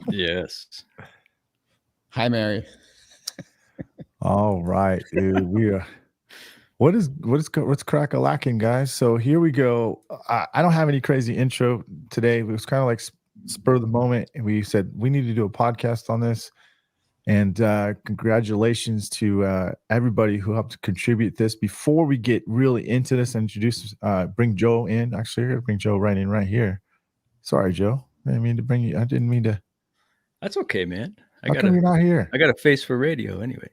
Yes. Hi, Mary. All right, dude. What's crack a lacking, guys? So here we go. I don't have any crazy intro today. It was kind of like spur of the moment, and we said we need to do a podcast on this. And congratulations to everybody who helped contribute this. Before we get really into this and bring Joe in. Actually, I'm gonna bring Joe right in right here. Sorry, Joe. I didn't mean to bring you. I didn't mean to. That's okay, man. How come you're not here? I got a face for radio anyway.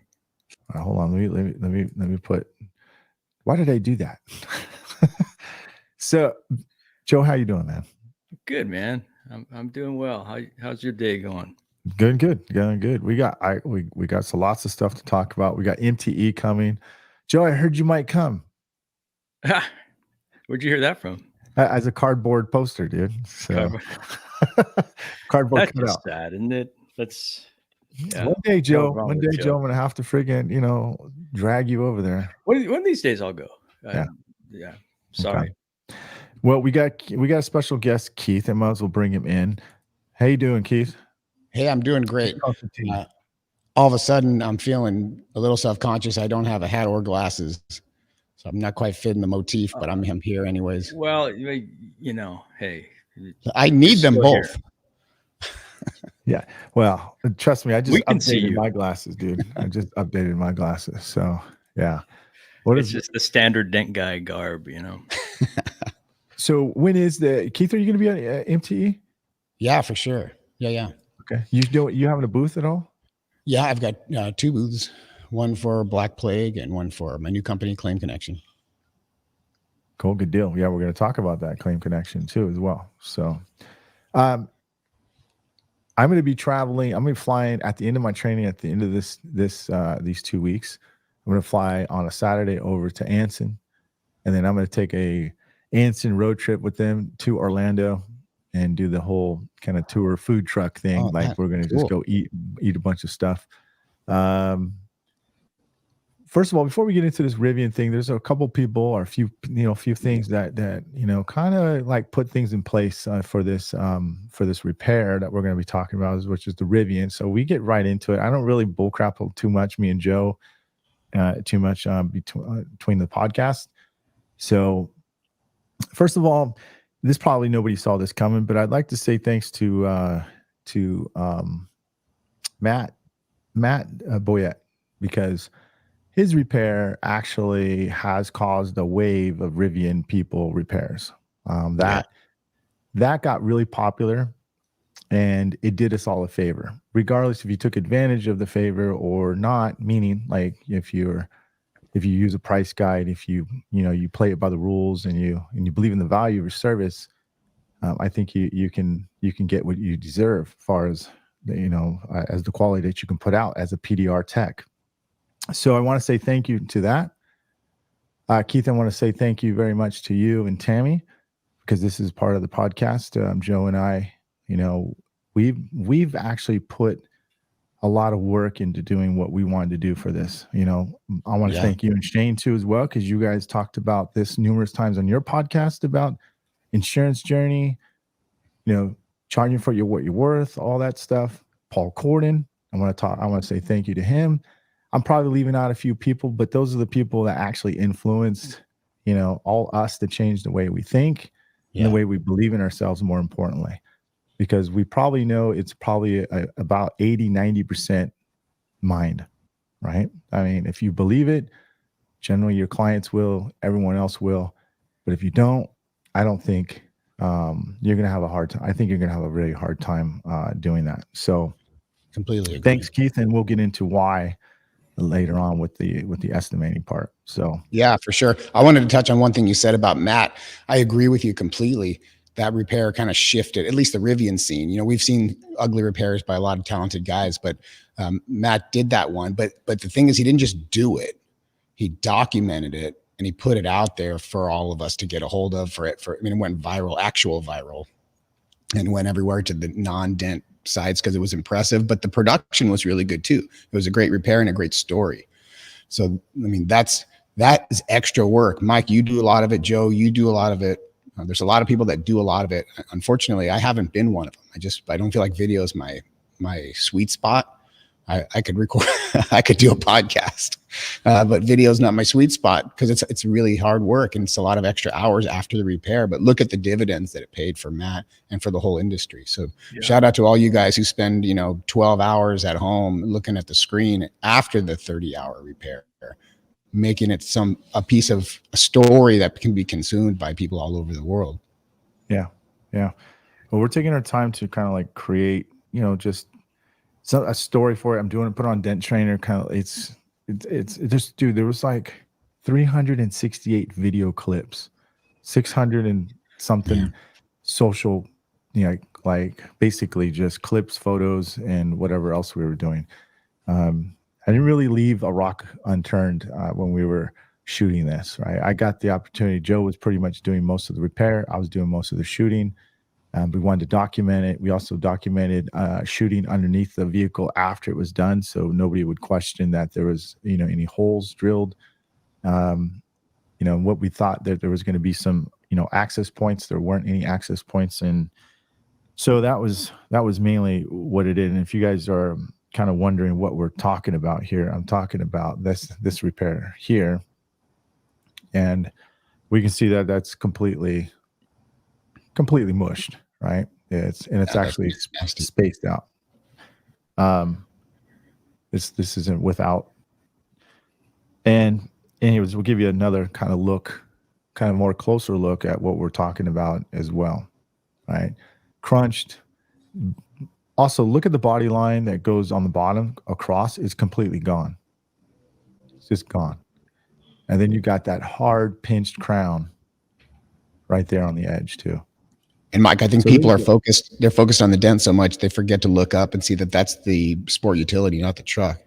All right, hold on. Let me put. Why did I do that? So, Joe, how you doing, man? Good, man. I'm doing well. How's your day going? Good. Going good. We got so lots of stuff to talk about. We got MTE coming. Joe, I heard you might come. Where'd you hear that from? As a cardboard poster, dude. So cardboard That's cutout. just sad, isn't it? Yeah. One day, Joe. Joe, I'm gonna have to friggin', drag you over there. One of these days I'll go. Yeah. Sorry. Okay. Well, we got a special guest, Keith. I might as well bring him in. How you doing, Keith? Hey, I'm doing great. All of a sudden, I'm feeling a little self-conscious. I don't have a hat or glasses, so I'm not quite fitting the motif, but I'm here anyways. Well, hey. I need them both. Yeah. Well, trust me, I just updated my glasses, dude. I just updated my glasses. So, yeah. It's just the standard dent guy garb, So when is Keith, are you going to be on MTE? Yeah, for sure. Yeah. Okay. You having a booth at all? Yeah, I've got 2 booths, one for Black Plague and one for my new company, Claim Connection. Cool. Good deal. Yeah, we're going to talk about that Claim Connection too as well. So, I'm going to be traveling. I'm going to be flying at the end of my training. At the end of these 2 weeks, I'm going to fly on a Saturday over to Anson, and then I'm going to take a Anson road trip with them to Orlando and do the whole kind of tour food truck thing. We're going to just go eat a bunch of stuff. First of all, before we get into this Rivian thing, there's a couple people or a few things that kind of like put things in place for this repair that we're going to be talking about, which is the Rivian. So we get right into it. I don't really bullcrap too much, me and Joe, too much between the podcast. So first of all, this probably nobody saw this coming, but I'd like to say thanks to Matt Boyette, because his repair actually has caused a wave of Rivian people repairs. That got really popular, and it did us all a favor, regardless if you took advantage of the favor or not. Meaning, like if you use a price guide, if you play it by the rules, and you believe in the value of your service, I think you can get what you deserve, as far as as the quality that you can put out as a PDR tech. So I want to say thank you to that. Keith, I want to say thank you very much to you and Tammy, because this is part of the podcast. Joe and I, we've actually put a lot of work into doing what we wanted to do for this. I want to thank you and Shane too as well, because you guys talked about this numerous times on your podcast about insurance journey, charging for what you're worth, all that stuff. Paul Corden, I want to say thank you to him. I'm probably leaving out a few people, but those are the people that actually influenced, all us to change the way we think and the way we believe in ourselves, more importantly, because we probably know it's probably about 80-90% mind, right? I mean, if you believe it, generally your clients will, everyone else will. But if you don't, I don't think you're going to have a hard time. I think you're going to have a really hard time doing that. So completely agree. Thanks, Keith. And we'll get into why later on with the estimating part. So yeah, for sure. I wanted to touch on one thing you said about Matt. I agree with you completely. That repair kind of shifted, at least the Rivian scene. We've seen ugly repairs by a lot of talented guys, but Matt did that one. But the thing is, he didn't just do it. He documented it, and he put it out there for all of us to get a hold of. It went viral, actual viral, and went everywhere to the non-dent sides because it was impressive. But the production was really good too. It was a great repair and a great story. So that is extra work. Myke, you do a lot of it. Joe, you do a lot of it. There's a lot of people that do a lot of it. Unfortunately, I haven't been one of them. I don't feel like video is my my sweet spot. I could record, I could do a podcast, but video is not my sweet spot because it's really hard work and it's a lot of extra hours after the repair. But look at the dividends that it paid for Matt and for the whole industry. So shout out to all you guys who spend 12 hours at home looking at the screen after the 30-hour repair, making it a piece of a story that can be consumed by people all over the world. Yeah, yeah. Well, we're taking our time to kind of like create, just a story for it. I'm doing it, put on Dent Trainer. Kind of, it's just, dude. There was like 368 video clips, 600 and something social, like basically just clips, photos, and whatever else we were doing. I didn't really leave a rock unturned when we were shooting this. Right, I got the opportunity. Joe was pretty much doing most of the repair. I was doing most of the shooting. We wanted to document it. We also documented shooting underneath the vehicle after it was done, so nobody would question that there was, any holes drilled. What we thought that there was going to be some, access points. There weren't any access points, and so that was mainly what it is. And if you guys are kind of wondering what we're talking about here, I'm talking about this repair here, and we can see that that's completely mushed. Right, it's actually spaced out. This isn't without. And anyways, we'll give you another kind of more closer look at what we're talking about as well. Right, crunched. Also, look at the body line that goes on the bottom across. It's completely gone. It's just gone. And then you got that hard pinched crown right there on the edge too. And Myke, I think people are focused. They're focused on the dent so much they forget to look up and see that that's the sport utility, not the truck.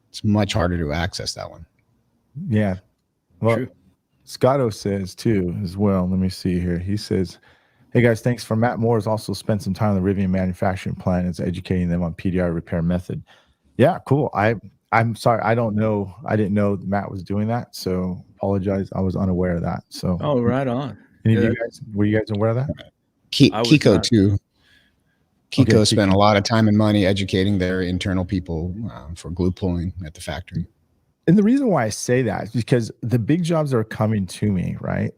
It's much harder to access that one. Yeah. Well, Scotto says too as well. Let me see here. He says, "Hey guys, thanks for Matt Moore has also spent some time in the Rivian manufacturing plant and is educating them on PDR repair method." Yeah, cool. I'm sorry. I didn't know Matt was doing that. So apologize. I was unaware of that. So right on. Any of you guys, were you guys aware of that? Kiko too. Kiko spent a lot of time and money educating their internal people for glue pulling at the factory. And the reason why I say that is because the big jobs that are coming to me, right?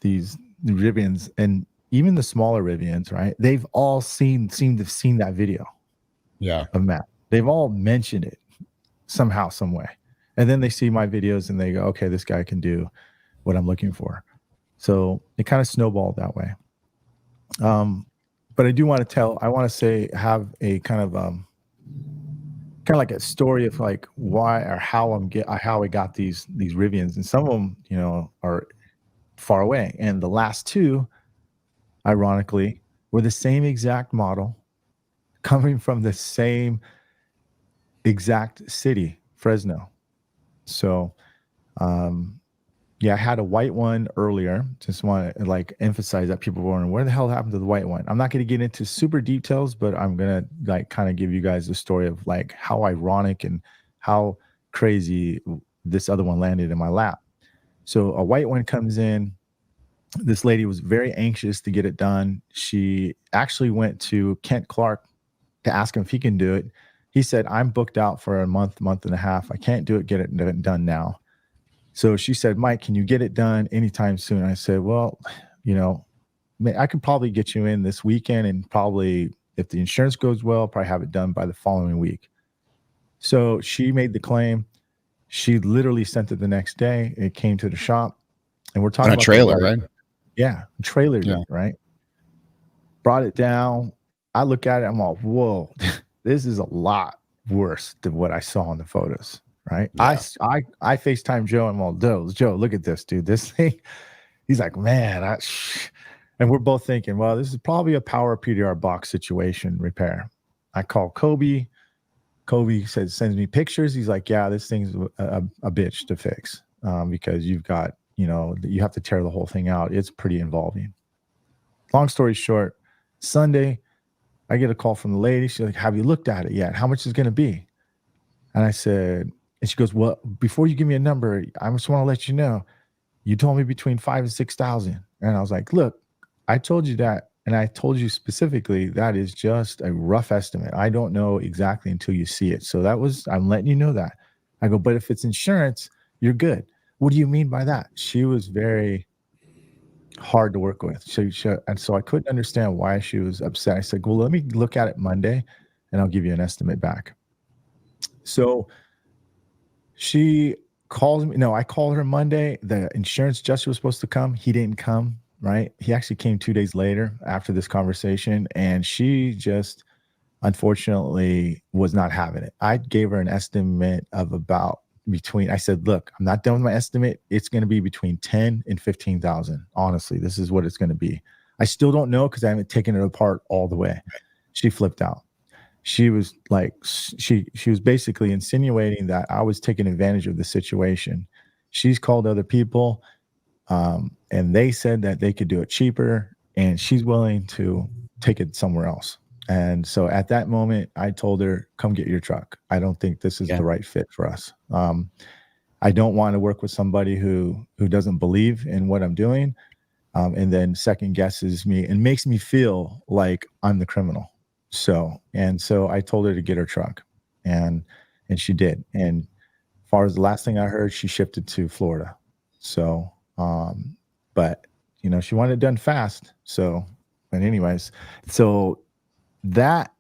The Rivians and even the smaller Rivians, right? They've all seem to have seen that video. Yeah. Of Matt. They've all mentioned it somehow, some way. And then they see my videos and they go, okay, this guy can do what I'm looking for. So it kind of snowballed that way. But I do want to have a kind of like a story of like why or how I got these Rivians, and some of them, are far away. And the last two, ironically, were the same exact model, coming from the same exact city, Fresno. So, yeah, I had a white one earlier. Just want to emphasize that people were wondering where the hell happened to the white one. I'm not going to get into super details, but I'm going to kind of give you guys the story of how ironic and how crazy this other one landed in my lap. So a white one comes in. This lady was very anxious to get it done. She actually went to Kent Clark to ask him if he can do it. He said, "I'm booked out for a month and a half. I can't do it. Get it done now." So she said, "Myke, can you get it done anytime soon?" I said, "Well, I could probably get you in this weekend, and probably if the insurance goes well, probably have it done by the following week." So she made the claim. She literally sent it the next day. It came to the shop, and we're talking on a about trailer, right? Yeah, trailer, right? Brought it down. I look at it. I'm all, whoa, this is a lot worse than what I saw in the photos. Right. Yeah. I FaceTime Joe and I'm all, Joe, look at this, dude. This thing. He's like, man, and we're both thinking, well, this is probably a power PDR box situation repair. I call Kobe. Kobe sends me pictures. He's like, yeah, this thing's a bitch to fix because you've got, you have to tear the whole thing out. It's pretty involving. Long story short, Sunday, I get a call from the lady. She's like, have you looked at it yet? How much is it going to be? And I said, and she goes, well, before you give me a number, I just want to let you know, you told me between 5,000 and 6,000. And I was like, look, I told you that And I told you specifically that is just a rough estimate. I don't know exactly until you see it. So I'm letting you know that. I go, but if it's insurance, you're good. What do you mean by that? She was very hard to work with. And so I couldn't understand why she was upset. I said, well, let me look at it Monday and I'll give you an estimate back. So she calls me. No, I called her Monday. The insurance adjuster was supposed to come. He didn't come, right? He actually came 2 days later after this conversation. And she just, unfortunately, was not having it. I gave her an estimate of about I said, look, I'm not done with my estimate. It's going to be between 10 and 15,000. Honestly, this is what it's going to be. I still don't know because I haven't taken it apart all the way. She flipped out. She was like, she was basically insinuating that I was taking advantage of the situation. She's called other people, and they said that they could do it cheaper, and she's willing to take it somewhere else. And so at that moment, I told her, come get your truck. I don't think this is the right fit for us. I don't want to work with somebody who doesn't believe in what I'm doing, and then second guesses me and makes me feel like I'm the criminal. So I told her to get her truck, and she did. And as far as the last thing I heard, she shipped it to Florida. So, but she wanted it done fast. So, but anyways, so that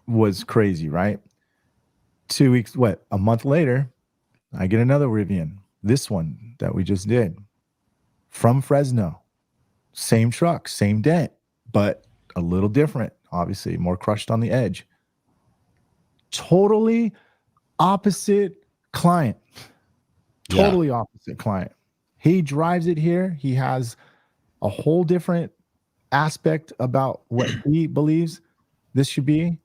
was crazy, right? 2 weeks, a month later, I get another Rivian, this one that we just did from Fresno. Same truck, same dent, but a little different, obviously, more crushed on the edge. Totally opposite client. Totally opposite client. He drives it here. He has a whole different aspect about what he believes this should be.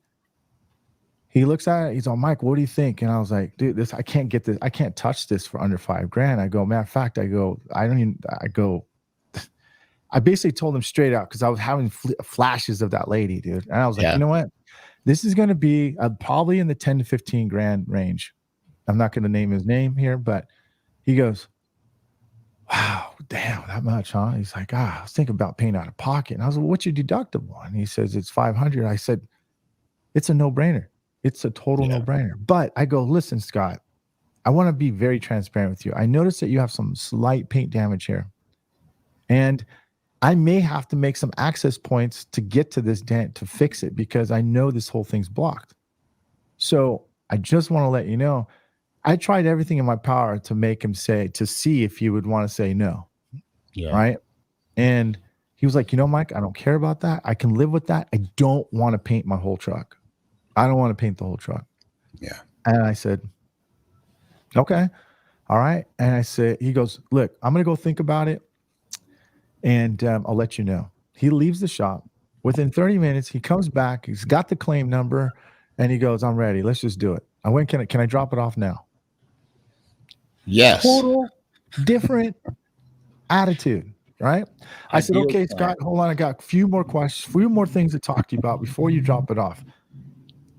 He looks at it. He's all, Myke, what do you think? And I was like, dude, I can't get this. I can't touch this for under $5,000. I go, matter of fact, I basically told him straight out because I was having flashes of that lady, dude. And I was like, you know what? This is going to be probably in the 10 to 15 grand range. I'm not going to name his name here, but he goes, wow, damn, that much, huh? He's like, I was thinking about paying out of pocket. And I was like, what's your deductible? And he says, it's 500. I said, it's a no-brainer. It's a total no-brainer. But I go, listen, Scott, I want to be very transparent with you. I noticed that you have some slight paint damage here. And I may have to make some access points to get to this dent to fix it because I know this whole thing's blocked. So I just want to let you know, I tried everything in my power to make him to see if he would want to say no. Yeah. Right. And he was like, Myke, I don't care about that. I can live with that. I don't want to paint my whole truck. I don't want to paint the whole truck. Yeah. And I said, okay. All right. And I said, he goes, look, I'm going to go think about it. And I'll let you know. He leaves the shop. Within 30 minutes, he comes back. He's got the claim number. And he goes, I'm ready. Let's just do it. I went, can I drop it off now? Yes. Total different attitude, right? I said, okay, Scott, hold on. I got a few more questions, few more things to talk to you about before you drop it off.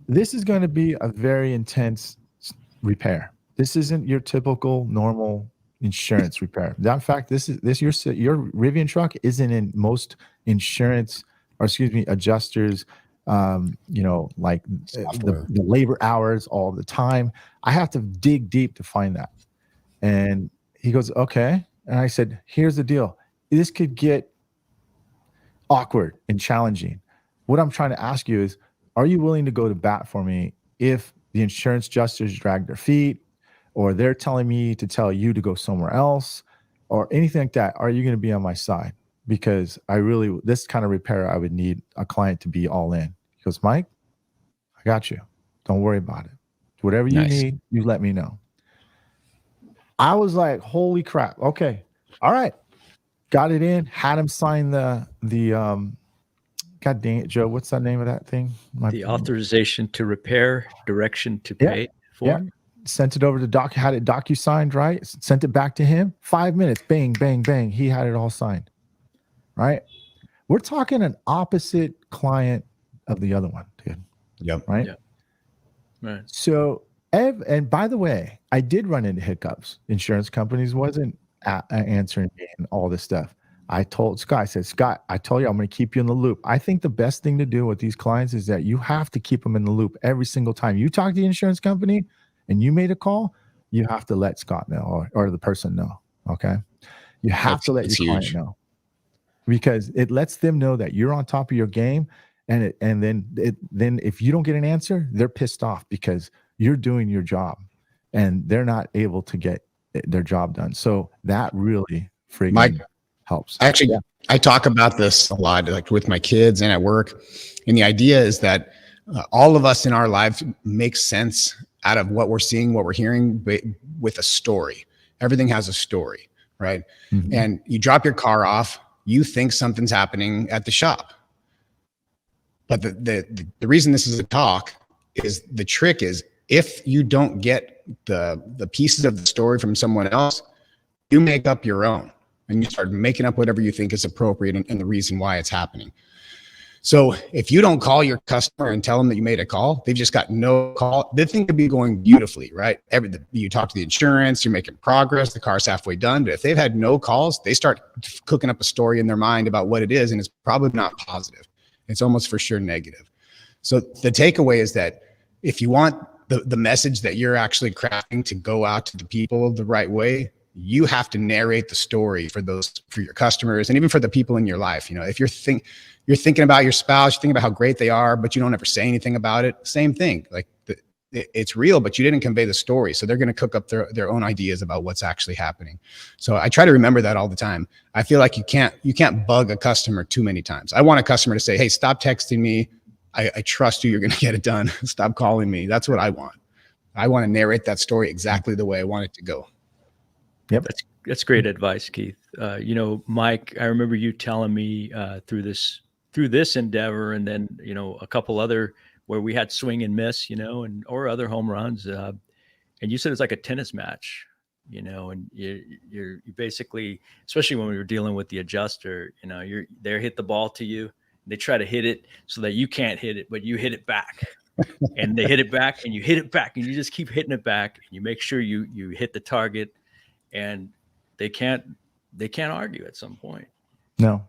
This is going to be a very intense repair. This isn't your typical normal insurance repair. In fact, your Rivian truck isn't in most insurance, or adjusters, like the labor hours all the time. I have to dig deep to find that. And he goes, okay. And I said, here's the deal. This could get awkward and challenging. What I'm trying to ask you is, are you willing to go to bat for me if the insurance adjusters drag their feet, or they're telling me to tell you to go somewhere else, or anything like that? Are you going to be on my side? Because this kind of repair, I would need a client to be all in. He goes, Myke, I got you. Don't worry about it. Whatever you need, you let me know. I was like, holy crap. Okay. All right. Got it in. Had him sign the God dang it, Joe. What's the name of that thing? The authorization to repair, direction to pay form. Yeah. Sent it over to Doc, had it docu-signed, right? Sent it back to him. 5 minutes. Bang, bang, bang. He had it all signed. Right? We're talking an opposite client of the other one, dude. Yep. Right? Yep. Right. So, and by the way, I did run into hiccups. Insurance companies wasn't answering me and all this stuff. I told Scott, I said, Scott, I told you I'm going to keep you in the loop. I think the best thing to do with these clients is that you have to keep them in the loop every single time. You talk to the insurance company and you made a call, you have to let Scott know or the person know. Okay. You have to let your client know, because it lets them know that you're on top of your game. And then if you don't get an answer, they're pissed off because you're doing your job and they're not able to get their job done. So that really Myke, helps. Actually, I talk about this a lot, like with my kids and at work. And the idea is that all of us in our lives make sense out of what we're seeing, what we're hearing with a story. Everything has a story, right? Mm-hmm. And you drop your car off, you think something's happening at the shop. But the reason this is a talk is the trick is if you don't get the pieces of the story from someone else, you make up your own and you start making up whatever you think is appropriate and the reason why it's happening. So if you don't call your customer and tell them that you made a call, they've just got no call. The thing could be going beautifully, right? You talk to the insurance, you're making progress, the car's halfway done. But if they've had no calls, they start cooking up a story in their mind about what it is, and it's probably not positive. It's almost for sure negative. So the takeaway is that if you want the message that you're actually crafting to go out to the people the right way, you have to narrate the story for your customers and even for the people in your life. You know, if you're thinking about your spouse, you're thinking about how great they are, but you don't ever say anything about it. Same thing. Like it's real, but you didn't convey the story. So they're going to cook up their own ideas about what's actually happening. So I try to remember that all the time. I feel like you can't bug a customer too many times. I want a customer to say, hey, stop texting me. I trust you. You're going to get it done. Stop calling me. That's what I want. I want to narrate that story exactly the way I want it to go. Yep. That's great advice, Keith. You know, Myke, I remember you telling me through this endeavor, and then, you know, a couple other where we had swing and miss, you know, or other home runs. And you said it's like a tennis match, you know, and you basically, especially when we were dealing with the adjuster, you know, they hit the ball to you. They try to hit it so that you can't hit it, but you hit it back. And they hit it back and you hit it back and you just keep hitting it back. And you make sure you hit the target, and they can't argue at some point. No,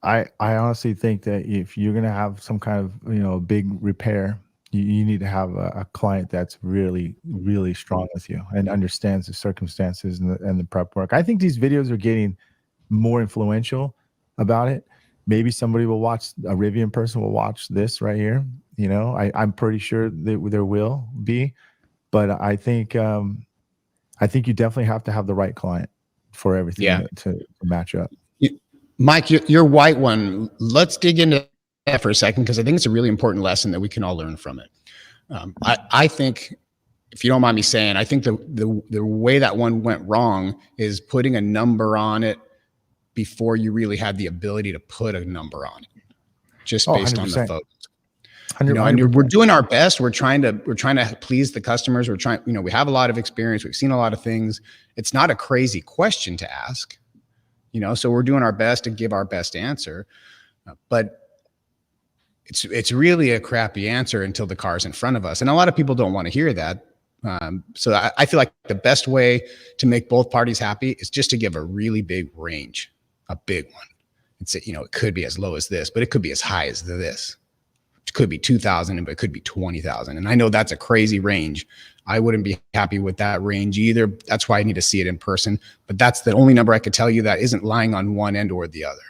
I honestly think that if you're going to have some kind of, you know, big repair, you need to have a client that's really, really strong with you and understands the circumstances and the prep work. I think these videos are getting more influential about it. Maybe somebody will watch, a Rivian person will watch this right here. You know, I'm pretty sure that there will be, but I think you definitely have to have the right client for everything to match up. Myke, your white one, let's dig into that for a second, because I think it's a really important lesson that we can all learn from it. I think, if you don't mind me saying, I think the way that one went wrong is putting a number on it before you really had the ability to put a number on it, just based on the photos. You know, and we're doing our best. We're trying to please the customers. We're trying, you know, we have a lot of experience. We've seen a lot of things. It's not a crazy question to ask, you know, so we're doing our best to give our best answer, but it's really a crappy answer until the car's in front of us. And a lot of people don't want to hear that. So I feel like the best way to make both parties happy is just to give a really big range, a big one. And say, you know, it could be as low as this, but it could be as high as this. It could be 2,000, but it could be 20,000. And I know that's a crazy range. I wouldn't be happy with that range either. That's why I need to see it in person. But that's the only number I could tell you that isn't lying on one end or the other.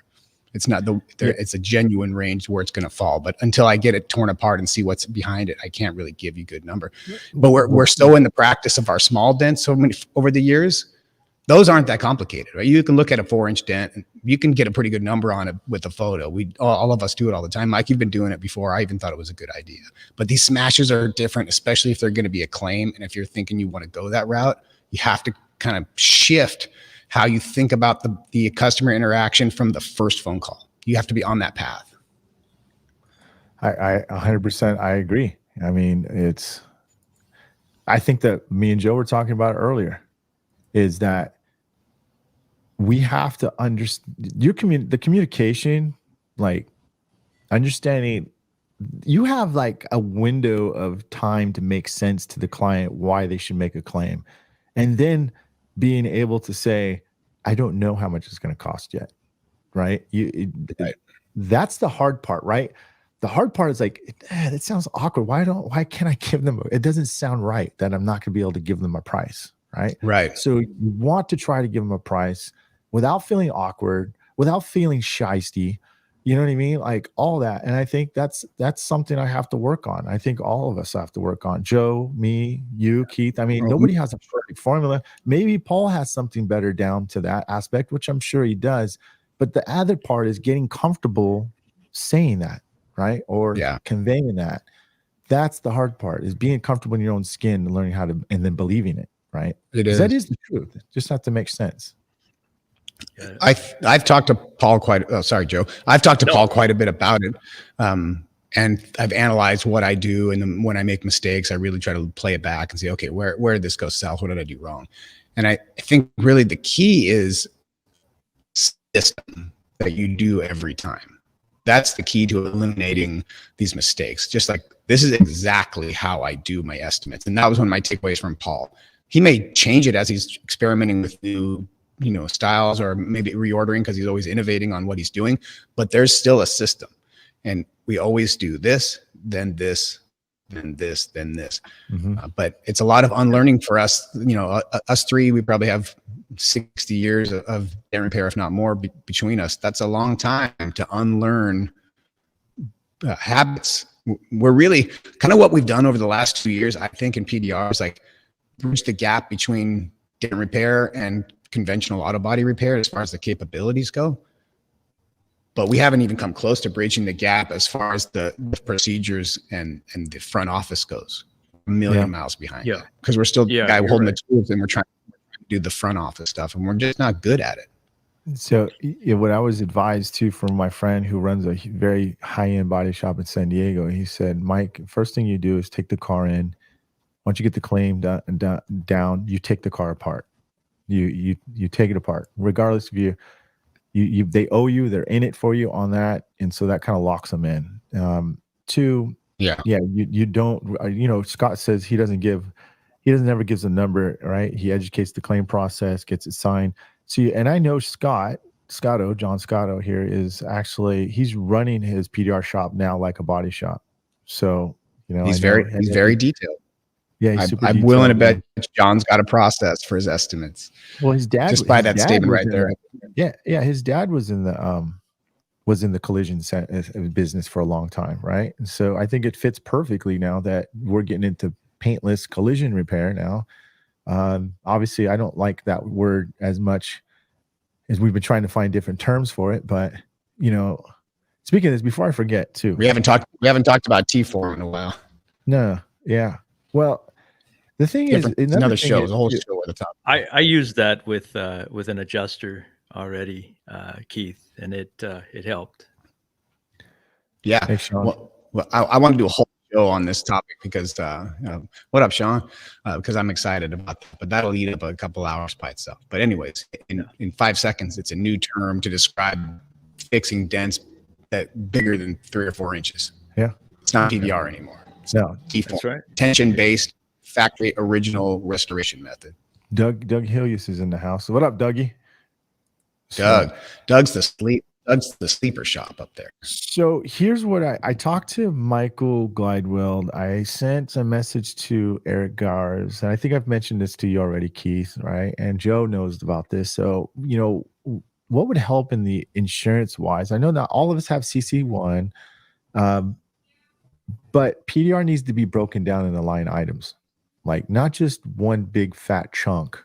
It's not it's a genuine range where it's going to fall. But until I get it torn apart and see what's behind it, I can't really give you a good number. But we're so in the practice of our small dents so many over the years. Those aren't that complicated, right? You can look at a 4-inch dent and you can get a pretty good number on it with a photo. All of us do it all the time. Myke, you've been doing it before. I even thought it was a good idea. But these smashes are different, especially if they're going to be a claim. And if you're thinking you want to go that route, you have to kind of shift how you think about the customer interaction from the first phone call. You have to be on that path. I 100%, I agree. I mean, I think that me and Joe were talking about it earlier, is that we have to understand the communication, like understanding. You have like a window of time to make sense to the client why they should make a claim, and then being able to say, I don't know how much it's going to cost yet. Right. Right. That's the hard part, right? The hard part is like, it sounds awkward. Why can't I give them, it doesn't sound right that I'm not going to be able to give them a price. Right. Right. So you want to try to give them a price without feeling awkward, without feeling shysty. You know what I mean? Like all that. And I think that's something I have to work on. I think all of us have to work on. Joe, me, you, Keith. I mean, nobody has a perfect formula. Maybe Paul has something better down to that aspect, which I'm sure he does. But the other part is getting comfortable saying that, right? Or conveying that. That's the hard part, is being comfortable in your own skin and learning how to, and then believing it, right? It is. That is the truth. It just have to make sense. I've talked to Paul Joe. I've talked to Paul quite a bit about it. And I've analyzed what I do. And then when I make mistakes, I really try to play it back and say, okay, where did this go south? What did I do wrong? And I think really the key is system that you do every time. That's the key to eliminating these mistakes. Just like, this is exactly how I do my estimates. And that was one of my takeaways from Paul. He may change it as he's experimenting with new styles, or maybe reordering because he's always innovating on what he's doing, but there's still a system. And we always do this, then this, then this, then this. But it's a lot of unlearning for us. Us three, we probably have 60 years of dent repair, if not more, between us. That's a long time to unlearn habits. We're really kind of what we've done over the last 2 years, I think, in PDR is like bridge the gap between dent repair and conventional auto body repair as far as the capabilities go. But we haven't even come close to bridging the gap as far as the procedures and the front office goes. A million miles behind. Yeah. Because we're still the guy holding the tools, and we're trying to do the front office stuff, and we're just not good at it. So what I was advised too from my friend who runs a very high-end body shop in San Diego, he said, Myke, first thing you do is take the car in. Once you get the claim down, you take the car apart. You take it apart, regardless if you they owe you, they're in it for you on that, and so that kind of locks them in. You don't. Scott says he doesn't ever gives a number, right? He educates the claim process, gets it signed. See, and I know John Scotto here is actually, he's running his PDR shop now like a body shop. So he's very detailed. Yeah, I'm willing to bet John's got a process for his estimates. Well, his dad, just by that statement right there. His dad was in the collision business for a long time, right? And so I think it fits perfectly now that we're getting into paintless collision repair now. Obviously, I don't like that word as much as we've been trying to find different terms for it. But speaking of this, before I forget, too, we haven't talked about T4 in a while. No, yeah. Well, the thing is, another show, a whole show at the top. I used that with an adjuster already, Keith, and it helped. Yeah. Thanks, Sean. Well, I want to do a whole show on this topic because what up, Sean? Because I'm excited about that, but that'll eat up a couple hours by itself. But anyways, in 5 seconds, it's a new term to describe fixing dents that bigger than 3 or 4 inches. Yeah. It's not PDR anymore. No, that's right. Tension-based, factory original restoration method. Doug Hillius is in the house. What up, Dougie? Doug's the sleeper shop up there. So here's what I talked to Michael Glidewell. I sent a message to Eric Gars, and I think I've mentioned this to you already, Keith, right? And Joe knows about this. So, what would help in the insurance wise? I know not all of us have CC1, but PDR needs to be broken down in the line items, like not just one big fat chunk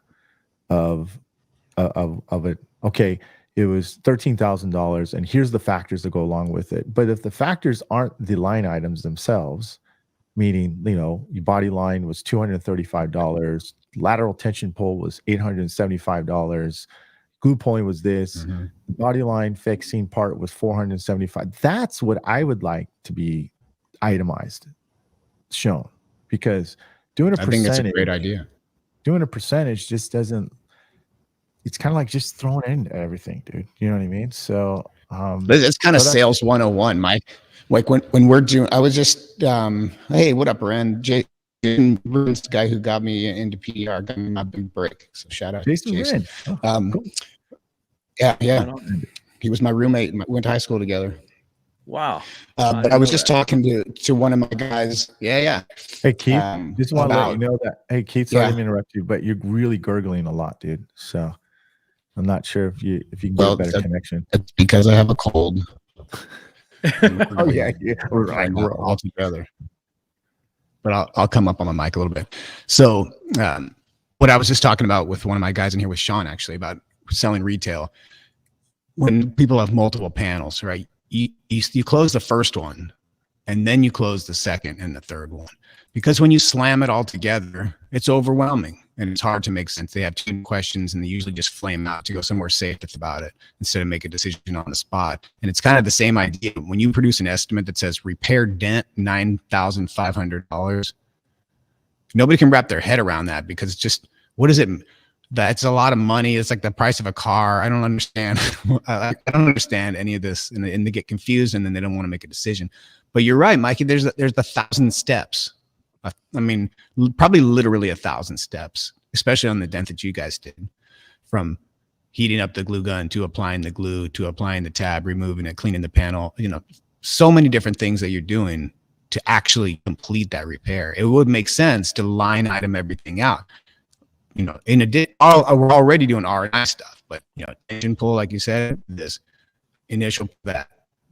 of it. Okay, it was $13,000, and here's the factors that go along with it. But if the factors aren't the line items themselves, meaning your body line was $235, lateral tension pull was $875, glue pulling was this, the body line fixing part was $475. That's what I would like to be itemized, shown, because doing a percentage, I think it's a great idea. Doing a percentage just doesn't. It's kind of like just throwing in everything, dude. You know what I mean? So it's kind of sales 101, Myke. Like when we're doing, I was just hey, what up, Ren? Jason Ruben's the guy who got me into PDR, got me my big break. So shout out Jason. Cool. Yeah, yeah. Right on. He was my roommate. We went to high school together. Wow. I But I didn't was know just that. talking to one of my guys. Yeah, yeah. Hey Keith, just want to let you About know that. Hey Keith, sorry yeah. to interrupt you, but you're really gurgling a lot, dude. So I'm not sure if you can get a Well, better connection. that's because I have a cold. Oh yeah, yeah. Right now all together. But I'll come up on the mic a little bit. So what I was just talking about with one of my guys in here with Sean, actually, about selling retail. When people have multiple panels, right? You close the first one, and then you close the second and the third one, because when you slam it all together, it's overwhelming and it's hard to make sense. They have too many questions and they usually just flame out to go somewhere safe about it instead of make a decision on the spot. And it's kind of the same idea. When you produce an estimate that says repair dent $9,500, nobody can wrap their head around that, because it's just, what is it? That's a lot of money. It's like the price of a car. I don't understand. I don't understand any of this, and they get confused, and then they don't want to make a decision. But you're right, Mikey. There's 1,000 steps. I mean, probably literally 1,000 steps, especially on the dent that you guys did, from heating up the glue gun to applying the glue to applying the tab, removing it, cleaning the panel. You know, so many different things that you're doing to actually complete that repair. It would make sense to line item everything out. You know, in addition, we're already doing R&I stuff, but you know, engine pull, like you said, this initial, that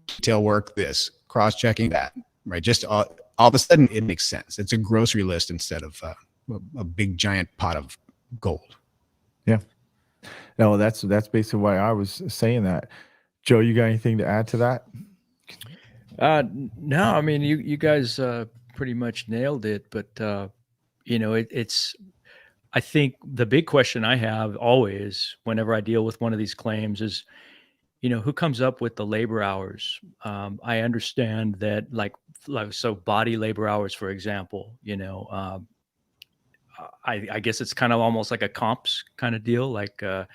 detail work, this cross-checking, that, right? Just all of a sudden it makes sense. It's a grocery list instead of a big giant pot of gold. Yeah. No, that's basically why I was saying that. Joe, you got anything to add to that? No, I mean, you guys pretty much nailed it, but you know, it's, I think the big question I have always whenever I deal with one of these claims is, you know, who comes up with the labor hours? I understand that, so body labor hours, for example, you know, I guess it's kind of almost like a comps kind of deal, like the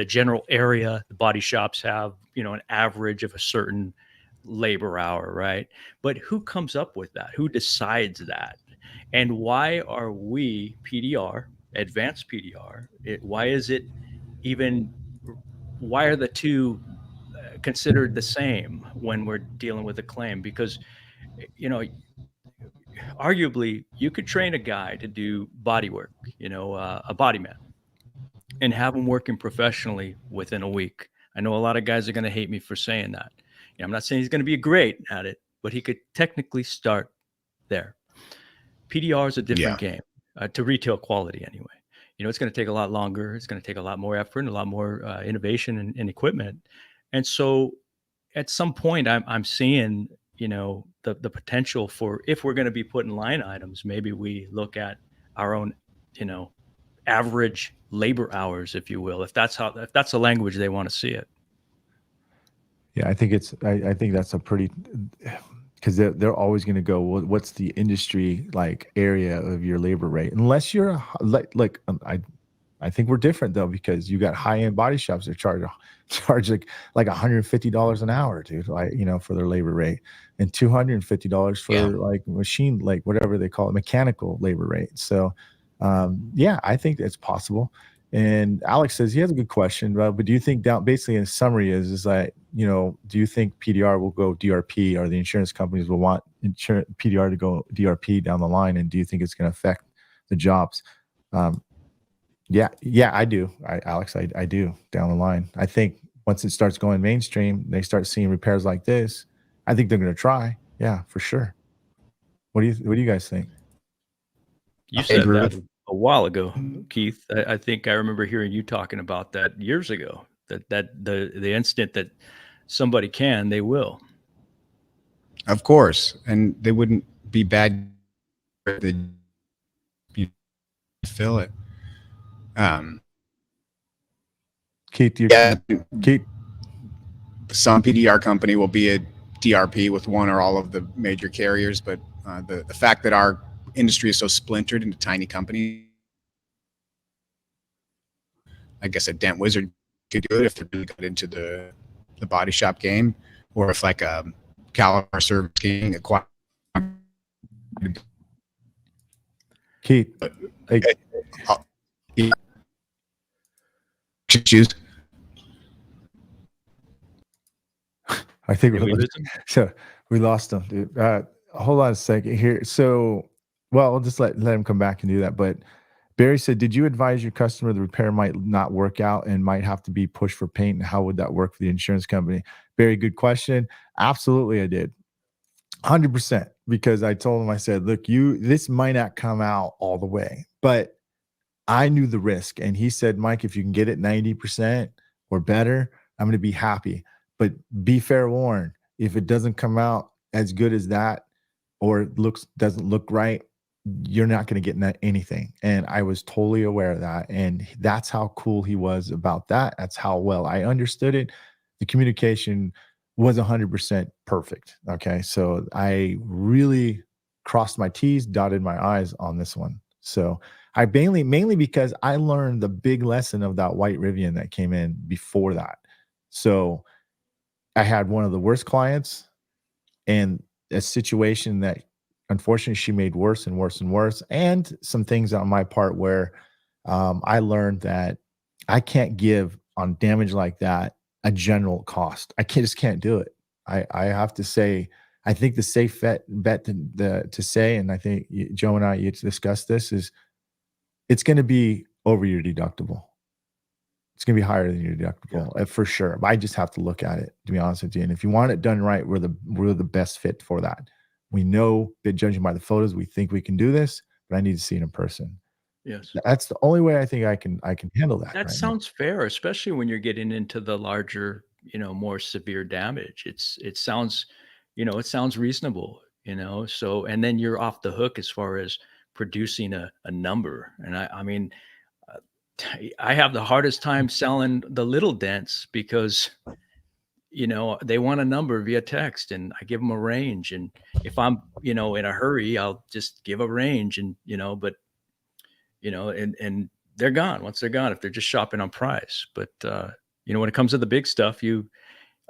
general area, the body shops have, you know, an average of a certain labor hour, right? But who comes up with that? Who decides that? And why are we PDR, advanced PDR? Why is it even? Why are the two considered the same when we're dealing with a claim? Because, you know, arguably you could train a guy to do body work, you know, a body man, and have him working professionally within a week. I know a lot of guys are going to hate me for saying that. You know, I'm not saying he's going to be great at it, but he could technically start there. PDR is a different game, to retail quality anyway. You know, it's going to take a lot longer. It's going to take a lot more effort and a lot more innovation and equipment. And so at some point I'm seeing, you know, the potential for, if we're going to be putting line items, maybe we look at our own, you know, average labor hours, if you will, if that's the language they want to see it. Yeah, I think I think that's a pretty, because they're always going to go, well, what's the industry like area of your labor rate? Unless you're I think we're different though, because you got high end body shops that charge like $150 an hour, dude, like, you know, for their labor rate, and $250 for like machine, like whatever they call it, mechanical labor rate. So yeah, I think it's possible. And Alex says he has a good question, but do you think basically in summary is that, you know, do you think PDR will go DRP, or the insurance companies will want PDR to go DRP down the line? And do you think it's going to affect the jobs? Yeah, I do. Alex, I do down the line. I think once it starts going mainstream, they start seeing repairs like this, I think they're going to try. Yeah, for sure. What do you guys think? You said that a while ago, Keith. I think I remember hearing you talking about that years ago, that the instant that somebody can, they will. Of course. And they wouldn't be bad if you fill it. Keith, Keith, some PDR company will be a DRP with one or all of the major carriers, but the fact that our industry is so splintered into tiny companies, I guess a Dent Wizard could do it if they're really good into the body shop game, or if like a Caliber Service King acquired. Keith, Choose. I think Did we lose him? so we lost him, dude. Hold on a second here. So, well, we'll just let him come back and do that. But Barry said, did you advise your customer the repair might not work out and might have to be pushed for paint? And how would that work for the insurance company? Very good question. Absolutely, I did. 100%. Because I told him, I said, look, this might not come out all the way, but I knew the risk. And he said, Myke, if you can get it 90% or better, I'm going to be happy. But be fair warned, if it doesn't come out as good as that, or doesn't look right, you're not going to get anything. And I was totally aware of that. And that's how cool he was about that. That's how well I understood it. The communication was 100% perfect. Okay. So I really crossed my T's, dotted my I's on this one. So I mainly because I learned the big lesson of that white Rivian that came in before that. So I had one of the worst clients and a situation that unfortunately she made worse and worse and worse, and some things on my part where I learned that I can't give on damage like that a general cost. I just can't do it. I have to say, I think the safe bet to say, and I think Joe and I discussed this, is it's going to be over your deductible. It's going to be higher than your deductible for sure. I just have to look at it, to be honest with you. And if you want it done right, we're the best fit for that. We know that judging by the photos, we think we can do this, but I need to see it in person. Yes. That's the only way I think I can handle that. That sounds fair, especially when you're getting into the larger, more severe damage. It sounds, it sounds reasonable, so, and then you're off the hook as far as producing a number. And I mean, I have the hardest time selling the little dents because, they want a number via text and I give them a range. And if I'm, in a hurry, I'll just give a range and, but, and they're gone once they're gone if they're just shopping on price. But, when it comes to the big stuff,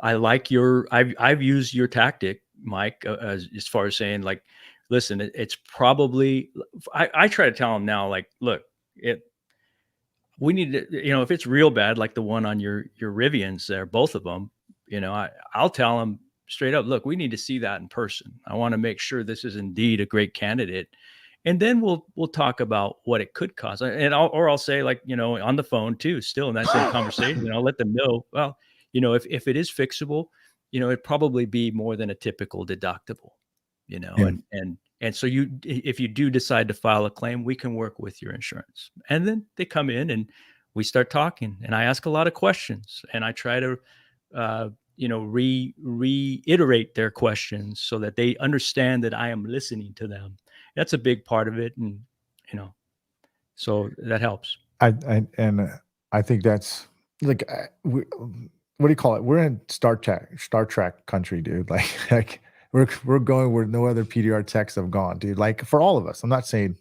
I've used your tactic, Myke, as far as saying like, listen, it's probably, I try to tell them now, like, look, we need to, if it's real bad, like the one on your Rivians there, both of them, I'll tell them straight up, look, we need to see that in person. I want to make sure this is indeed a great candidate. And then we'll talk about what it could cost. And I'll say, like, on the phone too, still in that same conversation, I'll let them know, well, if it is fixable, it'd probably be more than a typical deductible, and so if you do decide to file a claim, we can work with your insurance. And then they come in and we start talking and I ask a lot of questions and I try to, reiterate their questions so that they understand that I am listening to them. That's a big part of it. And, so that helps. I think that's like, what do you call it? We're in Star Trek country, dude. Like we're going where no other PDR techs have gone, dude. Like for all of us, I'm not saying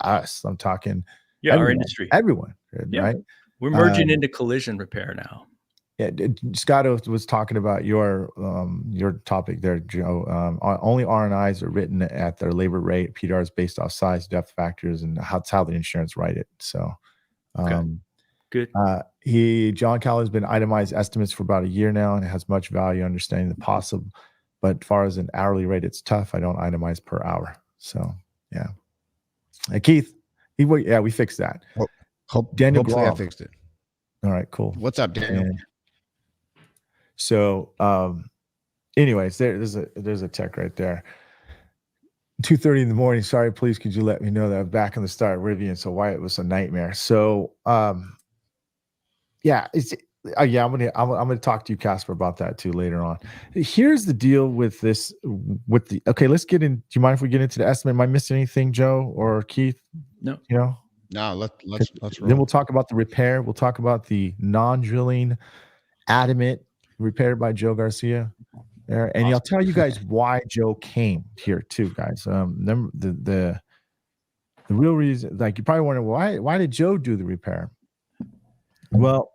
us. I'm talking our industry, everyone, right? We're merging into collision repair now. Yeah, Scott was talking about your topic there, Joe. Only R&Is are written at their labor rate. PDR is based off size, depth factors, and that's how the insurance write it. So, good. John Cal has been itemized estimates for about a year now, and it has much value understanding the possible. But as far as an hourly rate, it's tough. I don't itemize per hour. So, yeah. Keith, we fixed that. Daniel, hopefully I fixed it. All right, cool. What's up, Daniel? So, anyways, there's a tech right there. 2:30 in the morning. Sorry, please, could you let me know that I'm back in the start of Rivian? So why it was a nightmare. So, I'm gonna talk to you, Casper, about that too later on. Here's the deal with this. Okay, let's get in. Do you mind if we get into the estimate? Am I missing anything, Joe or Keith? No. No. Let's roll. Then we'll talk about the repair. We'll talk about the non-drilling adamant repaired by Joe Garcia there, and awesome. I'll tell you guys why Joe came here too, guys. The real reason, like you probably wonder why did Joe do the repair? Well,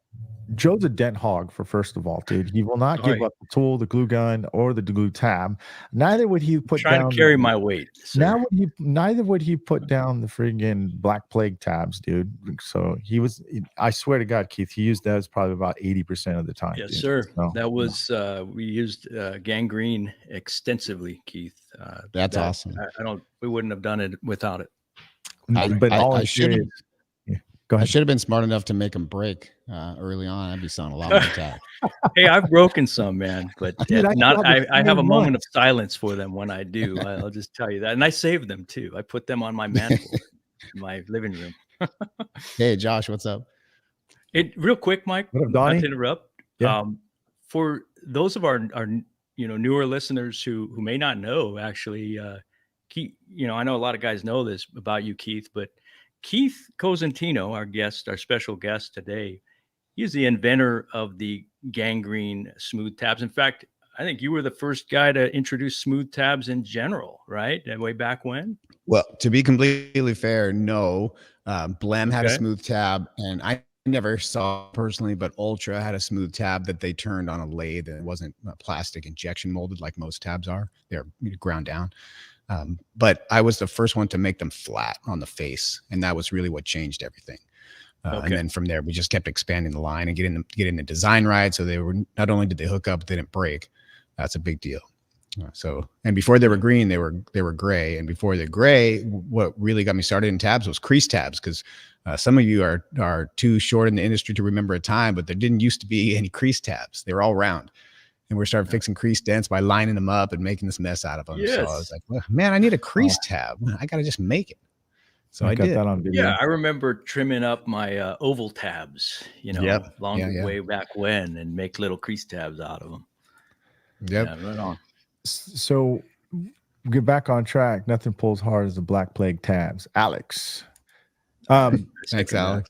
Joe's a dent hog for first of all, dude. He will not All give right. up the tool, the glue gun, or the glue tab. Neither would he put Trying to down. carry my weight, sir. Neither would he put down the friggin' Black Plague tabs, dude. So he was. I swear to God, Keith, he used those probably about 80% of the time. Yes, dude. sir. So, That was we used gangrene extensively, Keith. That's awesome. We wouldn't have done it without it. But all I in should have. serious, yeah, go I ahead. should have been smart enough to make them break early on. I'd be selling a lot more tabs. Hey, I've broken some, man, but Dude, I have a same moment of silence for them when I do. I'll just tell you that, and I save them too. I put them on my mantle in my living room. Hey, Josh, what's up? Real quick, Myke, What up, not Donnie? to interrupt. Yeah. For those of our newer listeners who may not know, actually, Keith, I know a lot of guys know this about you, Keith, but Keith Cosentino, our special guest today, he's the inventor of the gangrene smooth tabs. In fact, I think you were the first guy to introduce smooth tabs in general, right? Way back when? Well, to be completely fair, no. Blem had a Okay. smooth tab, and I never saw personally, but Ultra had a smooth tab that they turned on a lathe, and it wasn't plastic injection molded like most tabs are. They're ground down. But I was the first one to make them flat on the face, and that was really what changed everything. Okay. And then from there, we just kept expanding the line and getting the design right. So they were not only did they hook up, they didn't break. That's a big deal. So, and before they were green, they were gray. And before the gray, what really got me started in tabs was crease tabs, because some of you are too short in the industry to remember a time, but there didn't used to be any crease tabs. They were all round. And we started fixing crease dents by lining them up and making this mess out of them. Yes. So I was like, well, man, I need a crease tab. I got to just make it. So I got did. that on video. Yeah, I remember trimming up my oval tabs, way back when, and make little crease tabs out of them. Yep. Yeah, right on. So get back on track. Nothing pulls hard as the Black Plague tabs. Alex. Thanks, Alex.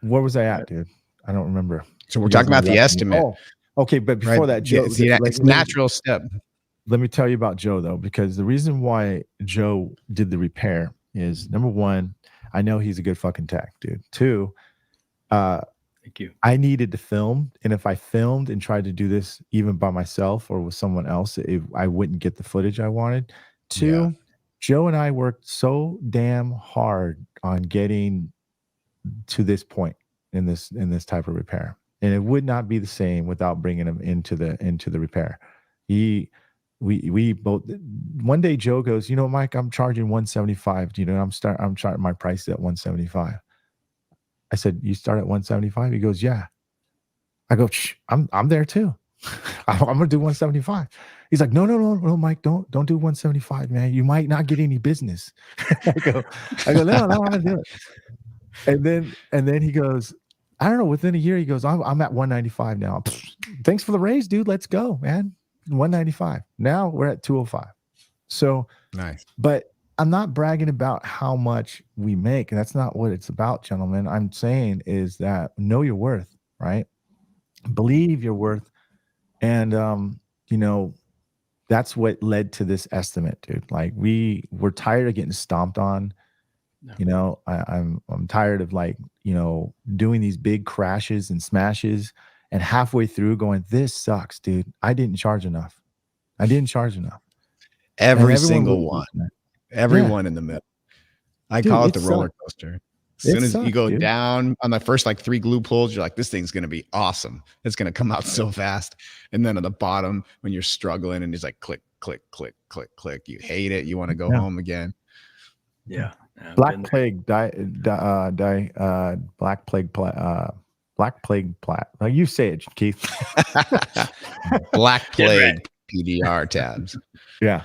Where was I at, dude? I don't remember. So we're talking about the estimate. Oh, okay. But before that, Joe, it's a natural step. Let me tell you about Joe, though, because the reason why Joe did the repair is, number one, I know he's a good fucking tech, dude. Two, thank you. I needed to film, and if I filmed and tried to do this even by myself or with someone else, I wouldn't get the footage I wanted. Two, Joe and I worked so damn hard on getting to this point in this type of repair, and it would not be the same without bringing him into the repair. We both, one day Joe goes, Myke, I'm charging $175. I'm charging my price at $175. I said, you start at $175? He goes, yeah. I go, I'm there too. I'm gonna do $175. He's like, no, Myke, don't do $175, man. You might not get any business. I go, no, I'm gonna do it. And then he goes, I don't know, within a year, he goes, I'm at $195 now. Thanks for the raise, dude. Let's go, man. $195. Now we're at $205. So nice. But I'm not bragging about how much we make. That's not what it's about, gentlemen. I'm saying is that know your worth, right? Believe your worth. And that's what led to this estimate, dude. Like we're tired of getting stomped on. No. I'm tired of doing these big crashes and smashes, and halfway through going, this sucks, dude. I didn't charge enough. Every single one. Everyone in the middle. I call it the roller coaster. As soon as you go down on the first 3 glue pulls, you're like, this thing's going to be awesome. It's going to come out so fast. And then at the bottom, when you're struggling and it's like click, click, click, click, click, you hate it. You want to go home again. Yeah. Black Plague, Black Plague plat. Like you say it, Keith. Black Plague PDR tabs. Yeah.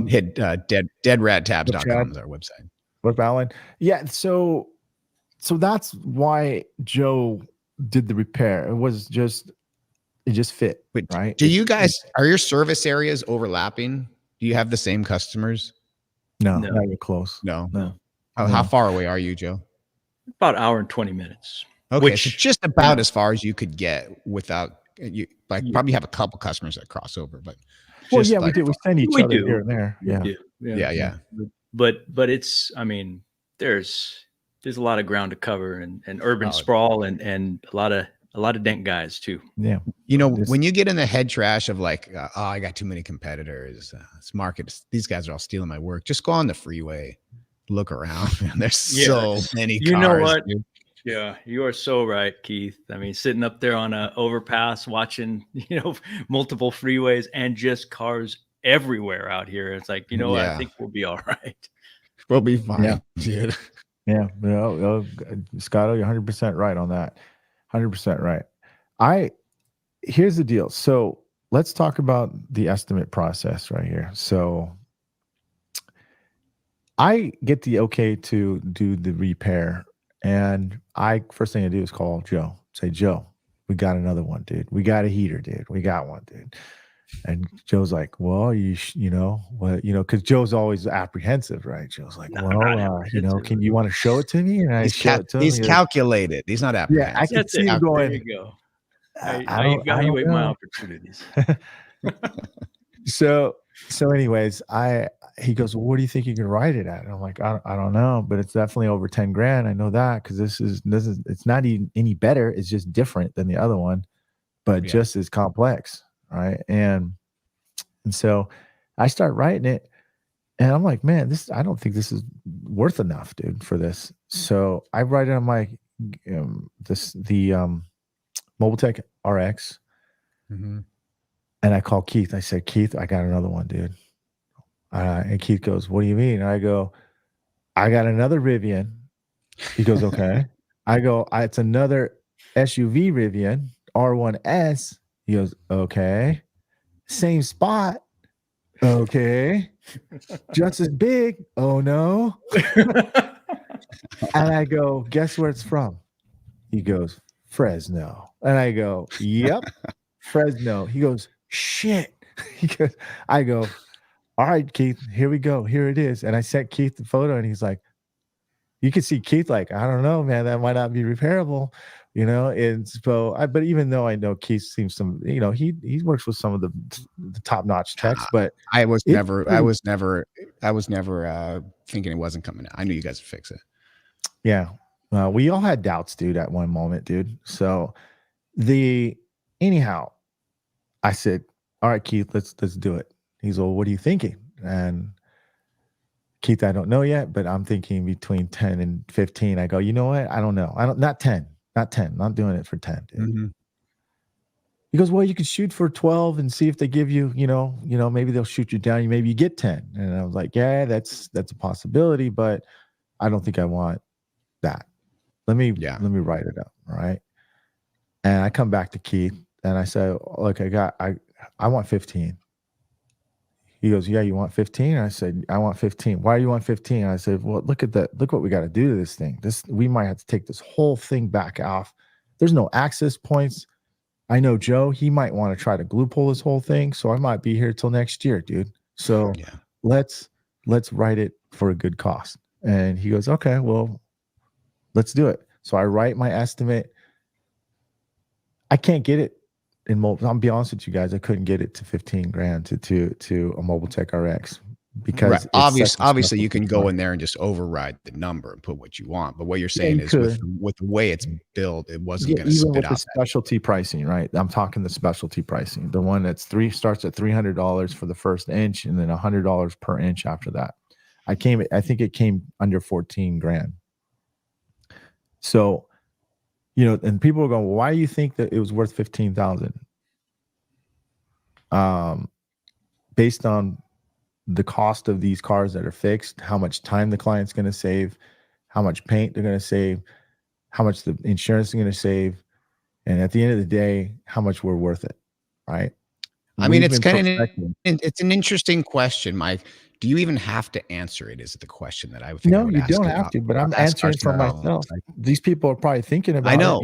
Hit deadradtabs.com is our website. What Alan? Yeah. So that's why Joe did the repair. It just fit. But right? Do you guys, are your service areas overlapping? Do you have the same customers? No, not even close. No. How far away are you, Joe? About an hour and 20 minutes. Okay, so just about as far as you could get without you. Probably have a couple customers that cross over, but we do. We send each other here and there. Yeah. But it's, there's a lot of ground to cover, and urban sprawl and a a lot of dent guys too. Yeah. You know, Just- when you get in the head trash of like, oh, I got too many competitors. This market, these guys are all stealing my work. Just go on the freeway, look around. Man, there's so many cars. You know what? Dude. Yeah, you are so right, Keith. I mean, sitting up there on a overpass, watching, multiple freeways and just cars everywhere out here. It's like, what? I think we'll be all right. We'll be fine, Yeah. dude. Yeah. Scotto, you're 100% right on that. 100% right. Here's the deal. So let's talk about the estimate process right here. So I get the okay to do the repair, and first thing I do is call Joe. Say, Joe, we got another one, dude. We got a heater, dude. We got one, dude. And Joe's like, well, because Joe's always apprehensive, right? Joe's like, can you want to show it to me? And I show it to him. He's calculated. He's not apprehensive. Yeah, I can see him going. There you go. I evaluate my opportunities. So anyways, he goes, well, what do you think you can write it at? And I'm like, I don't know, but it's definitely over 10 grand. I know that because this is it's not even any better. It's just different than the other one, but just as complex. Right. And so I start writing it, and I'm like, man, I don't think this is worth enough, dude, for this. So I write it on my Mobiltech RX. Mm-hmm. And I call Keith. I said, Keith, I got another one, dude. And Keith goes, what do you mean? And I go, I got another Rivian. He goes, okay. I go, it's another SUV Rivian R1S. He goes, okay. Same spot. Okay. Just as big. Oh, no. And I go, guess where it's from? He goes, Fresno. And I go, yep, Fresno. He goes, shit. I go, all right, Keith, here we go. Here it is. And I sent Keith the photo, and he's like, you can see Keith like, I don't know, man, that might not be repairable, And so, but even though I know Keith seems he works with some of the top-notch techs, but I was never thinking it wasn't coming out. I knew you guys would fix it. Yeah. We all had doubts, dude, at one moment, dude. So anyhow, I said, all right, Keith, let's do it. He's, well, what are you thinking? And Keith, I don't know yet, but I'm thinking between 10 and 15. I go, you know what? I don't know. Not 10, not doing it for 10. Dude. Mm-hmm. He goes, well, you could shoot for 12 and see if they give you, maybe they'll shoot you down. Maybe you get 10. And I was like, yeah, that's a possibility, but I don't think I want that. Let me write it up. All right. And I come back to Keith and I say, look, I want 15. He goes, yeah, you want 15? And I said, I want 15. Why do you want 15? And I said, well, look what we got to do to this thing. We might have to take this whole thing back off. There's no access points. I know Joe, he might want to try to glue pull this whole thing. So I might be here till next year, dude. So let's write it for a good cost. And he goes, okay, well, let's do it. So I write my estimate. I can't get it in mobile. I'll be honest with you guys. I couldn't get it to 15 grand to a Mobiltech RX because obviously you can go in there and just override the number and put what you want. But what you're saying is with the way it's built, it wasn't going to spit out the specialty pricing, right? I'm talking the specialty pricing, the one that's starts at $300 for the first inch and then $100 per inch after that. I think it came under 14 grand. So, and people are going, well, why do you think that it was worth 15,000? Based on the cost of these cars that are fixed, how much time the client's going to save, how much paint they're going to save, how much the insurance is going to save, and at the end of the day, how much we're worth it, right? I mean, it's an interesting question, Myke. Do you even have to answer it? Is the question that I would think? No, you don't have to, but I'm answering for myself. These people are probably thinking about it. I know.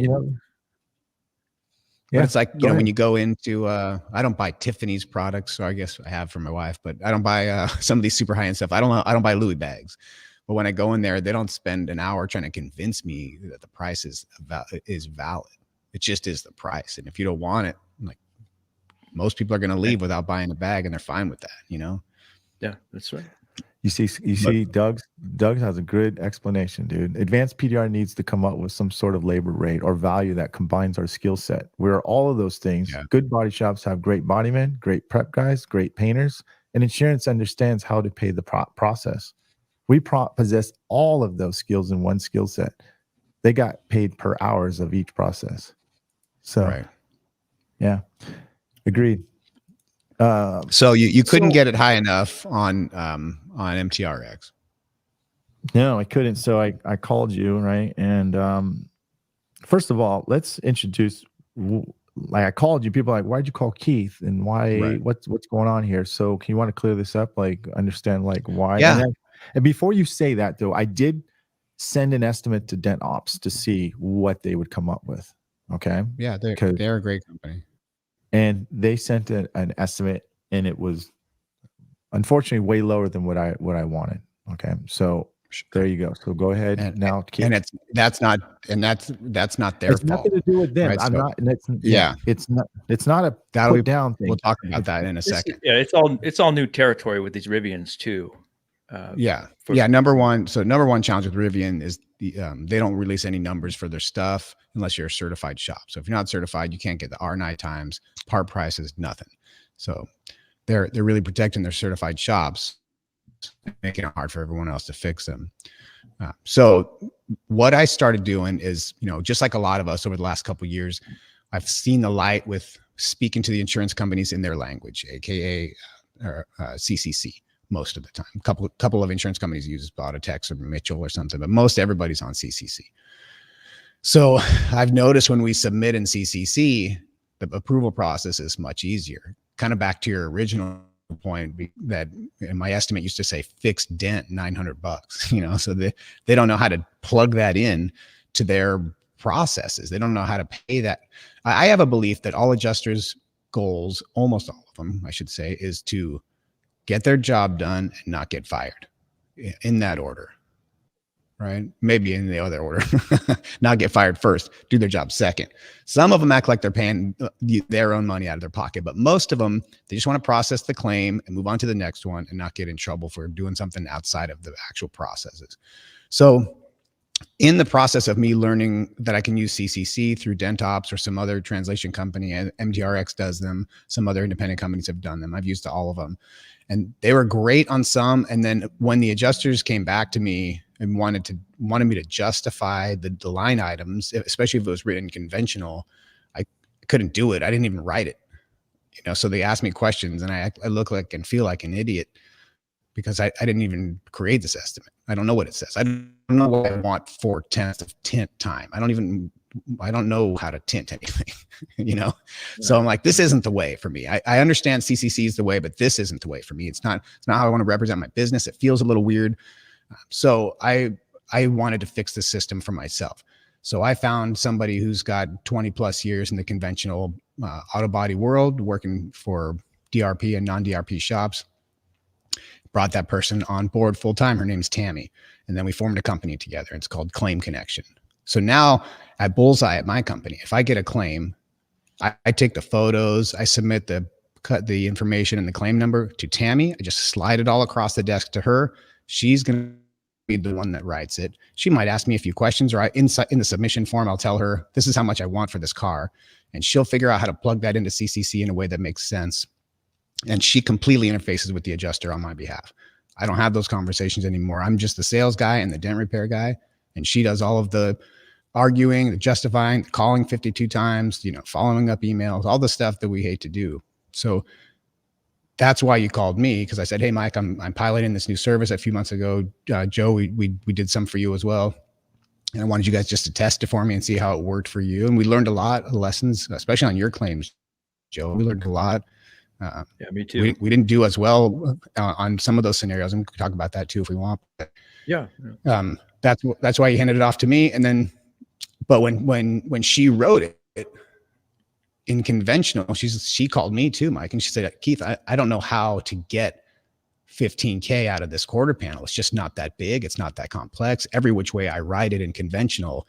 But it's like, when you go into, I don't buy Tiffany's products, so I guess I have for my wife, but I don't buy some of these super high-end stuff. I don't buy Louis bags. But when I go in there, they don't spend an hour trying to convince me that the price is valid. It just is the price. And if you don't want it, like, most people are going to leave without buying a bag, and they're fine with that, Yeah, that's right. You see, Doug's has a good explanation, dude. Advanced PDR needs to come up with some sort of labor rate or value that combines our skill set. We're all of those things. Yeah. Good body shops have great bodymen, great prep guys, great painters, and insurance understands how to pay the process. We possess all of those skills in one skill set. They got paid per hours of each process. So, Right. yeah, agreed. So you couldn't get it high enough on MTRX. No, I couldn't. So I called you, right? And first of all, let's introduce. Like I called you, people are like, why'd you call Keith, and why? Right. What's going on here? So can you want to clear this up? Like understand like why? Yeah. And before you say that though, I did send an estimate to Dent Ops to see what they would come up with. Okay. Yeah, they're a great company. And they sent an estimate, and it was unfortunately way lower than what I wanted. Okay, so there you go. So go ahead now. And that's not their fault. Nothing to do with them. Right? I'm not. Yeah, it's not a that'll put down thing. We'll talk about that in a second. Yeah, it's all new territory with these Rivians too. Number one challenge with Rivian is they don't release any numbers for their stuff unless you're a certified shop. So if you're not certified, you can't get the R9 times, part prices, nothing. So they're really protecting their certified shops, making it hard for everyone else to fix them. So what I started doing is, just like a lot of us over the last couple of years, I've seen the light with speaking to the insurance companies in their language, aka CCC. Most of the time, a couple of insurance companies use Autotex or Mitchell or something, but most everybody's on CCC. So I've noticed when we submit in CCC, the approval process is much easier. Kind of back to your original point that my estimate used to say fixed dent $900, so they don't know how to plug that in to their processes. They don't know how to pay that. I have a belief that all adjusters' goals, almost all of them, I should say, is to get their job done and not get fired, in that order, right? Maybe in the other order, not get fired first, do their job second. Some of them act like they're paying their own money out of their pocket, but most of them, they just want to process the claim and move on to the next one and not get in trouble for doing something outside of the actual processes. So in the process of me learning that I can use CCC through DentOps or some other translation company, and MTRX does them, some other independent companies have done them. I've used all of them. And they were great on some. And then when the adjusters came back to me and wanted me to justify the line items, especially if it was written conventional, I couldn't do it. I didn't even write it. So they asked me questions, and I look like and feel like an idiot because I didn't even create this estimate. I don't know what it says. I don't know what I want 4/10 of tint time. I don't know how to tint anything, Yeah. So I'm like, this isn't the way for me. I understand CCC is the way, but this isn't the way for me. It's not how I want to represent my business. It feels a little weird. So I wanted to fix the system for myself. So I found somebody who's got 20 plus years in the conventional auto body world, working for DRP and non-DRP shops. Brought that person on board full time. Her name's Tammy. And then we formed a company together. It's called Claim Connection. So now at Bullseye at my company, if I get a claim, I take the photos, I submit the information and the claim number to Tammy. I just slide it all across the desk to her. She's going to be the one that writes it. She might ask me a few questions, or in the submission form, I'll tell her, this is how much I want for this car. And she'll figure out how to plug that into CCC in a way that makes sense. And she completely interfaces with the adjuster on my behalf. I don't have those conversations anymore. I'm just the sales guy and the dent repair guy. And she does all of the arguing, the justifying, the calling 52 times, following up emails, all the stuff that we hate to do. So that's why you called me, because I said, hey, Myke, I'm piloting this new service a few months ago. Joe, we did some for you as well. And I wanted you guys just to test it for me and see how it worked for you. And we learned a lot of lessons, especially on your claims, Joe. We learned a lot. Yeah, me too. We didn't do as well on some of those scenarios, and we can talk about that too if we want. But, yeah. That's why you handed it off to me. And then, but when she wrote it in conventional, she called me too, Myke, and she said, Keith, I don't know how to get 15K out of this quarter panel. It's just not that big. It's not that complex. Every which way I write it in conventional,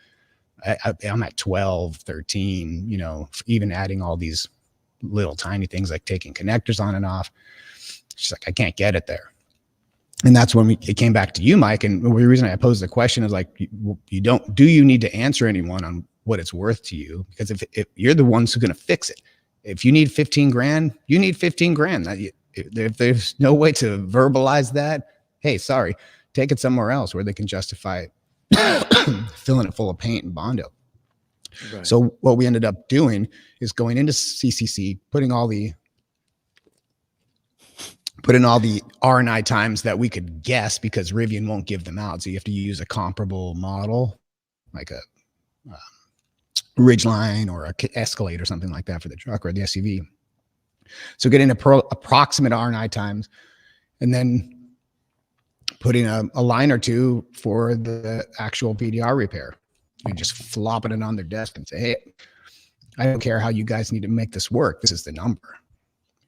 I'm at 12, 13, even adding all these little tiny things like taking connectors on and off. She's like, I can't get it there. And that's when it came back to you, Myke. And the reason I posed the question is like, do you need to answer anyone on what it's worth to you? Because if you're the ones who are going to fix it, if you need 15 grand, you need 15 grand. If there's no way to verbalize that, hey, sorry, take it somewhere else where they can justify it, filling it full of paint and Bondo. Right. So what we ended up doing is going into CCC, putting all the R&I times that we could guess, because Rivian won't give them out. So you have to use a comparable model, like a Ridgeline or a Escalade or something like that for the truck or the SUV. So getting approximate R&I times, and then putting a line or two for the actual PDR repair, and just flopping it on their desk and say, hey, I don't care how you guys need to make this work. This is the number.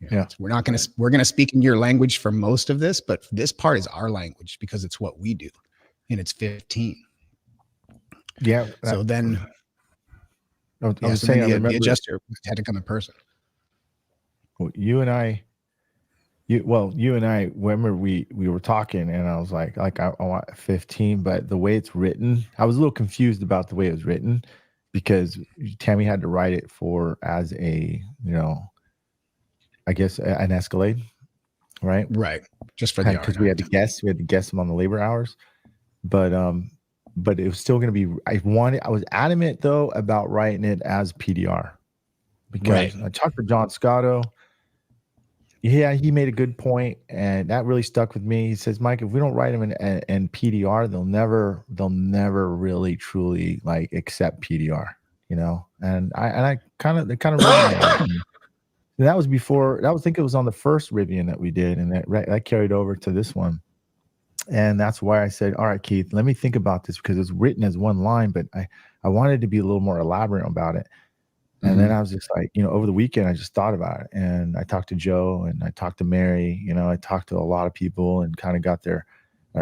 Yeah. We're going to speak in your language for most of this, but this part is our language because it's what we do, and it's 15. Yeah. So then the adjuster had to come in person. Well, you and I, remember we were talking, and I was like I want 15, but the way it's written, I was a little confused about the way it was written, because Tammy had to write it as a, I guess an Escalade, right? Right. Just for the because we had to guess them on the labor hours, but it was still going to be. I was adamant though about writing it as PDR, because I talked to John Scotto. Yeah, he made a good point, and that really stuck with me. He says, Myke, if we don't write them in PDR, they'll never really truly like accept PDR, And I kind of resonated. And that was before. I think it was on the first Rivian that we did, and that carried over to this one. And that's why I said, all right, Keith, let me think about this, because it's written as one line, but I wanted to be a little more elaborate about it. And then I was just like, over the weekend, I just thought about it, and I talked to Joe, and I talked to Mary, I talked to a lot of people and kind of got their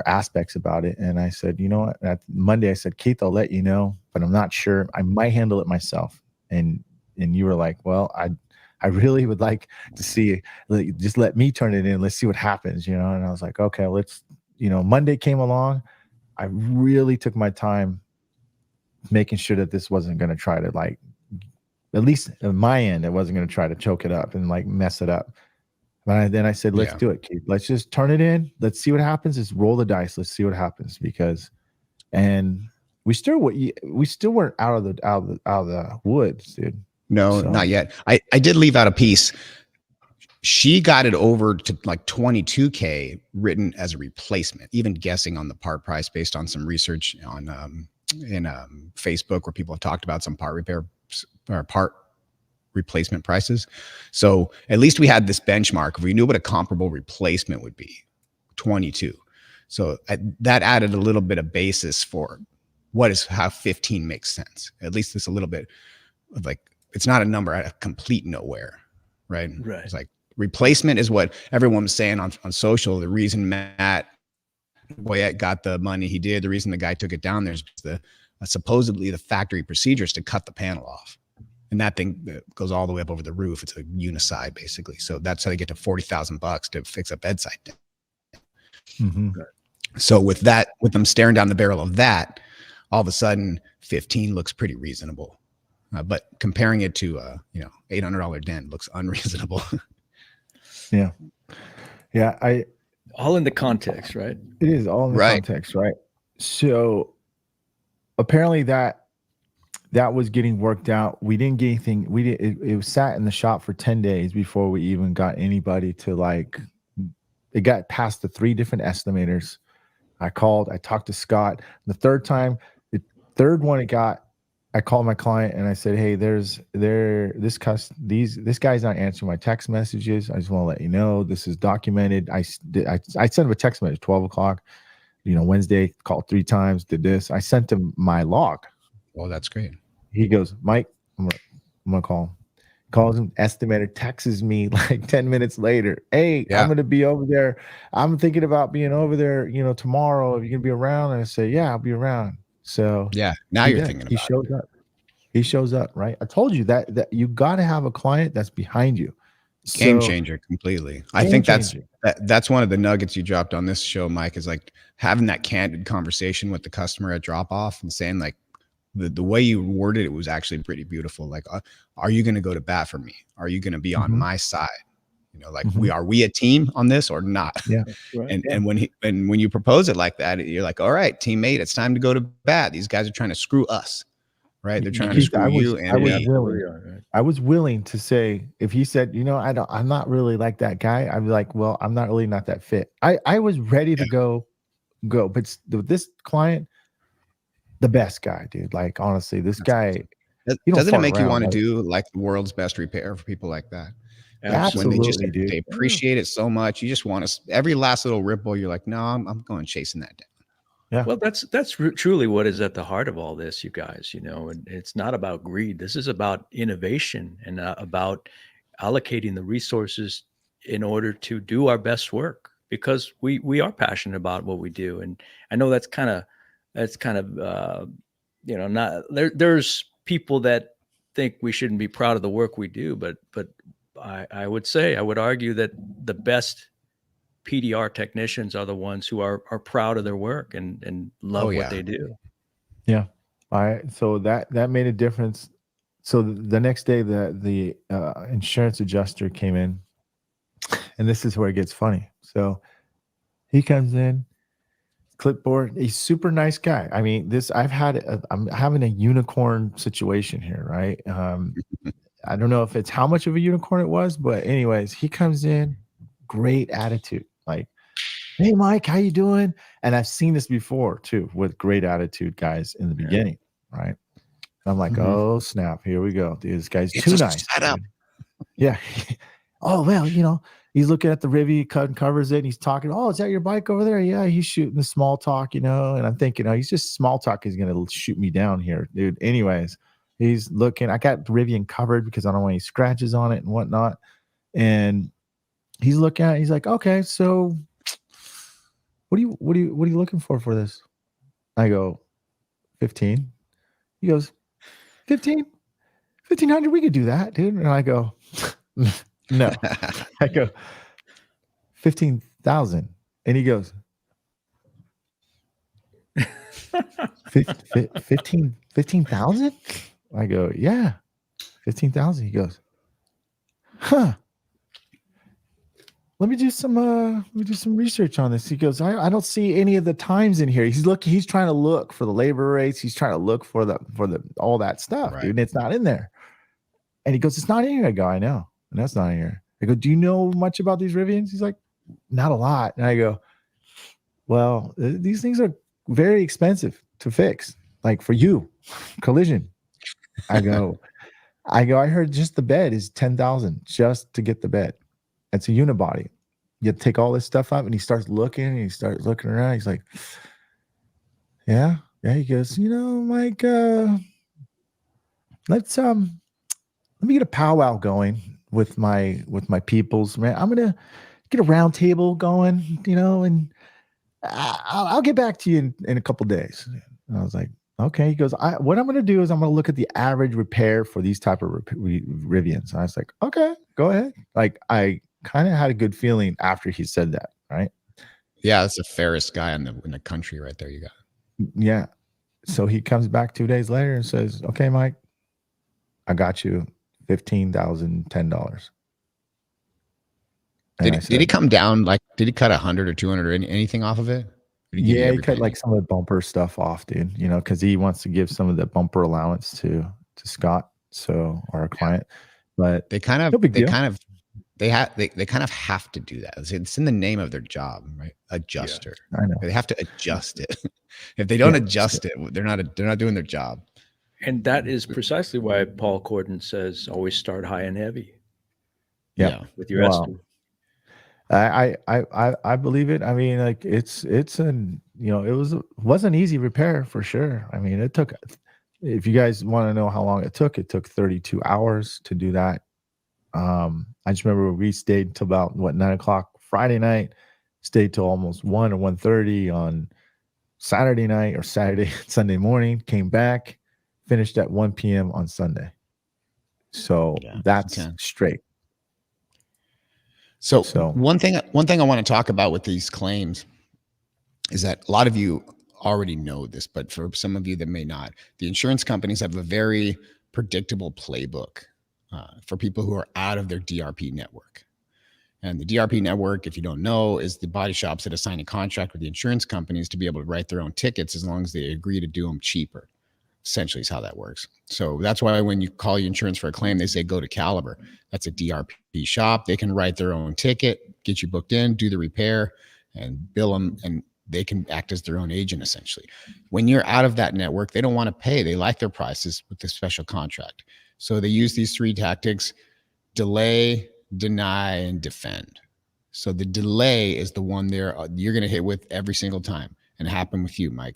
aspects about it. And I said, you know what, that Monday I said, Keith, I'll let you know, but I'm not sure. I might handle it myself. And you were like, well, I really would like to see, just let me turn it in. Let's see what happens, And I was like, okay, let's, Monday came along. I really took my time making sure that this wasn't going to try to, like, at least on my end, it wasn't going to try to choke it up and like mess it up. But then I said, let's do it, Keith. Let's just turn it in. Let's see what happens. Let's roll the dice. Let's see what happens, and we still weren't out of the woods, dude. No, not yet. I did leave out a piece. She got it over to like $22K written as a replacement, even guessing on the part price based on some research on in Facebook, where people have talked about some part repair or part replacement prices. So at least we had this benchmark. We knew what a comparable replacement would be, 22. So that added a little bit of basis for how 15 makes sense. At least it's a little bit of like, it's not a number out of complete nowhere, right? Right. It's like replacement is what everyone was saying on social. The reason Matt Boyette got the money he did, the reason the guy took it down there is supposedly the factory procedures to cut the panel off. And that thing goes all the way up over the roof. It's a uniside, basically. So that's how they get to $40,000 to fix a bedside. So with them staring down the barrel of that, all of a sudden 15 looks pretty reasonable. But comparing it to $800 dent looks unreasonable. Yeah. All in the context, right? It is all in the context, right? So apparently that was getting worked out. We didn't get anything. It was sat in the shop for 10 days before we even got anybody to it got past the 3 different estimators. I talked to Scott. The third one I called my client and I said, hey, this guy's not answering my text messages. I just want to let you know this is documented. I sent him a text message 12 o'clock, Wednesday, called 3 times, did this. I sent him my log. Well, that's great. He goes, Myke, I'm gonna call him. Calls him, estimator, texts me like 10 minutes later. Hey, I'm gonna be over there. I'm thinking about being over there, tomorrow. Are you gonna be around? And I say, yeah, I'll be around. So now you're thinking about he shows up. He shows up, right? I told you that you got to have a client that's behind you. Game So changer completely. I game think changer. that's one of the nuggets you dropped on this show, Myke, is like having that candid conversation with the customer at drop off and saying like the way you worded it was actually pretty beautiful. Like, are you going to go to bat for me? Are you going to be on Mhm, my side? You know, like mhm. are we a team on this or not? Yeah, Right. yeah. And when you propose it like that, you're like, all right, teammate, it's time to go to bat. These guys are trying to screw us, right? They're trying to Keith, screw you I and They was me. willing. absolutely are. Right. I was willing to say if he said, I'm not really like that guy. I'd be like, well, I'm not really not that fit. I was ready to go, but this client, the best guy, dude. Like honestly, this That's guy, awesome. he don't Doesn't it fart make you around. want to Like do like the world's best repair for people like that? Like when they Absolutely. just absolutely, dude. they Yeah. appreciate it so much, you just want to every last little ripple. You're like, no, I'm going chasing that down. Yeah. Well, that's truly what is at the heart of all this, you guys. And it's not about greed. This is about innovation and about allocating the resources in order to do our best work because we are passionate about what we do. And I know that's kind of not there. There's people that think we shouldn't be proud of the work we do, but I would argue that the best PDR technicians are the ones who are proud of their work and Oh love what yeah. they do. Yeah. All right. So that made a difference. So the next day, the insurance adjuster came in, and this is where it gets funny. So he comes in, clipboard. He's super nice guy. I mean, I'm having a unicorn situation here, right? I don't know if it's how much of a unicorn it was, but anyways, he comes in, great attitude, like, "Hey, Myke, how you doing?" And I've seen this before too with great attitude guys in the Yeah. beginning, right? And I'm like, Mhm. "Oh snap, here we go, dude. This guy's It's too a nice, setup. dude." Yeah. Oh well, he's looking at the Rivi, covers it, and he's talking. Oh, is that your bike over there? Yeah, he's shooting the small talk, And I'm thinking, oh, he's just small talk. He's gonna shoot me down here, dude. Anyways, he's looking. I got Rivian covered because I don't want any scratches on it and whatnot. And he's looking at it. He's like, okay, so what are you looking for this? I go, 15. He goes, 15? 1,500, we could do that, dude. And I go, no. I go, 15,000. And he goes, 15,000? I go, yeah, 15,000. He goes, huh. Let me do some research on this. He goes, I don't see any of the times in here. He's trying to look for the labor rates. He's trying to look for the all that stuff, Right. dude. And it's not in there. And he goes, it's not in here. I go, I know. And that's not in here. I go, do you know much about these Rivians? He's like, not a lot. And I go, well, these things are very expensive to fix. Like for you, collision. I go, I heard just the bed is 10,000 just to get the bed. It's a unibody. You take all this stuff up, and he starts looking, and he starts looking around. He's like, yeah. He goes, Myke, let's let me get a powwow going with my peoples, man. I'm gonna get a round table going, and I'll get back to you in a couple days. And I was like, okay. He goes, what I'm gonna do is I'm gonna look at the average repair for these type of Rivians. And I was like, okay, go ahead. Like I kind of had a good feeling after he said that, right? Yeah, that's the fairest guy in the country right there. You got. Yeah. So he comes back 2 days later and says, okay, Myke, I got you $15,010. Did he come down? Like, did he cut 100 or 200 or anything off of it? Did he give you Yeah, he every cut penny? like some of the bumper stuff off, dude. Because he wants to give some of the bumper allowance to Scott, so our client. But They kind of no big deal. they kind of have to do that. It's in the name of their job, right? Adjuster. I know. They have to adjust it. If they don't adjust it, they're not doing their job. And that is precisely why Paul Corden says always start high and heavy Yeah. with your estimate. I believe it. I mean, like it's it wasn't easy repair for sure. I mean, it took, if you guys want to know how long it took 32 hours to do that. I just remember we stayed till about 9:00 Friday night, stayed till almost 1 or 1:30 on Saturday night or Sunday morning, came back, finished at 1 p.m. on Sunday. So that's straight. So So one thing I want to talk about with these claims is that a lot of you already know this, but for some of you that may not, the insurance companies have a very predictable playbook for people who are out of their DRP network. And the DRP network, if you don't know, is the body shops that assign a contract with the insurance companies to be able to write their own tickets as long as they agree to do them cheaper. Essentially is how that works. So that's why when you call your insurance for a claim, they say go to Caliber. That's a DRP shop. They can write their own ticket, get you booked in, do the repair, and bill them, and they can act as their own agent essentially. When you're out of that network, they don't want to pay. They like their prices with the special contract. So they use these three tactics: delay, deny, and defend. So the delay is the one there you're going to hit with every single time, and happen with you, Myke.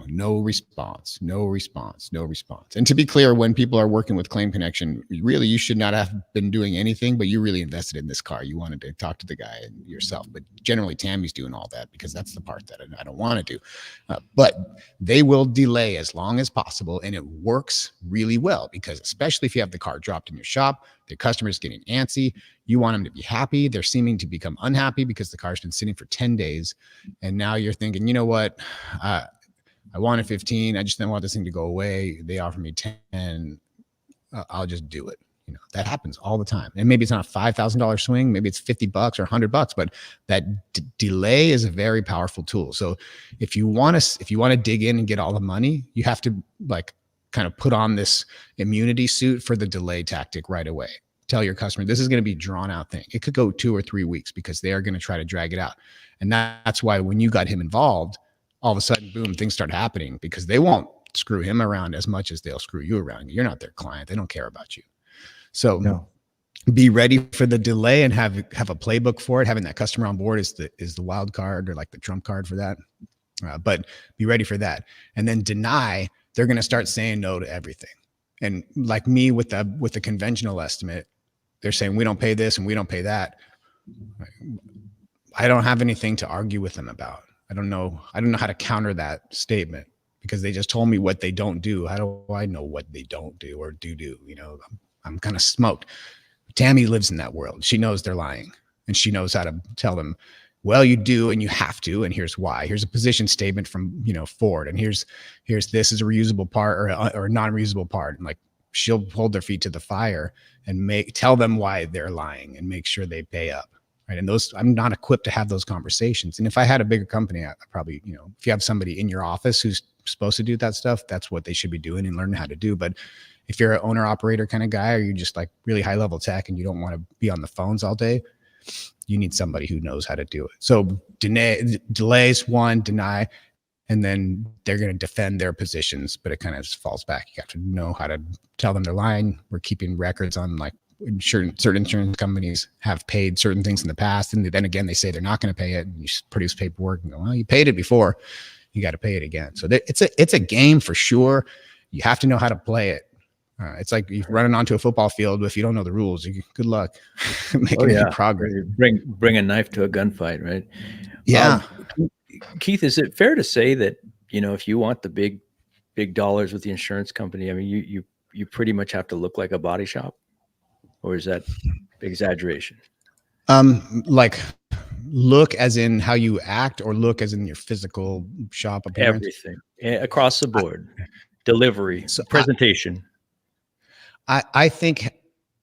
No response, no response, no response. And to be clear, when people are working with Claim Connection, really, you should not have been doing anything, but you really invested in this car. You wanted to talk to the guy and yourself. But generally, Tammy's doing all that because that's the part that I don't want to do. But they will delay as long as possible. And it works really well because especially if you have the car dropped in your shop, the customer's getting antsy. You want them to be happy. They're seeming to become unhappy because the car's been sitting for 10 days. And now you're thinking, you know what? I wanted 15. I just didn't want this thing to go away. They offered me 10. I'll just do it. That happens all the time. And maybe it's not a $5,000 swing. Maybe it's $50 or $100, but that delay is a very powerful tool. So if you want to dig in and get all the money, you have to kind of put on this immunity suit for the delay tactic right away. Tell your customer, this is going to be a drawn out thing. It could go 2 or 3 weeks because they are going to try to drag it out. And that's why when you got him involved, all of a sudden, boom, things start happening because they won't screw him around as much as they'll screw you around. You're not their client. They don't care about you. So be ready for the delay and have a playbook for it. Having that customer on board is the wild card or like the trump card for that. But be ready for that. And then deny, they're going to start saying no to everything. And like me with the conventional estimate, they're saying we don't pay this and we don't pay that. I don't have anything to argue with them about. I don't know how to counter that statement because they just told me what they don't do. How do I know what they don't do or do? I'm kind of smoked. Tammy lives in that world. She knows they're lying and she knows how to tell them, well, you do and you have to, and here's why. Here's a position statement from Ford, and here's this is a reusable part or a non-reusable part. And she'll hold their feet to the fire and tell them why they're lying and make sure they pay up. Right. And I'm not equipped to have those conversations. And if I had a bigger company, I probably, if you have somebody in your office who's supposed to do that stuff, that's what they should be doing and learning how to do. But if you're an owner operator kind of guy, or you're just really high level tech and you don't want to be on the phones all day, you need somebody who knows how to do it. So delays, one, deny, and then they're going to defend their positions, but it kind of falls back. You have to know how to tell them they're lying. We're keeping records on certain insurance companies have paid certain things in the past, and then again they say they're not going to pay it, and you produce paperwork and go, well, you paid it before, you got to pay it again. So it's a game for sure. You have to know how to play it. It's like you're running onto a football field. If you don't know the rules, good luck making any progress. Bring a knife to a gunfight, right? Yeah. Keith, is it fair to say that if you want the big dollars with the insurance company, I mean you pretty much have to look like a body shop? Or is that exaggeration? Look as in how you act, or look as in your physical shop appearance? Everything across the board. Delivery, presentation. I think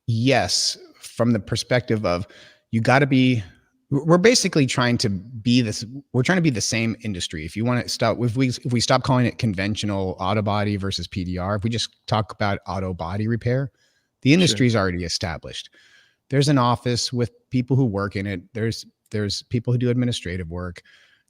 yes, from the perspective of we're basically trying to be this. We're trying to be the same industry. If you want to stop, if we stop calling it conventional auto body versus PDR, if we just talk about auto body repair, the industry is already established. There's an office with people who work in it. There's people who do administrative work.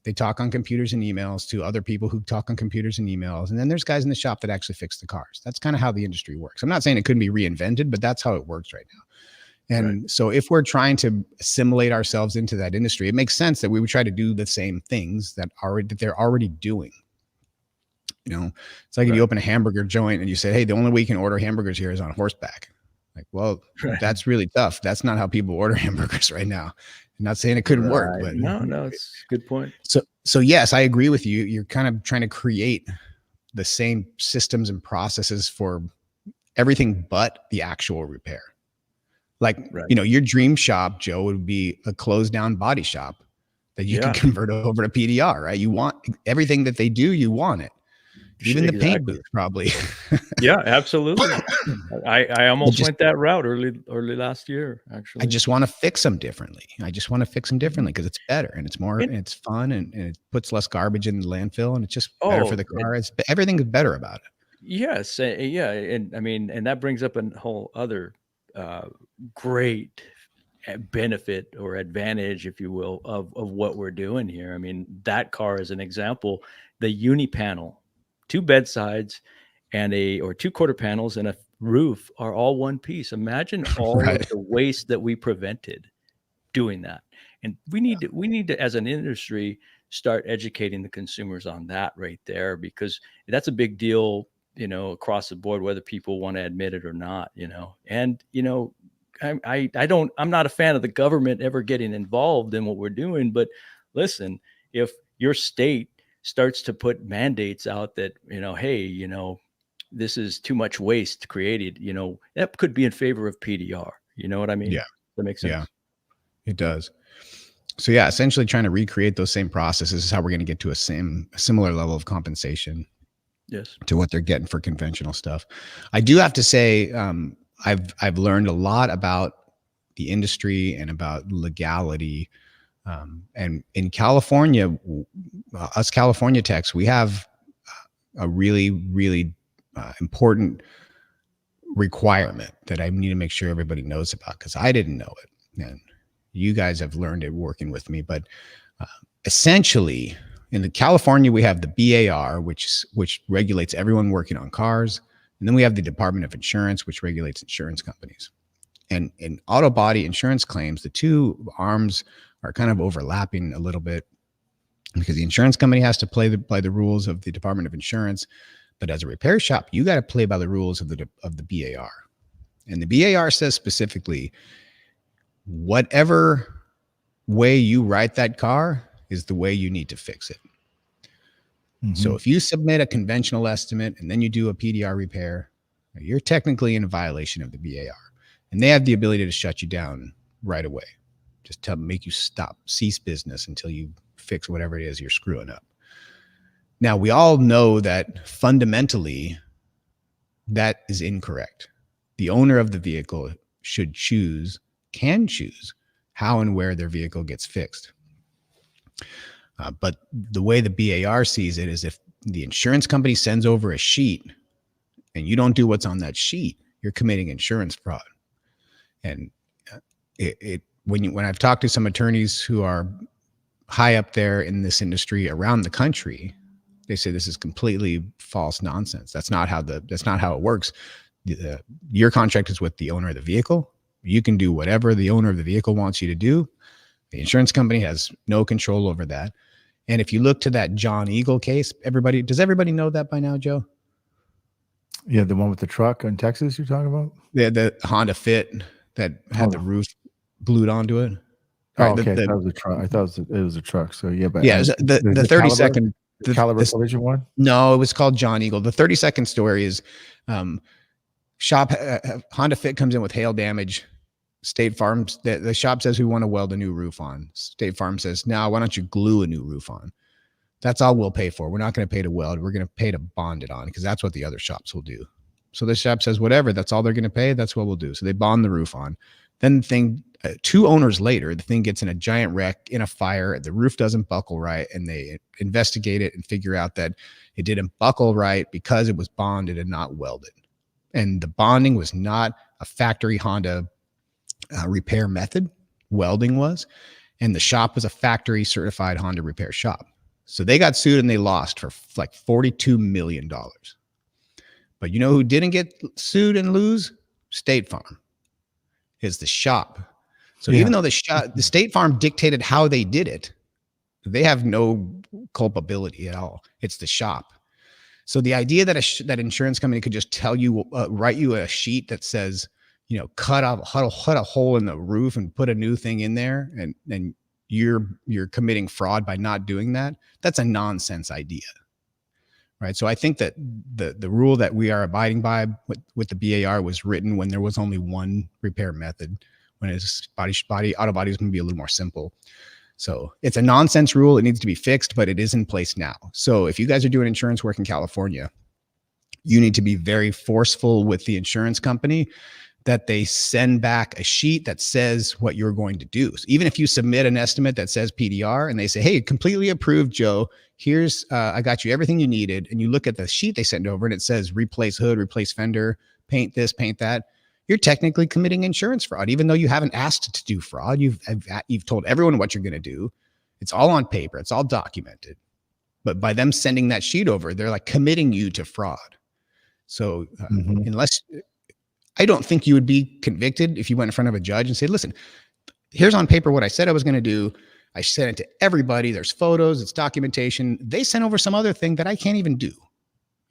They talk on computers and emails to other people who talk on computers and emails. And then there's guys in the shop that actually fix the cars. That's kind of how the industry works. I'm not saying it couldn't be reinvented, but that's how it works right now. And so if we're trying to assimilate ourselves into that industry, it makes sense that we would try to do the same things that they're already doing. It's like if you open a hamburger joint and you say, hey, the only way you can order hamburgers here is on horseback. That's really tough. That's not how people order hamburgers right now. I'm not saying it couldn't work, but no, it's a good point. So yes, I agree with you. You're kind of trying to create the same systems and processes for everything but the actual repair. Like, Right. your dream shop, Joe, would be a closed down body shop that you can Yeah. convert over to PDR, right? You want everything that they do, you want it. Even the paint Exactly. booth, probably. Yeah, absolutely. I But almost just, went that route early last year, I actually. just want to fix them differently. I just want to fix them Mhm. differently because it's better and it's more, And and it's fun, and it puts less garbage in the landfill, and it's just better for oh, the and car. Everything is better about it. yes, yeah, and I mean, and that brings up a whole other uh, great benefit or advantage, if you will, of what we're doing here. I mean, that car is an example. The uni panel, two bedsides, and a or two quarter panels and a roof are all one piece. Imagine all of Right. the waste that we prevented doing that. And we need to as an industry start educating the consumers on that right there, because that's a big deal, across the board, whether people want to admit it or not. And I'm not a fan of the government ever getting involved in what we're doing, but listen, if your state starts to put mandates out that, hey, this is too much waste created, that could be in favor of PDR. You know what I mean? Yeah. Does that make Yeah, sense? it does. So yeah, essentially trying to recreate those same processes is how we're going to get to a similar level of compensation Yes. to what they're getting for conventional stuff. I do have to say, I've learned a lot about the industry and about legality. And in California, us California techs, we have a really, really important requirement that I need to make sure everybody knows about, because I didn't know it, and you guys have learned it working with me. But uh, essentially, in the California, we have the BAR, which regulates everyone working on cars, and then we have the Department of Insurance, which regulates insurance companies. And in auto body insurance claims, the two arms are kind of overlapping a little bit, because the insurance company has to play by the rules of the Department of Insurance, but as a repair shop, you got to play by the rules of the BAR. And the BAR says specifically, whatever way you write that car is the way you need to fix it. So if you submit a conventional estimate and then you do a PDR repair, you're technically in a violation of the BAR, and they have the ability to shut you down right away, just to make you cease business until you fix whatever it is you're screwing up. Now, we all know that fundamentally that is incorrect. The owner of the vehicle can choose how and where their vehicle gets fixed. But the way the BAR sees it is, if the insurance company sends over a sheet and you don't do what's on that sheet, you're committing insurance fraud. And when I've talked to some attorneys who are high up there in this industry around the country, they say this is completely false nonsense. That's not how it works. Your contract is with the owner of the vehicle. You can do whatever the owner of the vehicle wants you to do. The insurance company has no control over that. And if you look to that John Eagle case, does everybody know that by now, Joe? Yeah, the one with the truck in Texas you're talking about? The Honda Fit that had the roof glued onto it. Oh, Right. okay. That was a truck. I thought it was a truck. So yeah, but Yeah, the 30-second caliber collision one. No, it was called John Eagle. The 30-second story is, Honda Fit comes in with hail damage. State Farm, the shop says, we want to weld a new roof on. State Farm says, no, why don't you glue a new roof on? That's all we'll pay for. We're not going to pay to weld. We're going to pay to bond it on, because that's what the other shops will do. So the shop says, whatever, that's all they're going to pay. That's what we'll do. So they bond the roof on. Then the thing, 2 owners later, the thing gets in a giant wreck, in a fire. The roof doesn't buckle right, and they investigate it and figure out that it didn't buckle right because it was bonded and not welded. And the bonding was not a factory Honda repair method. Welding was. And the shop was a factory certified Honda repair shop. So they got sued and they lost for like $42 million. But you know who didn't get sued and lose? State Farm. Is the shop. So even though the State Farm dictated how they did it, they have no culpability at all. It's the shop. So the idea that that insurance company could just tell you, write you a sheet that says, cut a hole in the roof and put a new thing in there, and you're committing fraud by not doing that. That's a nonsense idea, right? So I think that the rule that we are abiding by with the BAR was written when there was only one repair method. when it's auto body is going to be a little more simple. So it's a nonsense rule. It needs to be fixed, but it is in place now. So if you guys are doing insurance work in California, you need to be very forceful with the insurance company that they send back a sheet that says what you're going to do. So even if you submit an estimate that says PDR and they say, hey, completely approved, Joe, here's, I got you everything you needed. And you look at the sheet they send over and it says replace hood, replace fender, paint this, paint that. You're technically committing insurance fraud, even though you haven't asked to do fraud. You've told everyone what you're going to do. It's all on paper. It's all documented. But by them sending that sheet over, they're like committing you to fraud. So unless, I don't think you would be convicted if you went in front of a judge and said, listen, here's on paper what I said I was going to do. I sent it to everybody. There's photos, it's documentation. They sent over some other thing that I can't even do.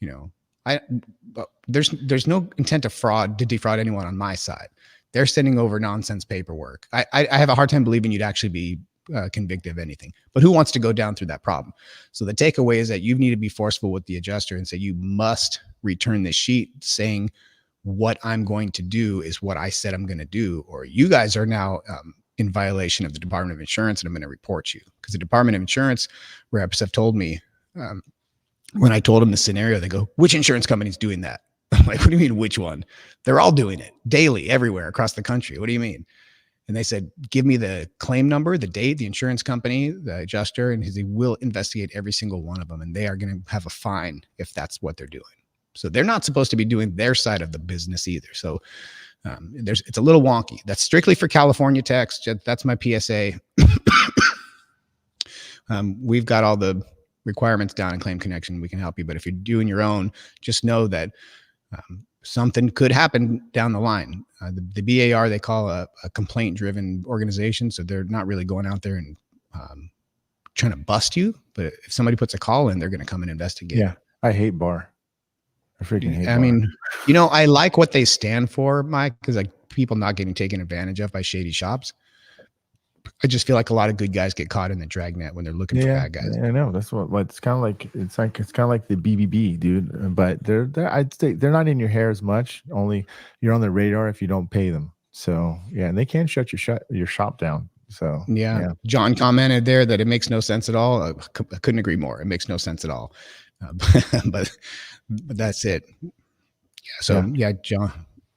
You know, there's no intent to defraud anyone on my side. They're sending over nonsense paperwork. I have a hard time believing you'd actually be convicted of anything, but who wants to go down through that problem? So the takeaway is that you need to be forceful with the adjuster and say, you must return this sheet saying what I'm going to do is what I said I'm going to do, or you guys are now in violation of the Department of Insurance and I'm going to report you. Because the Department of Insurance reps have told me, when I told them the scenario, they go, which insurance company's doing that? I'm like, what do you mean, which one? They're all doing it daily, everywhere across the country. What do you mean? And they said, give me the claim number, the date, the insurance company, the adjuster, and he will investigate every single one of them. And they are going to have a fine if that's what they're doing. So they're not supposed to be doing their side of the business either. So it's a little wonky. That's strictly for California tax. That's my PSA. We've got all the requirements down in Claim Connection. We can help you. But if you're doing your own, just know that something could happen down the line. The BAR, they call a complaint-driven organization. So they're not really going out there and trying to bust you. But if somebody puts a call in, they're going to come and investigate. Yeah, I hate BAR. I freaking hate BAR. I mean, you know, I like what they stand for, Myke, because like people not getting taken advantage of by shady shops. I just feel like a lot of good guys get caught in the dragnet when they're looking for bad guys. I know that's what it's kind of like. It's kind of like the BBB, dude. But I'd say they're not in your hair as much. Only you're on the radar if you don't pay them. So yeah, and they can shut your shop down. So yeah. John commented there that it makes no sense at all. I couldn't agree more. It makes no sense at all. But that's it. Yeah. So yeah, John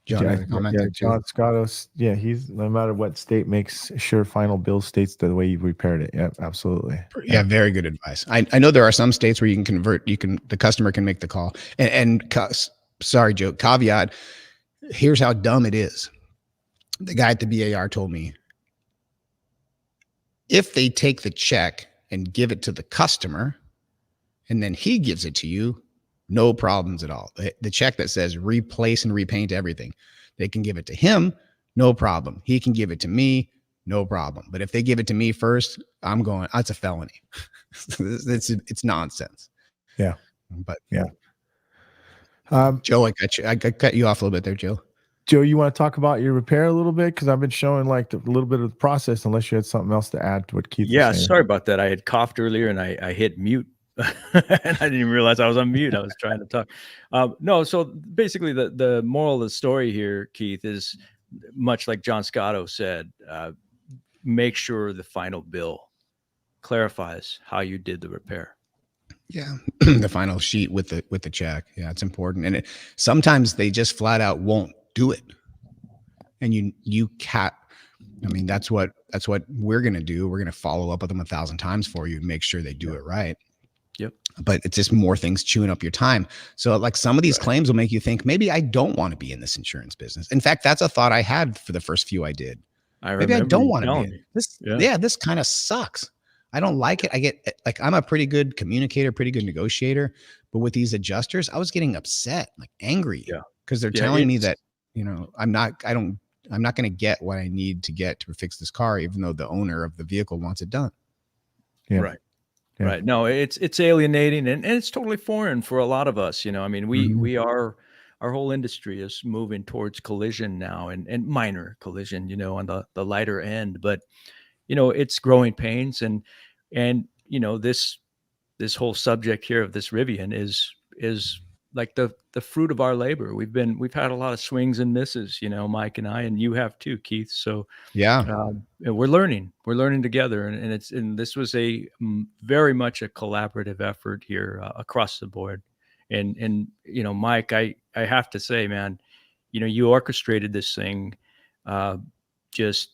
has a comment there too. John Scottos, he's no matter what state makes sure final bill states the way you've repaired it. Yeah, absolutely. Yeah, very good advice. I know there are some states where you can convert. The customer can make the call. Sorry, Joe. Caveat. Here's how dumb it is. The guy at the BAR told me, if they take the check and give it to the customer, and then he gives it to you, no problems at all. The check that says replace and repaint everything, they can give it to him, no problem. He can give it to me, no problem. But if they give it to me first, I'm going, that's a felony. It's nonsense. Yeah. But yeah. Joe, I cut you off a little bit there, Joe. Joe, you want to talk about your repair a little bit? Because I've been showing like a little bit of the process, unless you had something else to add to what Keith was saying. Sorry about that. I had coughed earlier and I hit mute. And I didn't even realize I was on mute. I was trying to talk. No, so basically the moral of the story here, Keith, is much like John Scotto said, make sure the final bill clarifies how you did the repair. Yeah. The final sheet with the check. Yeah, it's important. And sometimes they just flat out won't do it. And you can't. I mean, that's what we're going to do. We're going to follow up with them 1,000 times for you and make sure they do it right. Yep. But it's just more things chewing up your time. So like some of these claims will make you think, maybe I don't want to be in this insurance business. In fact, that's a thought I had for the first few I did. Maybe I don't want to be in this. Yeah, this kind of sucks. I don't like it. I get like, I'm a pretty good communicator, pretty good negotiator, but with these adjusters, I was getting upset, like angry, because they're telling me that, you know, I'm not going to get what I need to get to fix this car, even though the owner of the vehicle wants it done. Yeah. Right. Yeah. Right. No, it's alienating and it's totally foreign for a lot of us. You know, I mean, we are, our whole industry is moving towards collision now and minor collision, you know, on the lighter end, but you know, it's growing pains and, you know, this whole subject here of this Rivian is like the fruit of our labor. We've had a lot of swings and misses, you know, Myke and I, and you have too, Keith. So Yeah. and we're learning together, and this was a very much a collaborative effort here across the board. And you know, Myke, I have to say, man, you know, you orchestrated this thing just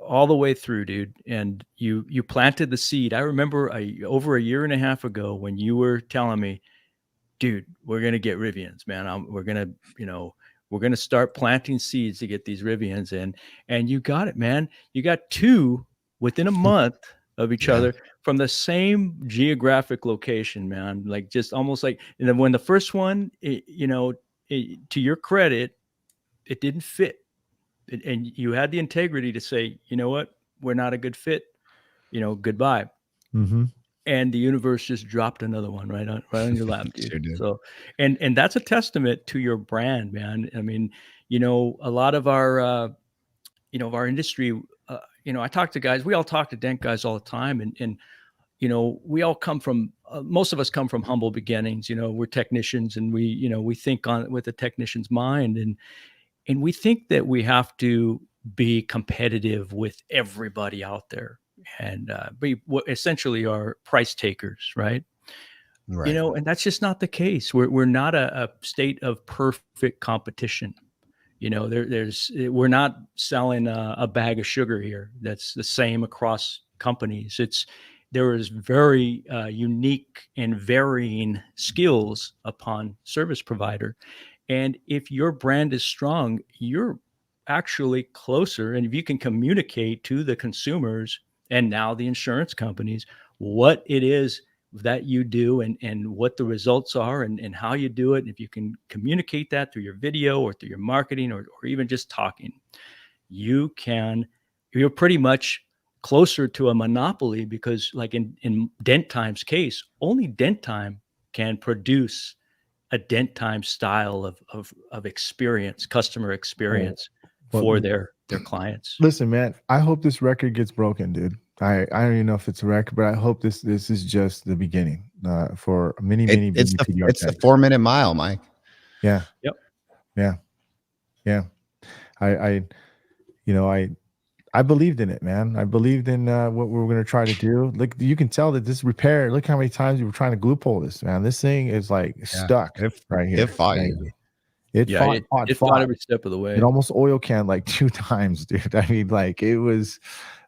all the way through, dude. And you planted the seed. I remember over a year and a half ago when you were telling me, dude, we're gonna get Rivians, man. We're gonna, you know, we're gonna start planting seeds to get these Rivians in. And you got it, man. You got two within a month of each Yeah. other from the same geographic location, man. Like just almost like, and then when the first one, you know, to your credit, it didn't fit, and you had the integrity to say, you know what, we're not a good fit, you know, goodbye. Mm-hmm. And the universe just dropped another one right on your lap, dude. Sure did. So, and that's a testament to your brand, man. I mean, you know, a lot of our, you know, of our industry, you know, I talk to guys, we all talk to dent guys all the time, and you know, we all come from, most of us come from humble beginnings. You know, we're technicians, and we, you know, we think on with a technician's mind, and we think that we have to be competitive with everybody out there, and we essentially are price takers, right? You Right. know, and that's just not the case. We're not a state of perfect competition. You know, we're not selling a bag of sugar here that's the same across companies. There is very unique and varying skills upon service provider. And if your brand is strong, you're actually closer. And if you can communicate to the consumers and now the insurance companies what it is that you do, and what the results are, and how you do it, and if you can communicate that through your video or through your marketing, or even just talking, you're pretty much closer to a monopoly, because like in Dent Time's case, only Dent Time can produce a Dent Time style of experience, customer experience Well, for their clients. listen, man, I hope this record gets broken, dude. I don't even know if it's a record, but I hope this is just the beginning for many It's PDR the techs. 4-minute mile, Myke. Yeah. Yep. Yeah. Yeah. I you know, I believed in it, man. I believed in what we were going to try to do. Like, you can tell that this repair, look how many times you were trying to glue pull this, man. This thing is like stuck right here. It fought Like, you. it Yeah, fought, it fought fought. every step of the way. It almost oil canned like 2 times, dude. I mean, like,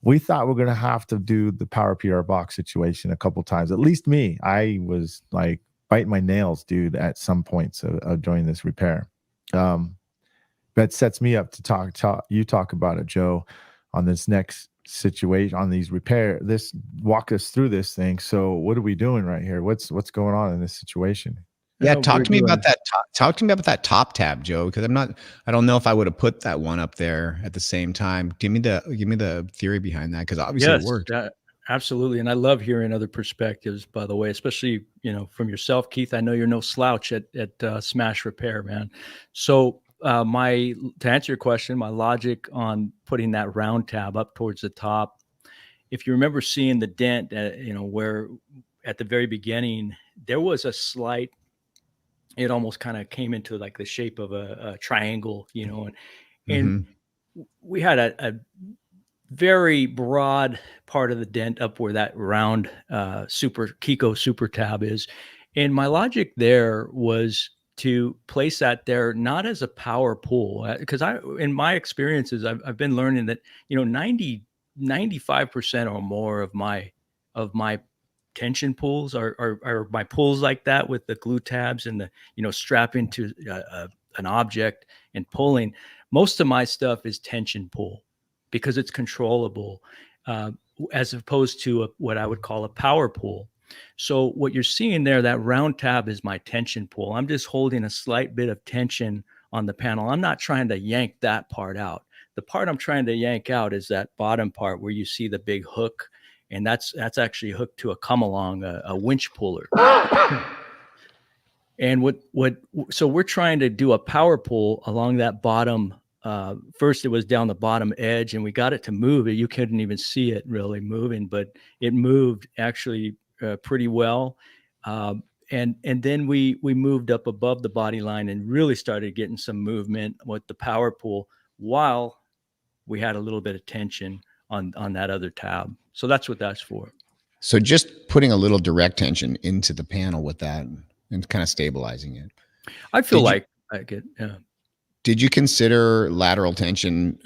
we thought we're going to have to do the power PR box situation a couple times. At least me. I was like biting my nails, dude, at some points of doing this repair. That sets me up to talk about it, Joe, on this next situation, on these walk us through this thing. So what are we doing right here? What's going on in this situation? Yeah, We're talk to me doing- about that. Talk to me about that top tab, Joe, because I don't know if I would have put that one up there at the same time. Give me the theory behind that, because obviously it worked. Absolutely. And I love hearing other perspectives, by the way, especially, you know, from yourself, Keith. I know you're no slouch at Smash Repair, man. So to answer your question, my logic on putting that round tab up towards the top, if you remember seeing the dent, you know, where at the very beginning, there was a slight, it almost kind of came into like the shape of a triangle, you know, and we had a very broad part of the dent up where that round Kiko super tab is. And my logic there was to place that there not as a power pull, because in my experiences, I've been learning that, you know, 95% or more of my tension pulls are my pulls like that with the glue tabs and the, you know, strapping to an object and pulling. Most of my stuff is tension pull because it's controllable, as opposed to what I would call a power pull. So what you're seeing there, that round tab is my tension pull. I'm just holding a slight bit of tension on the panel. I'm not trying to yank that part out. The part I'm trying to yank out is that bottom part where you see the big hook, and that's actually hooked to a come along, a winch puller. And so we're trying to do a power pull along that bottom. First, it was down the bottom edge, and we got it to move. You couldn't even see it really moving, but it moved actually pretty well. and then we moved up above the body line and really started getting some movement with the power pull while we had a little bit of tension on that other tab. So that's what that's for. So just putting a little direct tension into the panel with that and kind of stabilizing it. I feel Did you- like I get Did you consider lateral tension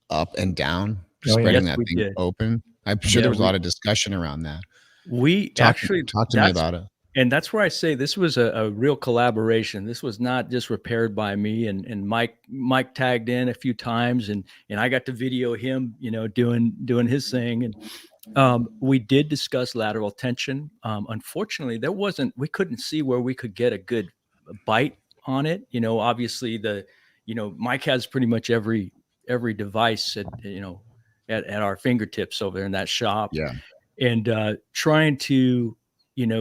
up and down, Oh, yeah. spreading Yes, that we thing did. open? I'm sure Yeah, there was a lot of discussion around that. we Talk, actually talk to me about it. and that's where I say this was a real collaboration. This was not just repaired by me, and Myke tagged in a few times, and I got to video him, doing his thing. And we did discuss lateral tension. Unfortunately, we couldn't see where we could get a good bite on it. Obviously Myke has pretty much every device at our fingertips over there in that shop. Yeah. And trying to,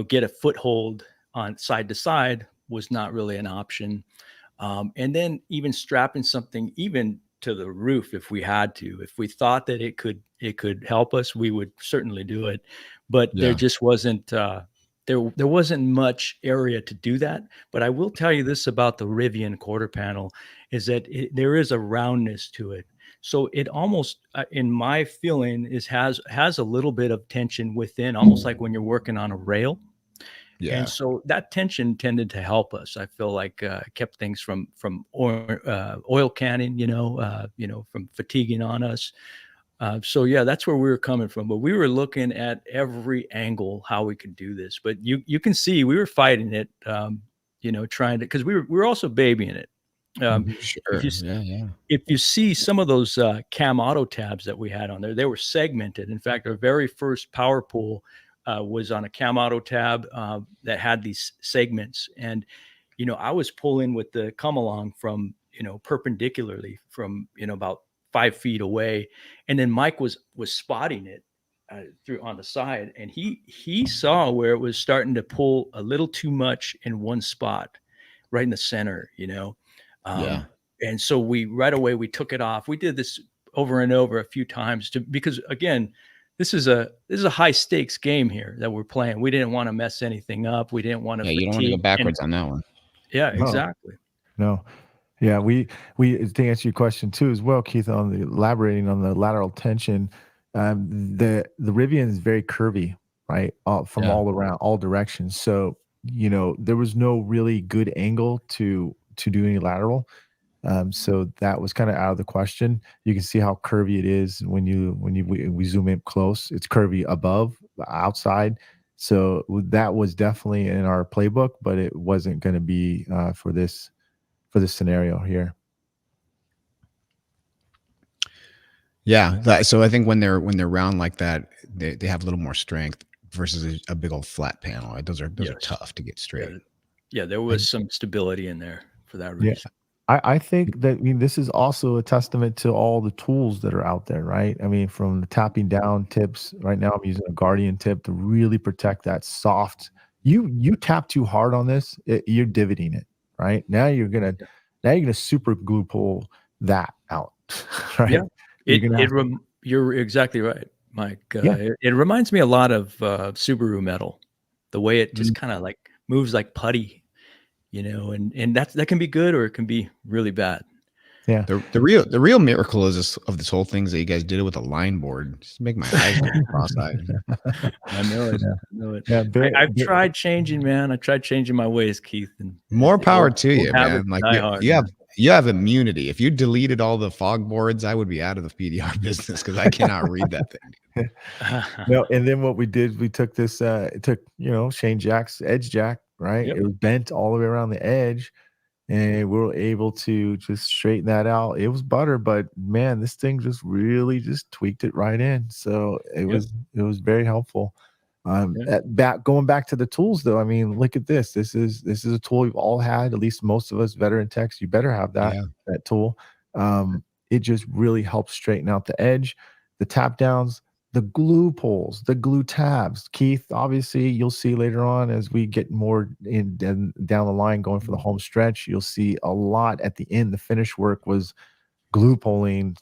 get a foothold on side to side was not really an option. And then even strapping something even to the roof, if we had to, if we thought that it could help us, we would certainly do it. But there Yeah. just wasn't there wasn't much area to do that. But I will tell you this about the Rivian quarter panel is that there is a roundness to it. So it almost, in my feeling, has a little bit of tension within, almost like when you're working on a rail. Yeah. And so that tension tended to help us. I feel like kept things from oil canning, from fatiguing on us. So yeah, that's where we were coming from. But we were looking at every angle how we could do this. But you can see we were fighting it, trying to, because we were also babying it. Sure. If you Yeah. if you see some of those cam auto tabs that we had on there, they were segmented. In fact, our very first power pull was on a cam auto tab that had these segments. And, I was pulling with the come along from, perpendicularly from, about 5 feet away. And then Myke was spotting it through on the side. And he saw where it was starting to pull a little too much in one spot, right in the center, Yeah. And so right away we took it off. We did this over and over a few times because again, this is a high stakes game here that we're playing. We didn't want to mess anything up. We didn't want to Yeah. You don't want to go fatigue. backwards on that one. Yeah, No. exactly. No. Yeah, we to answer your question too as well, Keith, on the elaborating on the lateral tension, the Rivian is very curvy, right? From all around, all directions. So, there was no really good angle to do any lateral. So that was kind of out of the question. You can see how curvy it is when we zoom in close. It's curvy above, outside. So that was definitely in our playbook, but it wasn't going to be for this scenario here. Yeah. So I think when they're round like that, they have a little more strength versus a big old flat panel. Right? Those are Yes. tough to get straight. Yeah, there was some stability in there for that Yeah. reason. I think that this is also a testament to all the tools that are out there, right? I mean, from the tapping down tips. Right now, I'm using a Guardian tip to really protect that soft. You tap too hard on this, you're divoting it, right? Now you're gonna super glue pull that out, right? Yeah, you're exactly right, Myke. It reminds me a lot of Subaru metal, the way it just kind of like moves like putty. And that can be good or it can be really bad. Yeah. The real miracle of this whole thing is that you guys did it with a line board. Just make my eyes go cross-eyed. I know it. I know it. Yeah, I've tried changing, man. I tried changing my ways, Keith. And More power to you, man. Like you you have immunity. If you deleted all the fog boards, I would be out of the PDR business because I cannot read that thing. No, and then what we did, we took this, Shane Jack's edge jack, right? Yep. It was bent all the way around the edge, and we were able to just straighten that out. It was butter, but man, this thing just really just tweaked it right in. So it was very helpful. Going back to the tools though, I mean, look at this. This is a tool we've all had, at least most of us veteran techs. You better have that tool. It just really helps straighten out the edge, the tap downs, the glue pulls, the glue tabs. Keith, obviously, you'll see later on as we get more down the line going for the home stretch, you'll see a lot at the end. The finish work was glue pulling,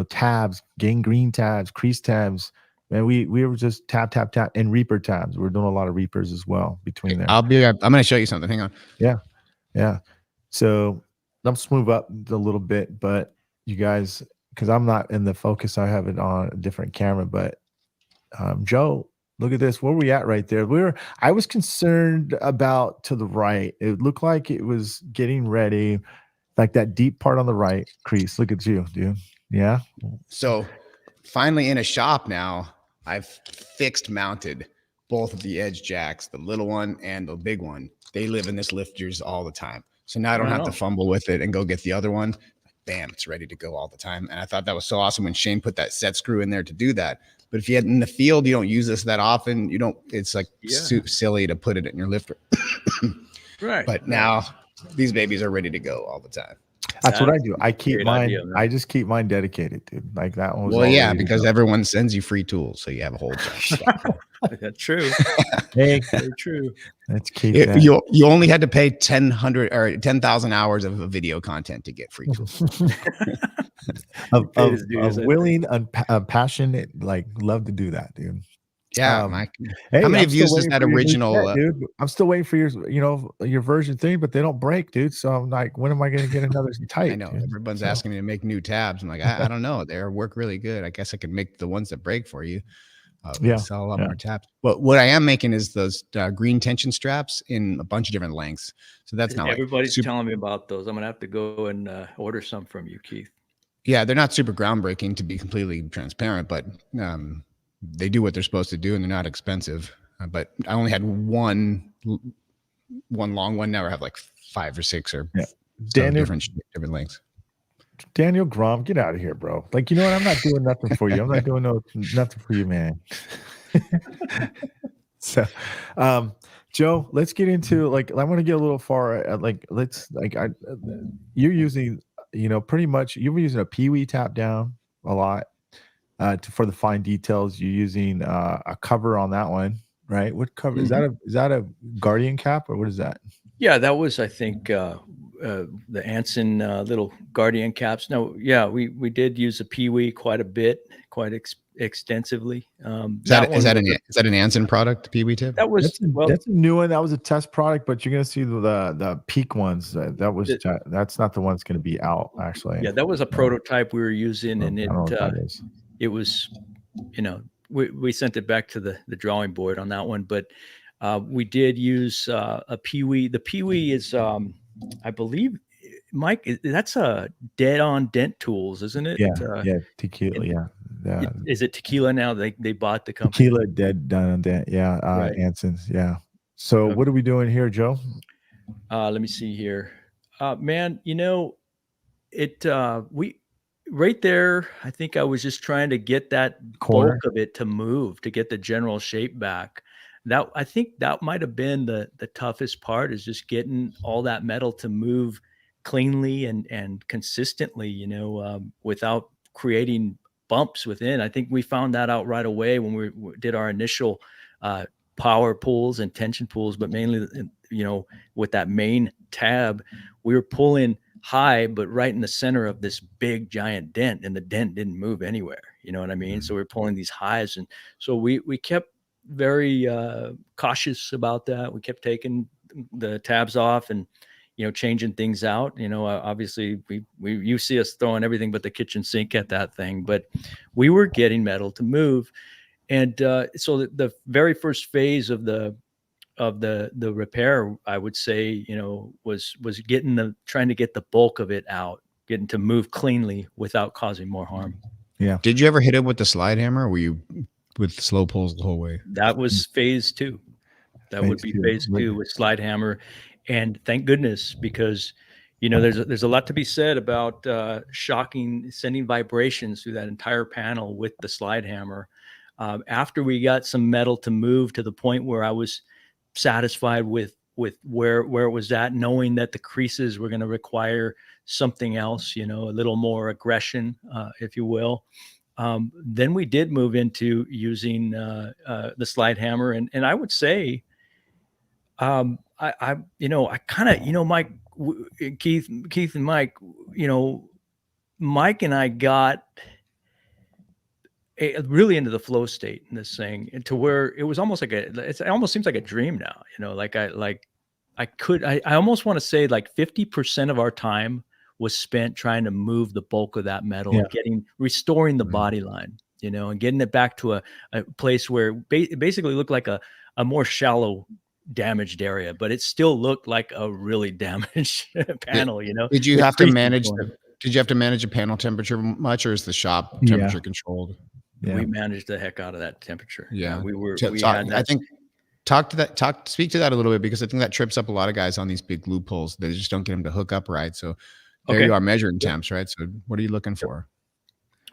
tabs, gangrene tabs, crease tabs, And we were just tap, tap, tap, and reaper tabs. We're doing a lot of reapers as well between there. I'm going to show you something. Hang on. Yeah. So let's move up a little bit, but you guys, because I'm not in the focus, I have it on a different camera. But Joe, look at this. Where we at right there? I was concerned about to the right. It looked like it was getting ready, like that deep part on the right crease. Look at you, dude. Yeah. So finally in a shop now, I've fixed mounted both of the edge jacks, the little one and the big one. They live in this lifters all the time. So now I don't have to fumble with it and go get the other one. Bam, it's ready to go all the time. And I thought that was so awesome when Shane put that set screw in there to do that. But if you had in the field, you don't use this that often. You don't, it's like silly to put it in your lifter. Right. But now these babies are ready to go all the time. That's what I do. I keep mine. Idea, I just keep mine dedicated, dude. Like that one was. Well, yeah, because everyone sends you free tools, so you have a whole bunch. That's true. Hey, very true. Let's keep that. You only had to pay 10,000 hours of video content to get free tools. of willing, passionate, like love to do that, dude. Yeah, Myke. Hey, how many of you used that original? Set, dude? I'm still waiting for your version 3, but they don't break, dude. So I'm like, when am I going to get another type? I know everyone's asking me to make new tabs. I'm like, I don't know. They work really good. I guess I can make the ones that break for you. Sell a lot more tabs. But what I am making is those green tension straps in a bunch of different lengths. So that's not everybody's telling me about those. I'm gonna have to go and order some from you, Keith. Yeah, they're not super groundbreaking, to be completely transparent, but they do what they're supposed to do, and they're not expensive. But I only had one long one. Now I have like 5 or 6 or different lengths. Daniel Grom, get out of here, bro. Like, you know what? I'm not doing nothing for you. I'm not doing nothing for you, man. So, Joe, let's get into I want to get a little far. You're using, pretty much you were using a Pee-wee tap down a lot for the fine details. You're using a cover on that one, right? What cover is that? A Guardian cap or what is that? Yeah, that was, I think, the Anson little Guardian caps. No, yeah, we did use a Pee-wee quite a bit, quite extensively. Is that an Anson product, Pee-wee tip? That's a new one. That was a test product, but you're gonna see the peak ones. That's not the one that's gonna be out actually. Yeah, that was a prototype we were using, and it was, we sent it back to the drawing board on that one, but we did use a Pee-wee. The Pee-wee is, I believe, Myke, that's a Dead On Dent Tools, isn't it? Yeah, Tequila. Is it Tequila now? They bought the company. Tequila Dead On Dent. Yeah, right. Anson's. Yeah. So what are we doing here, Joe? Let me see here, man. We right there. I think I was just trying to get that bulk of it to move, to get the general shape back. I think that might have been the toughest part, is just getting all that metal to move cleanly and consistently, without creating bumps within. I think we found that out right away when we did our initial power pulls and tension pulls, but mainly, with that main tab, we were pulling high, but right in the center of this big giant dent, and the dent didn't move anywhere. You know what I mean? So we're pulling these highs, and so we kept very cautious about that. We kept taking the tabs off and changing things out. Obviously you see us throwing everything but the kitchen sink at that thing, but we were getting metal to move. And so the very first phase of the repair, I would say, was trying to get the bulk of it out, getting to move cleanly without causing more harm. Yeah. Did you ever hit it with the slide hammer, or were you with slow pulls the whole way? That was phase 2. That would be phase 2 with slide hammer. And thank goodness, because, there's a lot to be said about sending vibrations through that entire panel with the slide hammer. After we got some metal to move to the point where I was satisfied with where it was at, knowing that the creases were going to require something else, a little more aggression, if you will. Then we did move into using the slide hammer, and I would say, I kind of, Myke, Keith and Myke, Myke and I got really into the flow state in this thing, and to where it was almost like it almost seems like a dream now, like I almost want to say like 50% of our time was spent trying to move the bulk of that metal Yeah. and restoring the Mhm. body line, and getting it back to a place where it basically looked like a more shallow damaged area, but it still looked like a really damaged panel, Did you with have to creases manage going. did you have to manage a panel temperature much, or is the shop Yeah. temperature controlled? Yeah. We managed the heck out of that temperature. Yeah. We So had I that. think speak to that a little bit, because I think that trips up a lot of guys on these big loopholes. They just don't get them to hook up right. So there you Okay. are measuring Yep. temps, right? So what are you looking for?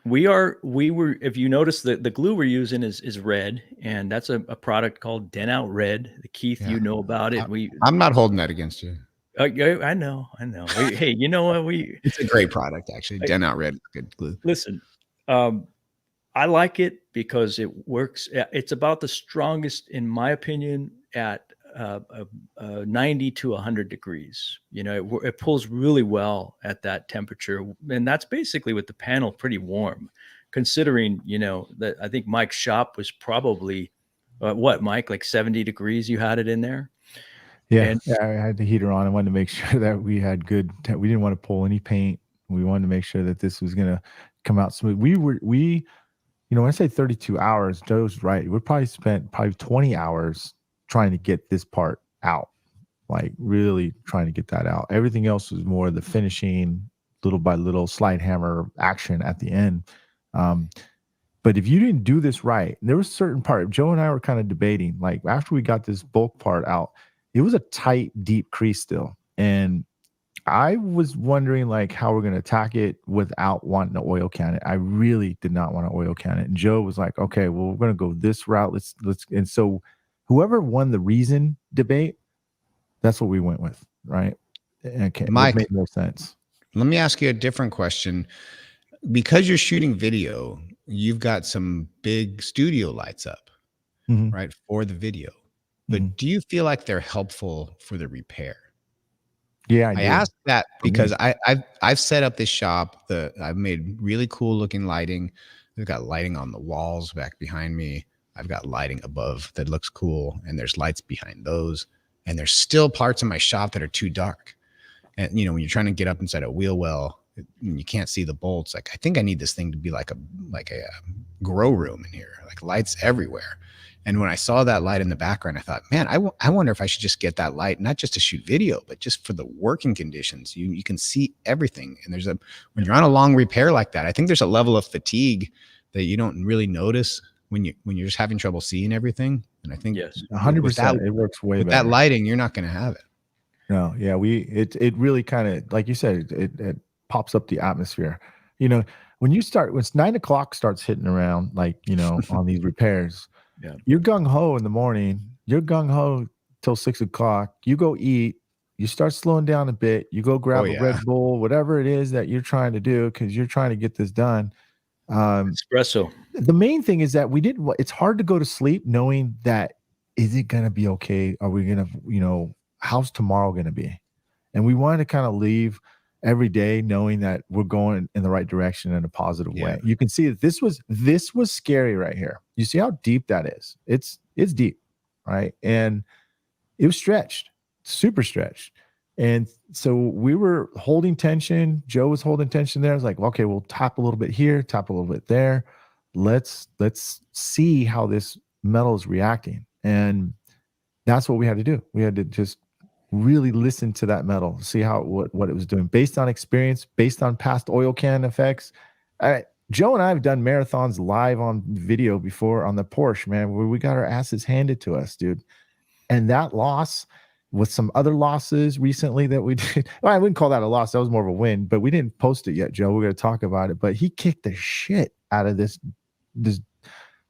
We were, if you notice, the glue we're using is red, and that's a product called Dent Out Red. Keith, Yeah. about it. I'm not holding that against you. Yeah, I know. Hey, you know what? It's a great product, actually. I- Dent Out Red is good glue. Listen. I like it because it works. It's about the strongest, in my opinion, at 90 to 100 degrees. It pulls really well at that temperature, and that's basically with the panel pretty warm, considering that I think Mike's shop was probably what, Mike, like 70 degrees. You had it in there, Yeah, and I had the heater on. I wanted to make sure that we had good. We didn't want to pull any paint. We wanted to make sure that this was gonna come out smooth. When I say 32 hours, Joe's right. We probably spent 20 hours trying to get this part out, like really trying to get that out. Everything else was more the finishing, little by little, slide hammer action at the end. But if you didn't do this right, there was a certain part. Joe and I were kind of debating. Like after we got this bulk part out, it was a tight, deep crease still, and I was wondering like how we're going to attack it without wanting to oil can it. I really did not want to oil can it. And Joe was like, okay, well, we're going to go this route. Let's, and so whoever won the reason debate, that's what we went with. Right. Okay. Myke, made no sense. let me ask you a different question. Because you're shooting video, you've got some big studio lights up, right, for the video. But do you feel like they're helpful for the repair? Yeah, I asked that because I've set up this shop. I've made really cool looking lighting. We've got lighting on the walls back behind me. I've got lighting above that looks cool, and there's lights behind those. And there's still parts of my shop that are too dark. And when you're trying to get up inside a wheel well, you can't see the bolts. Like, I think I need this thing to be like a grow room in here, like lights everywhere. And when I saw that light in the background, I thought, man, I wonder if I should just get that light, not just to shoot video, but just for the working conditions. You can see everything. And when you're on a long repair like that, I think there's a level of fatigue that you don't really notice when you're just having trouble seeing everything. And I think yes, 100%, it works way better. With that lighting, you're not going to have it. No, yeah, it really kind of, like you said, it pops up the atmosphere. When it's 9 o'clock starts hitting around, like, on these repairs, yeah, you're gung ho in the morning, you're gung ho till 6 o'clock, you go eat, you start slowing down a bit, you go grab a Red Bull, whatever it is that you're trying to do, because you're trying to get this done. Espresso. The main thing is that it's hard to go to sleep knowing that, is it going to be okay? Are we going to, how's tomorrow going to be? And we wanted to kind of leave every day knowing that we're going in the right direction in a positive way. You can see that this was scary right here. You see how deep that is? It's deep, right? And it was stretched, super stretched. And so we were holding tension. Joe was holding tension there. I was like, well, okay, we'll tap a little bit here, tap a little bit there. Let's see how this metal is reacting. And that's what we had to do. We had to just really listen to that metal, see what it was doing based on experience, based on past oil can effects. Joe and I have done marathons live on video before on the Porsche, man, where we got our asses handed to us, dude. And that loss with some other losses recently that we did, well, I wouldn't call that a loss. That was more of a win, but we didn't post it yet, Joe. We're going to talk about it. But he kicked the shit out of this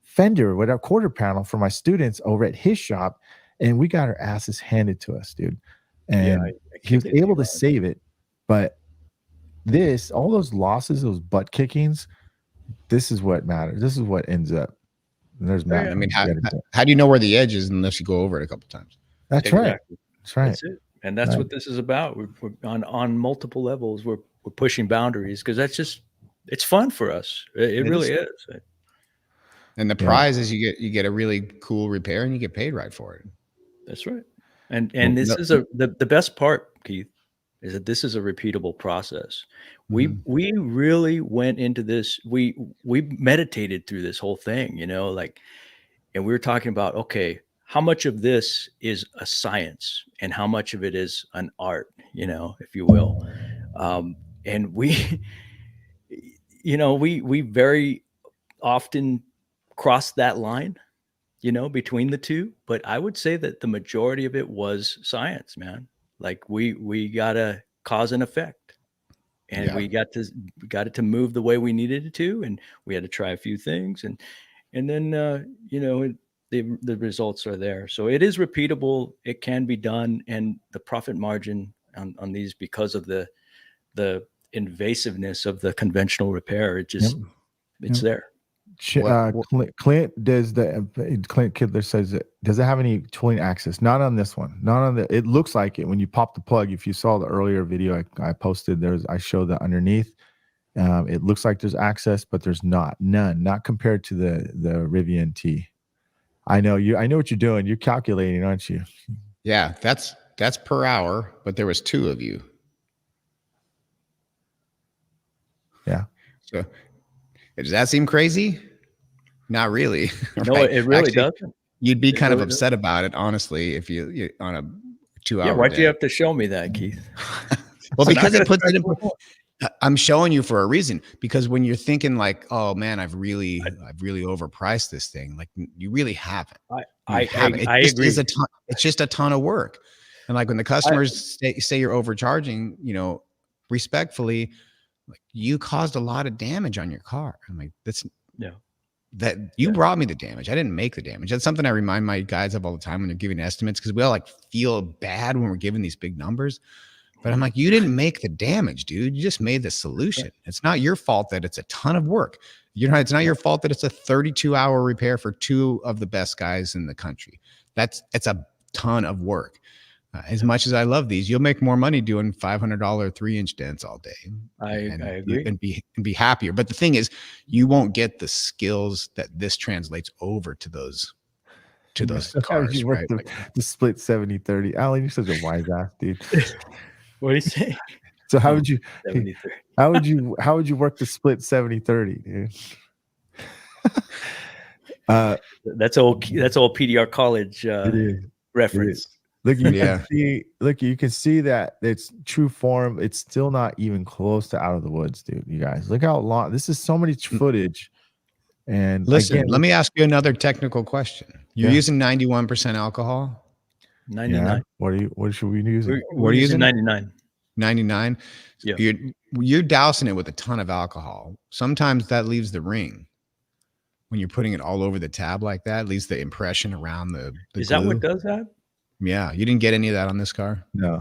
fender, whatever, quarter panel for my students over at his shop. And we got our asses handed to us, dude. And he was able to save it. But all those losses, those butt kickings, this is what matters. This is what ends up. And there's Matt. I mean, how do you know where the edge is unless you go over it a couple times? That's right. That's right. That's it. And that's what this is about. We're on multiple levels. We're pushing boundaries because it's fun for us. It really is. And the prize is you get a really cool repair and you get paid right for it. That's right. And this is the best part, Keith, is that this is a repeatable process. We really went into this. We meditated through this whole thing, like, and we were talking about, okay, how much of this is a science and how much of it is an art, if you will. And we, we very often cross that line, between the two. But I would say that the majority of it was science, man. Like we got a cause and effect, and we got it to move the way we needed it to, and we had to try a few things, and then the results are there. So it is repeatable. It can be done, and the profit margin on these, because of the invasiveness of the conventional repair, it's there. Clint Kidler says that, does it have any tooling access? Not on this one. Not on the. It looks like it when you pop the plug. If you saw the earlier video I posted, I showed that underneath. It looks like there's access, but there's none. Not compared to the Rivian T. I know what you're doing. You're calculating, aren't you? Yeah, that's per hour, but there was 2 of you. Yeah. So does that seem crazy? Not really. No, right? It really doesn't. You'd be kind of upset about it, honestly, if you on a 2-hour. Yeah, why'd you have to show me that, Keith? Well, because it puts it in. I'm showing you for a reason, because when you're thinking like, oh man, I've really overpriced this thing, like you really haven't. I agree. It's just a ton of work. And like when the customers say you're overcharging, respectfully, like, you caused a lot of damage on your car. I'm like, that you brought me the damage. I didn't make the damage. That's something I remind my guys of all the time when they're giving estimates, because we all like feel bad when we're giving these big numbers. But I'm like, you didn't make the damage, dude. You just made the solution. It's not your fault that it's a ton of work. It's not your fault that it's a 32-hour repair for 2 of the best guys in the country. It's a ton of work. As much as I love these, you'll make more money doing $500 3-inch dents all day. I agree. And be happier. But the thing is, you won't get the skills that this translates over to those cars. You work the split 70-30. Alan, you're such a wise ass, dude. What do you say? So how would you work the split 70-30, dude? That's old PDR college reference. Look, you can see that it's true form. It's still not even close to out of the woods, dude. You guys, look how long this is. So much footage. And listen, let me ask you another technical question. You're using 91% alcohol. 99. Yeah. What should we use? We're using 99. 99. Yeah. You're dousing it with a ton of alcohol. Sometimes that leaves the ring. When you're putting it all over the tab like that, leaves the impression around the Is glue. That what does that? Yeah, you didn't get any of that on this car? No,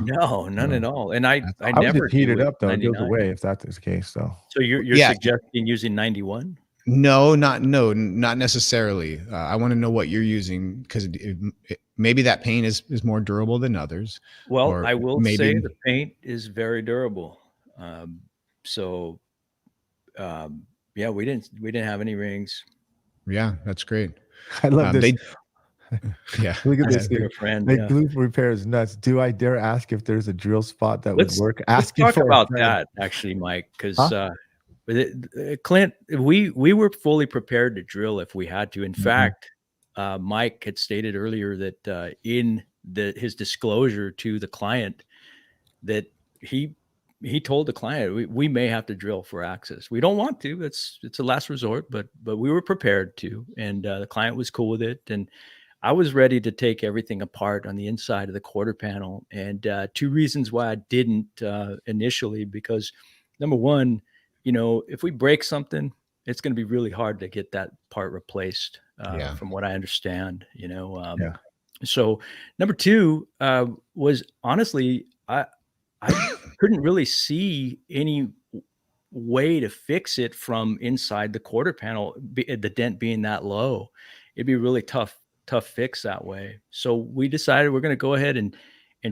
none at all. And I never heat it up though. 99. It goes away if that's the case. So you're suggesting using 91? No, not necessarily. I want to know what you're using, because maybe that paint is more durable than others. Well, I will say the paint is very durable. Yeah, we didn't have any rings. Yeah, that's great. I love this. Yeah, look at this. Glue repair is nuts. Do I dare ask if there's a drill spot that would work? Let's talk about that, actually, Myke, because Clint, we were fully prepared to drill if we had to. In fact, Myke had stated earlier that in his disclosure to the client, that he told the client, we may have to drill for access. We don't want to. It's a last resort, but we were prepared to, and the client was cool with it. And I was ready to take everything apart on the inside of the quarter panel. And 2 reasons why I didn't initially, because number one, if we break something, it's going to be really hard to get that part replaced, from what I understand, So number 2 was, honestly, I couldn't really see any way to fix it from inside the quarter panel, the dent being that low. It'd be really tough fix that way. So we decided we're going to go ahead and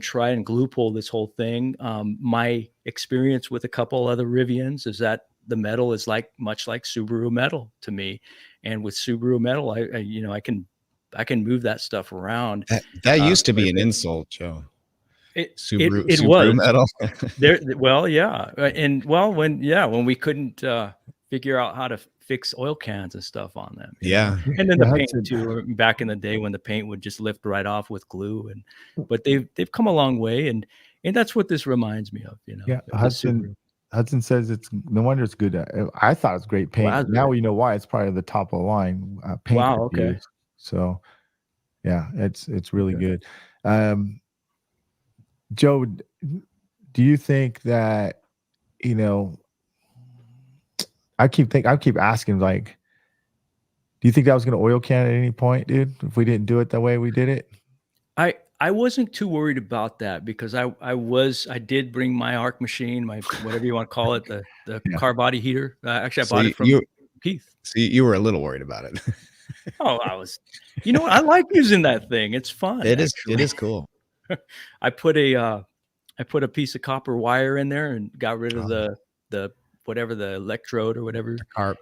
try and glue pull this whole thing. My experience with a couple other Rivians is that the metal is much like Subaru metal to me. And with Subaru metal, I can move that stuff around. That used to quite be a an bit. insult, Joe. It Subaru was metal. there. Well, yeah, and well, when we couldn't figure out how to fix oil cans and stuff on them, Yeah. and then Yeah, the paint Hudson. too. Back in the day when the paint would just lift right off with glue, but they've come a long way, and that's what this reminds me of, Yeah, of the Subaru. Hudson says it's no wonder it's good. I thought it's great paint. Wow, Now we know why it's probably the top of the line paint wow, okay, reviews. So yeah, it's really okay. good. Joe, do you think that I keep asking, like, do you think that was going to oil can at any point, dude? If we didn't do it the way we did it? I wasn't too worried about that because I did bring my arc machine, my whatever you want to call it, the Yeah. car body heater. Actually, I So bought it from Keith. you were a little worried about it. Oh, I was. You know what? I like using that thing. It's fun. It actually. is cool. I put a piece of copper wire in there and got rid of the whatever, the electrode or whatever.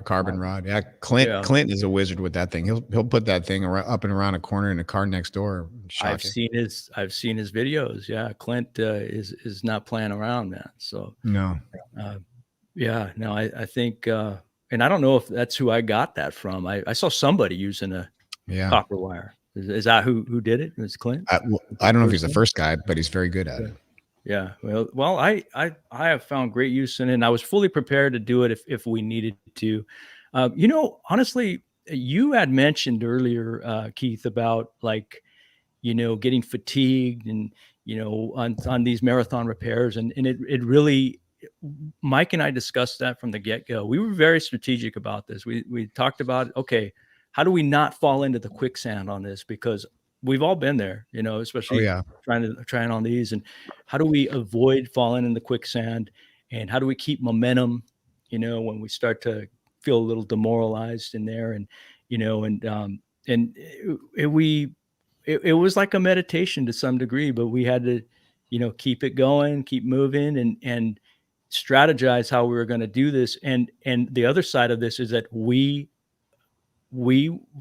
Carbon rod. Yeah. Clint is a wizard with that thing. He'll put that thing up and around a corner in a car next door. I've seen his videos. Yeah, Clint is not playing around, man. So no. Yeah, no, I think, and I don't know if that's who I got that from. I saw somebody using a copper wire. Is that who did it? It was Clint? I don't know if he's the first guy, but he's very good at it. Yeah. Well, I have found great use in it, and I was fully prepared to do it if we needed to. Honestly, you had mentioned earlier, Keith, about like, getting fatigued and, on these marathon repairs, and it really, Myke and I discussed that from the get-go. We were very strategic about this. We talked about, okay, how do we not fall into the quicksand on this? Because we've all been there, especially trying on these. And how do we avoid falling in the quicksand? And how do we keep momentum, when we start to feel a little demoralized in there? And, it was like a meditation to some degree, but we had to, keep it going, keep moving, and strategize how we were going to do this. And the other side of this is that we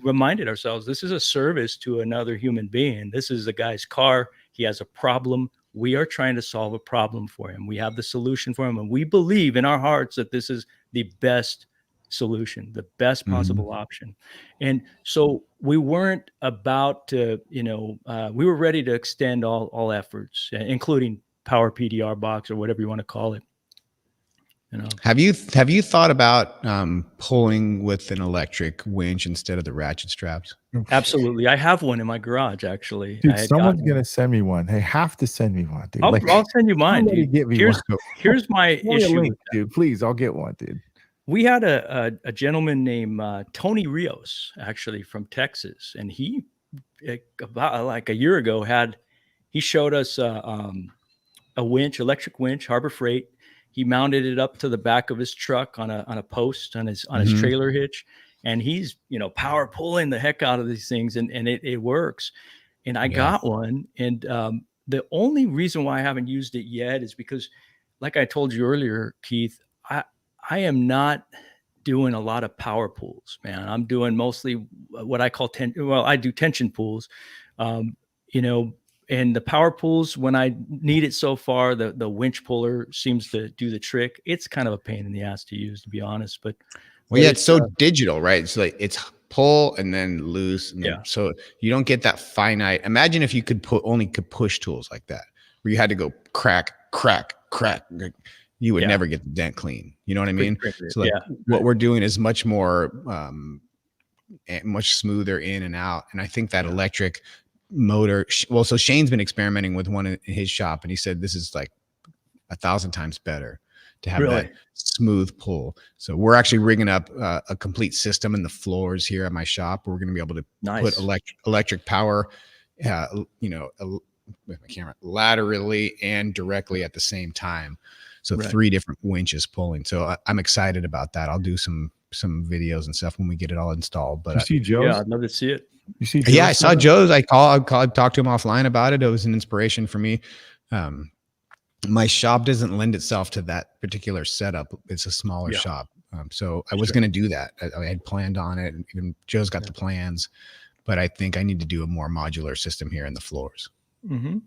reminded ourselves, this is a service to another human being. This is a guy's car. He has a problem. We are trying to solve a problem for him. We have the solution for him. And we believe in our hearts that this is the best solution, the best possible option. And so we weren't about to, we were ready to extend all efforts, including power PDR box or whatever you want to call it. Have you thought about pulling with an electric winch instead of the ratchet straps? Absolutely. I have one in my garage, actually. Dude, someone's going to send me one. They have to send me one, dude. I'll send you mine, dude. Get me Here's my issue with that. Dude, please, I'll get one, dude. We had a gentleman named Tony Rios, actually, from Texas. And he, about like a year ago, he showed us a winch, electric winch, Harbor Freight. He mounted it up to the back of his truck on a post on his trailer hitch, and he's power pulling the heck out of these things, and it works. And I got one, and the only reason why I haven't used it yet is because, like I told you earlier, Keith, I am not doing a lot of power pulls, man. I'm doing mostly what I call I do tension pulls, and the power pulls, when I need it so far, the winch puller seems to do the trick. It's kind of a pain in the ass to use, to be honest. But it's so digital, right? It's like it's pull and then loose. And then, so you don't get that finite. Imagine if you could only push tools like that, where you had to go crack, crack, crack. You would never get the dent clean. You know what I mean? So what we're doing is much more, much smoother in and out. And I think that electric motor, so Shane's been experimenting with one in his shop, and he said this is like 1,000 times better to have that smooth pull. So we're actually rigging up a complete system in the floors here at my shop. We're going to be able to put electric power, with my camera, laterally and directly at the same time. So 3 different winches pulling. So I'm excited about that. I'll do some videos and stuff when we get it all installed. But you see Joe's? Yeah, I'd love to see it. You see? Yeah, I saw Joe's. I talked to him offline about it. It was an inspiration for me. My shop doesn't lend itself to that particular setup. It's a smaller shop. So I was going to do that. I had planned on it, and even Joe's got the plans, but I think I need to do a more modular system here in the floors. Mm-hmm.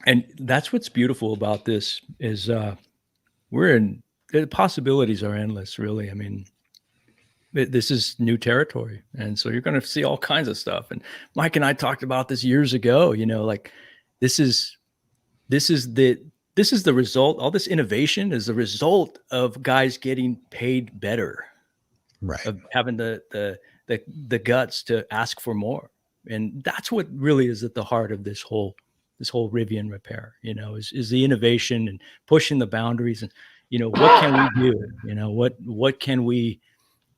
And that's what's beautiful about this is the possibilities are endless, really. I mean, this is new territory. And so you're going to see all kinds of stuff. And Myke and I talked about this years ago, like this is the result. All this innovation is the result of guys getting paid better, Right. of having the guts to ask for more. And that's what really is at the heart of this whole Rivian repair, is the innovation and pushing the boundaries. And what can we do? What can we,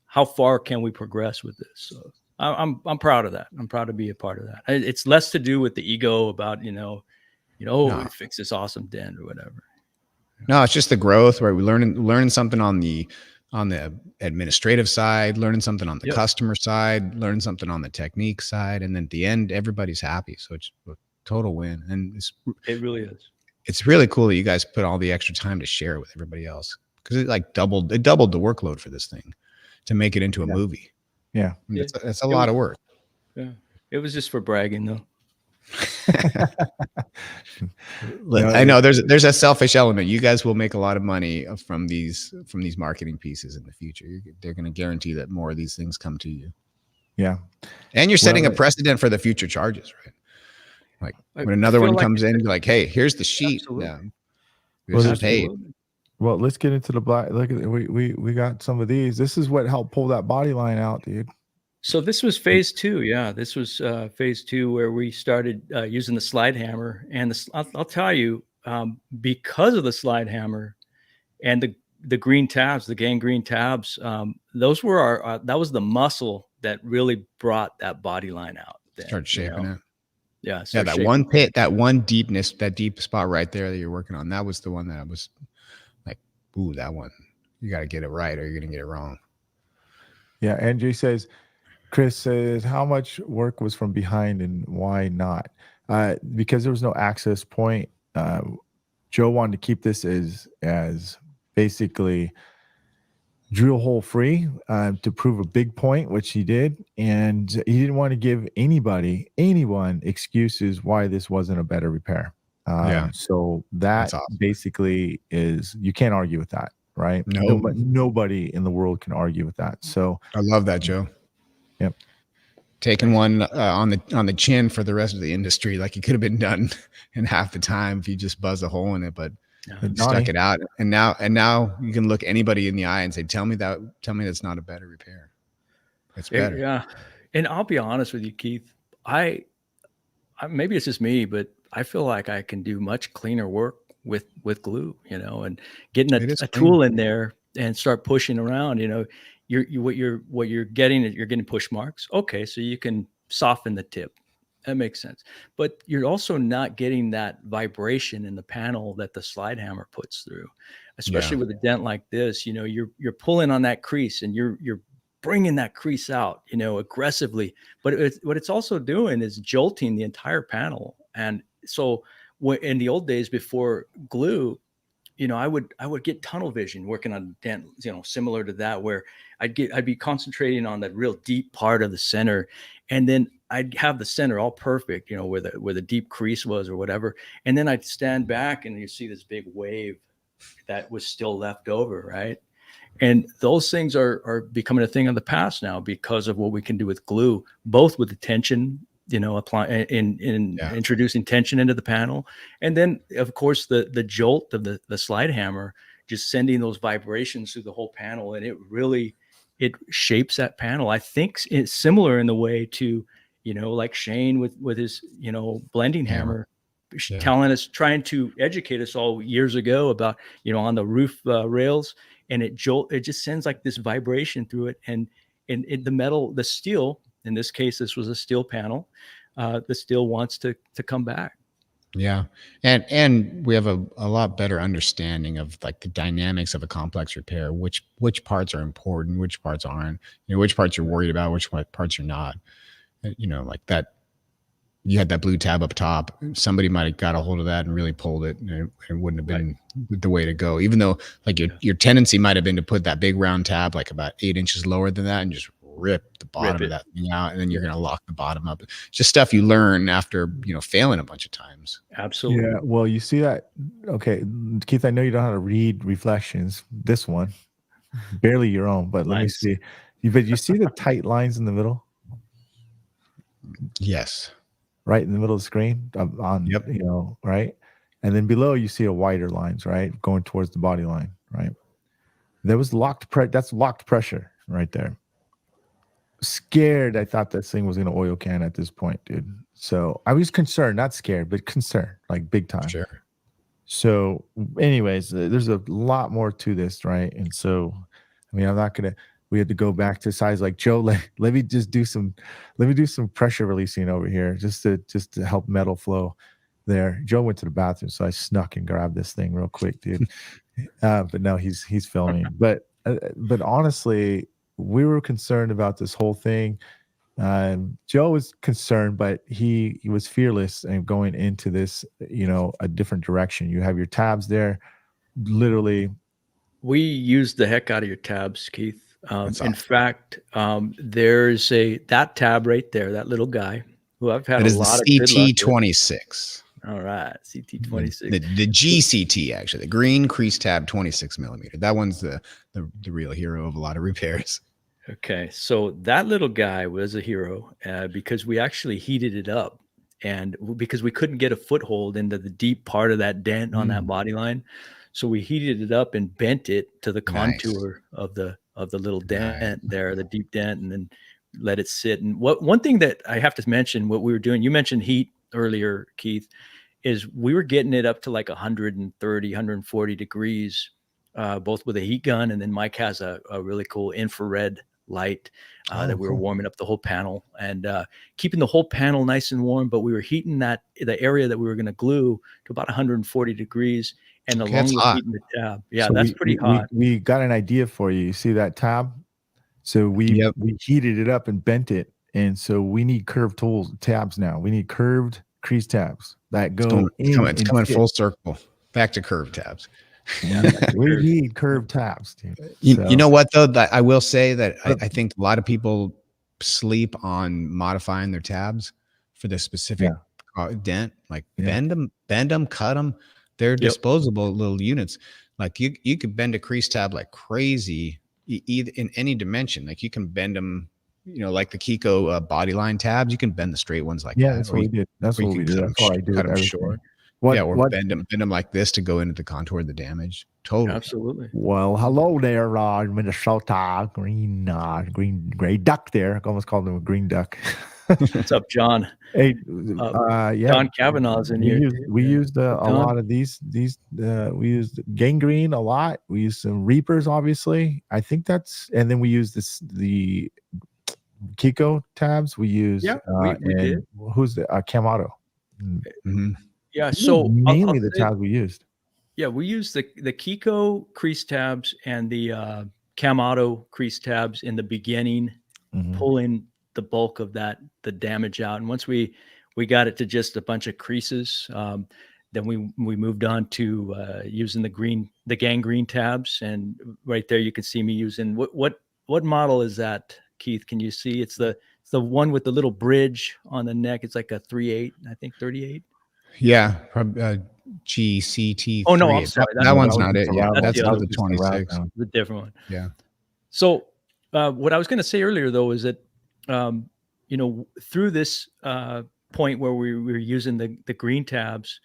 how far can we progress with this? So I'm proud of that. I'm proud to be a part of that. It's less to do with the ego about we fix this awesome dent or whatever. No, it's just the growth, right? We learning something on the administrative side, learning something on the customer side, learning something on the technique side, and then at the end, everybody's happy. So it's a total win, and it really is. It's really cool that you guys put all the extra time to share it with everybody else, because it doubled the workload for this thing to make it into a movie. Yeah, I mean, that's a lot of work. Yeah, it was just for bragging, though. I know there's a selfish element. You guys will make a lot of money from these marketing pieces in the future. They're going to guarantee that more of these things come to you. Yeah, and you're setting a precedent for the future charges, right? Like when another one comes in, like, hey, here's the sheet. Paid. Well, let's get into the black. Look at we got some of these. This is what helped pull that body line out, dude. So this was phase 2. Yeah, this was phase 2 where we started using the slide hammer. And I'll tell you, because of the slide hammer and the green tabs, the gangrene tabs, those were that was the muscle that really brought that body line out. Started shaping it. Yeah. Yeah. That one pit, that one deepness, that deep spot right there that you're working on. That was the one that I was like, ooh, that one. You got to get it right or you're going to get it wrong. Yeah. Andrew says, Chris says, how much work was from behind and why not? Because there was no access point. Joe wanted to keep this as basically drill hole free to prove a big point, which he did. And he didn't want to give anyone excuses why this wasn't a better repair. So that awesome. Basically is, you can't argue with that, right? No. Nobody in the world can argue with that. So I love that, Joe. Yep. Taking one on the chin for the rest of the industry, like it could have been done in half the time if you just buzz a hole in it, but stuck it out. And now you can look anybody in the eye and say, tell me that's not a better repair. It's better. Yeah. And I'll be honest with you, Keith. I maybe it's just me, but I feel like I can do much cleaner work with glue, and getting a tool in there and start pushing around, what you're getting is you're getting push marks. Okay. So you can soften the tip. That makes sense. But you're also not getting that vibration in the panel that the slide hammer puts through, especially with a dent like this. You're pulling on that crease and you're bringing that crease out, aggressively. But what it's also doing is jolting the entire panel. And so in the old days before glue, I would get tunnel vision working on a dent, similar to that, where I'd be concentrating on that real deep part of the center, and then I'd have the center all perfect, where the deep crease was or whatever, and then I'd stand back and you see this big wave that was still left over, right? And those things are becoming a thing of the past now because of what we can do with glue, both with the tension, introducing tension into the panel. And then of course the jolt of the slide hammer, just sending those vibrations through the whole panel. And it shapes that panel. I think it's similar in the way to, like Shane with his, blending hammer, telling us, trying to educate us all years ago about, on the roof rails, and it just sends like this vibration through it. And the metal, the steel, in this case, this was a steel panel. The steel wants to come back. Yeah. And we have a lot better understanding of like the dynamics of a complex repair, which parts are important, which parts aren't, which parts you're worried about, which parts you're not, like that. you had that blue tab up top. Somebody might have got a hold of that and really pulled it, and it wouldn't have been the way to go. Even though, like, your tendency might have been to put that big round tab like about 8 inches lower than that and just rip the bottom of that thing out, and then you're going to lock the bottom up. It's just stuff you learn after, failing a bunch of times. Absolutely. Yeah. Well, you see that. Okay, Keith, I know you don't know how to read reflections. This one, barely your own, but let me see. But you see the tight lines in the middle? Yes. Right in the middle of the screen on, Yep. Right. And then below you see a wider lines, right? Going towards the body line, right? There was that's locked pressure right there. Scared. I thought this thing was going to oil can at this point, dude. So I was concerned, not scared, but concerned, like big time. Sure. So anyways, there's a lot more to this, right? And so, I mean, we had to go back to size like Joe. Let me do some pressure releasing over here just to help metal flow there. Joe went to the bathroom, so I snuck and grabbed this thing real quick, dude. But no, he's filming. But honestly, we were concerned about this whole thing. Joe was concerned, but he was fearless and going into this, a different direction. You have your tabs there, literally. We used the heck out of your tabs, Keith. Awesome. In fact, there's that tab right there, that little guy who I've had a lot of good luck with. CT26. All right, CT26. The GCT, actually, the green crease tab 26 millimeter. That one's the real hero of a lot of repairs. Okay, so that little guy was a hero because we actually heated it up, and because we couldn't get a foothold into the deep part of that dent on that body line, so we heated it up and bent it to the contour of the little dent there, the deep dent, and then let it sit. And one thing that I have to mention, what we were doing, you mentioned heat earlier, Keith, is we were getting it up to like 130, 140 degrees, both with a heat gun, and then Myke has a really cool infrared light that we were warming up the whole panel and keeping the whole panel nice and warm. But we were heating the area that we were going to glue to about 140 degrees. And along with heating the tab. Yeah, so that's pretty hot. We got an idea for you. You see that tab? So we heated it up and bent it. And so we need curved tabs now. We need curved crease tabs that go it's coming full circle. Back to curved tabs. Yeah, we need curved tabs, dude. You know what, though? I will say that I think a lot of people sleep on modifying their tabs for the specific dent. Like bend them, cut them. They're disposable little units. Like you could bend a crease tab like crazy, either in any dimension. Like you can bend them, like the Kiko body line tabs. You can bend the straight ones like that. That's what we did. That's what we did. That's what I did. Cut them short. Or bend them like this to go into the contour of the damage. Totally. Absolutely. Well, hello there, Minnesota gray duck there. I almost called him a green duck. What's up, John? Hey, John Kavanaugh's in here. We used a lot of these. We used gangrene a lot. We used some reapers, obviously. I think and then we used the Kiko tabs. We used we did. Who's the Kamado? Mm-hmm. Yeah, so mainly the tabs we used. Yeah, we used the Kiko crease tabs and the Kamado crease tabs in the beginning, pulling the bulk of the damage out. And once we got it to just a bunch of creases, then we moved on to using the gangrene tabs. And right there, you can see me using what model is that, Keith? Can you see? It's the one with the little bridge on the neck. It's like a 3/8, I think 38. Yeah, probably GCT. Oh no, I'm sorry. That one's not it. Yeah, that's the 26. The different one. Yeah. So what I was going to say earlier, though, is that through this point where we were using the green tabs,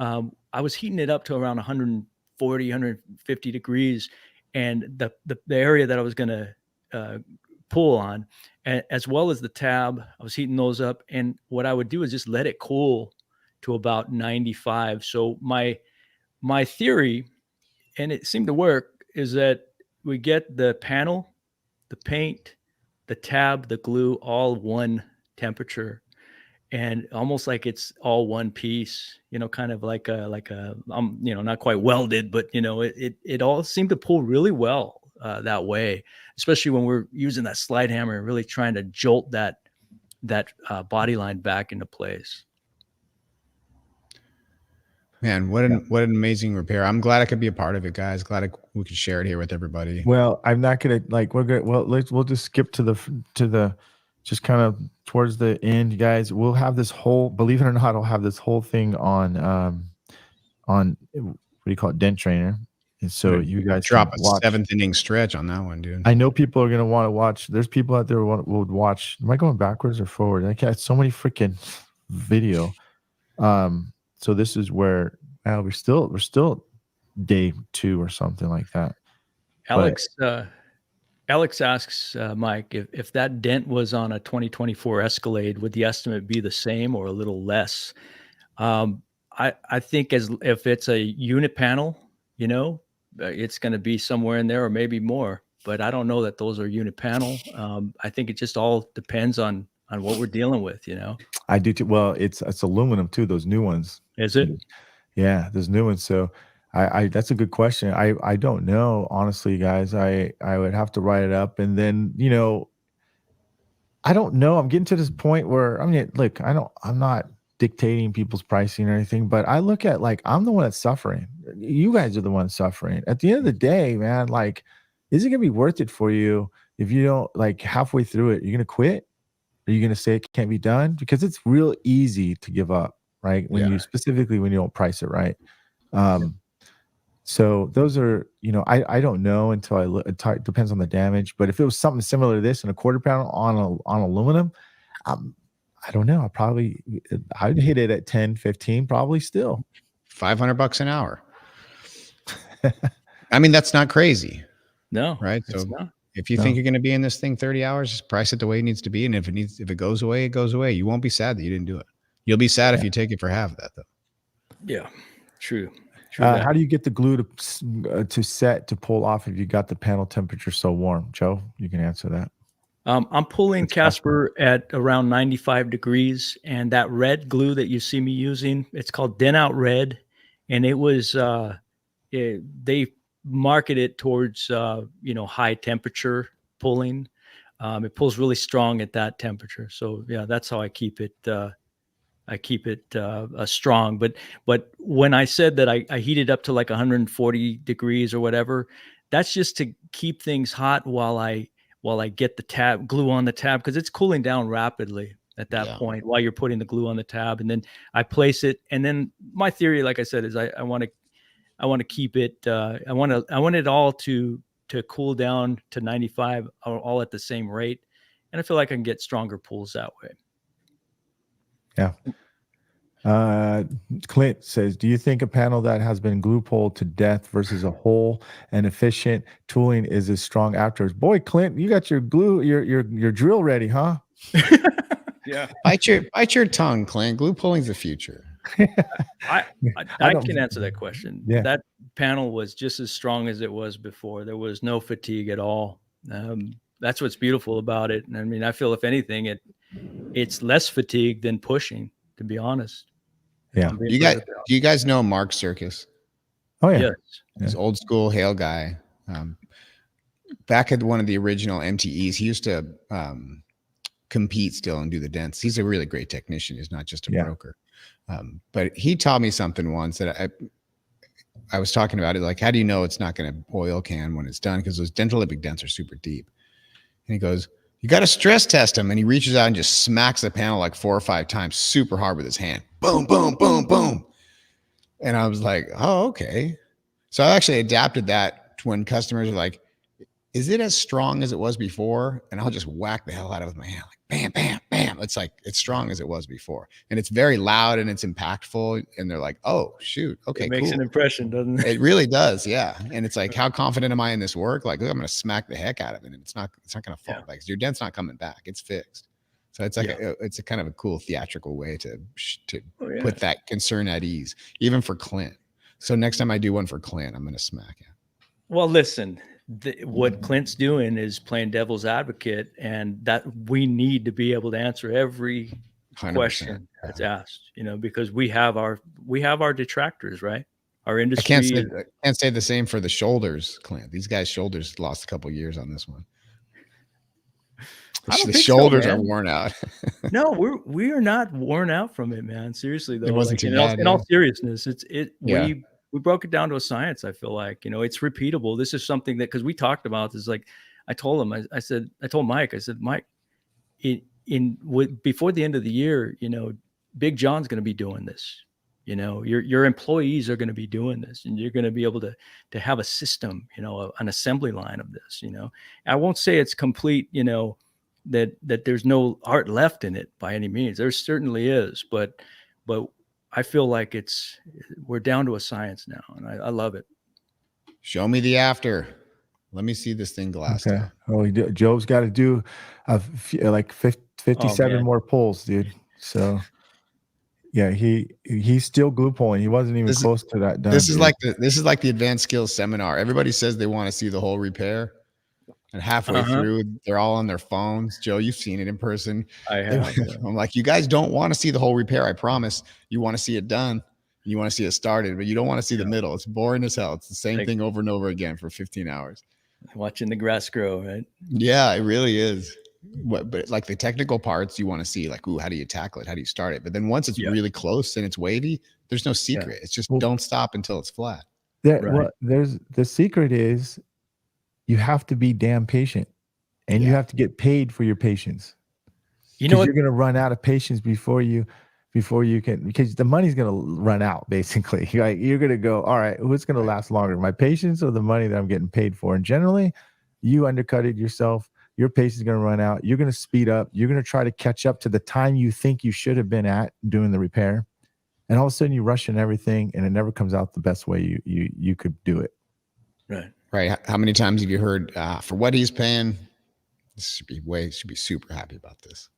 I was heating it up to around 140, 150 degrees, and the area that I was going to pull on, as well as the tab, I was heating those up. And what I would do is just let it cool to about 95. So my theory, and it seemed to work, is that we get the panel, the paint, the tab, the glue, all one temperature, and almost like it's all one piece, kind of like a not quite welded, but it all seemed to pull really well that way, especially when we're using that slide hammer and really trying to jolt that body line back into place. Man, what an amazing repair. I'm glad I could be a part of it, guys. Glad we could share it here with everybody. Well, I'm not gonna we'll just skip to the just kind of towards the end, guys. We'll have this whole, believe it or not, I'll have this whole thing on what do you call it, Dent Trainer. And so you guys drop can a watch. 7th inning stretch on that one, dude. I know people are gonna want to watch. There's people out there who would watch. Am I going backwards or forward? I got so many freaking video. So this is where we're still day 2 or something like that. Alex asks Myke, if that dent was on a 2024 Escalade, would the estimate be the same or a little less? I think if it's a unit panel, it's going to be somewhere in there or maybe more. But I don't know that those are unit panel. I think it just all depends on what we're dealing with. I do too. Well, it's aluminum too. Those new ones. Is it? Yeah, those new ones. So I that's a good question. I don't know, honestly, guys. I would have to write it up, and then I don't know. I'm getting to this point where look, I'm not dictating people's pricing or anything, but I look at I'm the one that's suffering. You guys are the ones suffering. At the end of the day, man, is it gonna be worth it for you if you don't halfway through it, you're gonna quit? Are you gonna say it can't be done? Because it's real easy to give up, right? When you don't price it right. So those are, I don't know until I look. It depends on the damage. But if it was something similar to this in a quarter panel on aluminum, I don't know. I'd hit it at 10, 15, probably still. $500 an hour. I mean, that's not crazy. No, right? So if you think you're going to be in this thing 30 hours, just price it the way it needs to be. And if it goes away, it goes away. You won't be sad that you didn't do it. You'll be sad if you take it for half of that, though. Yeah, true. How do you get the glue to pull off if you got the panel temperature so warm? Joe, you can answer that. I'm pulling Casper at around 95 degrees, and that red glue that you see me using, it's called Dent Out Red, and it was they market it towards high temperature pulling. It pulls really strong at that temperature, so yeah, that's how I keep it. Strong, but when I said that I heat it up to 140 degrees or whatever, that's just to keep things hot while I get the glue on the tab, because it's cooling down rapidly at that point while you're putting the glue on the tab, and then I place it. And then my theory, like I said, is I want to keep it. I want it all to cool down to 95 all at the same rate, and I feel like I can get stronger pulls that way. Yeah. Clint says, do you think a panel that has been glue pulled to death versus a whole and efficient tooling is as strong afterwards? Boy, Clint, you got your glue, your drill ready, huh? Yeah. Bite your tongue, Clint. Glue pulling's the future. I can answer that question. Yeah. That panel was just as strong as it was before. There was no fatigue at all. That's what's beautiful about it. And I mean, I feel if anything, it's less fatigue than pushing, to be honest. Yeah. Do you guys know Mark Circus? Oh yeah. Yes. He's old school Hale guy. Back at one of the original MTEs, he used to compete still and do the dents. He's a really great technician. He's not just a broker. But he taught me something once that I was talking about it. How do you know it's not going to oil can when it's done? Because those dental-lipic dents are super deep. And he goes, you got to stress test them. And he reaches out and just smacks the panel 4 or 5 times super hard with his hand. Boom, boom, boom, boom. And I was like, oh, okay. So I actually adapted that to when customers are like, is it as strong as it was before? And I'll just whack the hell out of it with my hand. Bam, bam, bam. It's it's strong as it was before. And it's very loud and it's impactful. And they're like, oh, shoot. Okay, it makes an impression, doesn't it? It really does. Yeah. And it's how confident am I in this work? I'm going to smack the heck out of it. And it's not going to fall back. Your dent's not coming back. It's fixed. So it's it's a kind of a cool theatrical way to put that concern at ease, even for Clint. So next time I do one for Clint, I'm going to smack him. Well, listen, what Clint's doing is playing devil's advocate, and that we need to be able to answer every 100%. Question that's asked, because we have our detractors, right? Our industry. I can't say the same for the shoulders, Clint. These guys' shoulders lost a couple of years on this one. I don't The think so, shoulders are man. worn out. No, we are not worn out from it, man. Seriously It though, wasn't like too in all bad. in Yeah. all seriousness, Yeah. we broke it down to a science. I feel like, it's repeatable. This is something that, because we talked about this, like I told him, I told Myke, I said, Myke, before the end of the year, Big John's going to be doing this. Your employees are going to be doing this, and you're going to be able to have a system, an assembly line of this. I won't say it's complete, that there's no art left in it by any means. There certainly is, but I feel like we're down to a science now, and I love it. Show me the after. Let me see this thing glassed Okay. out. Oh, Joe's got to do like 57 more pulls, dude. So yeah, he's still glue pulling. He wasn't even close to that done. This is like the advanced skills seminar. Everybody says they want to see the whole repair, and halfway through, they're all on their phones. Joe, you've seen it in person. I have. I'm like, you guys don't want to see the whole repair. I promise. You want to see it done. You want to see it started, but you don't want to see the middle. It's boring as hell. It's the same thing over and over again for 15 hours. Watching the grass grow, right? Yeah, it really is. But like the technical parts, you want to see like, ooh, how do you tackle it? How do you start it? But then once it's really close and it's wavy, there's no secret. It's just don't stop until it's flat. There's the secret is you have to be damn patient, and you have to get paid for your patience. You're going to run out of patience before you can, because the money's going to run out. Basically, you're going to go, all right, what's going to last longer, my patience or the money that I'm getting paid for? And generally, you undercut it yourself. Your patience is going to run out. You're going to speed up. You're going to try to catch up to the time you think you should have been at doing the repair. And all of a sudden you rush in everything, and it never comes out the best way you could do it. Right. How many times have you heard, for what he's paying, should be super happy about this.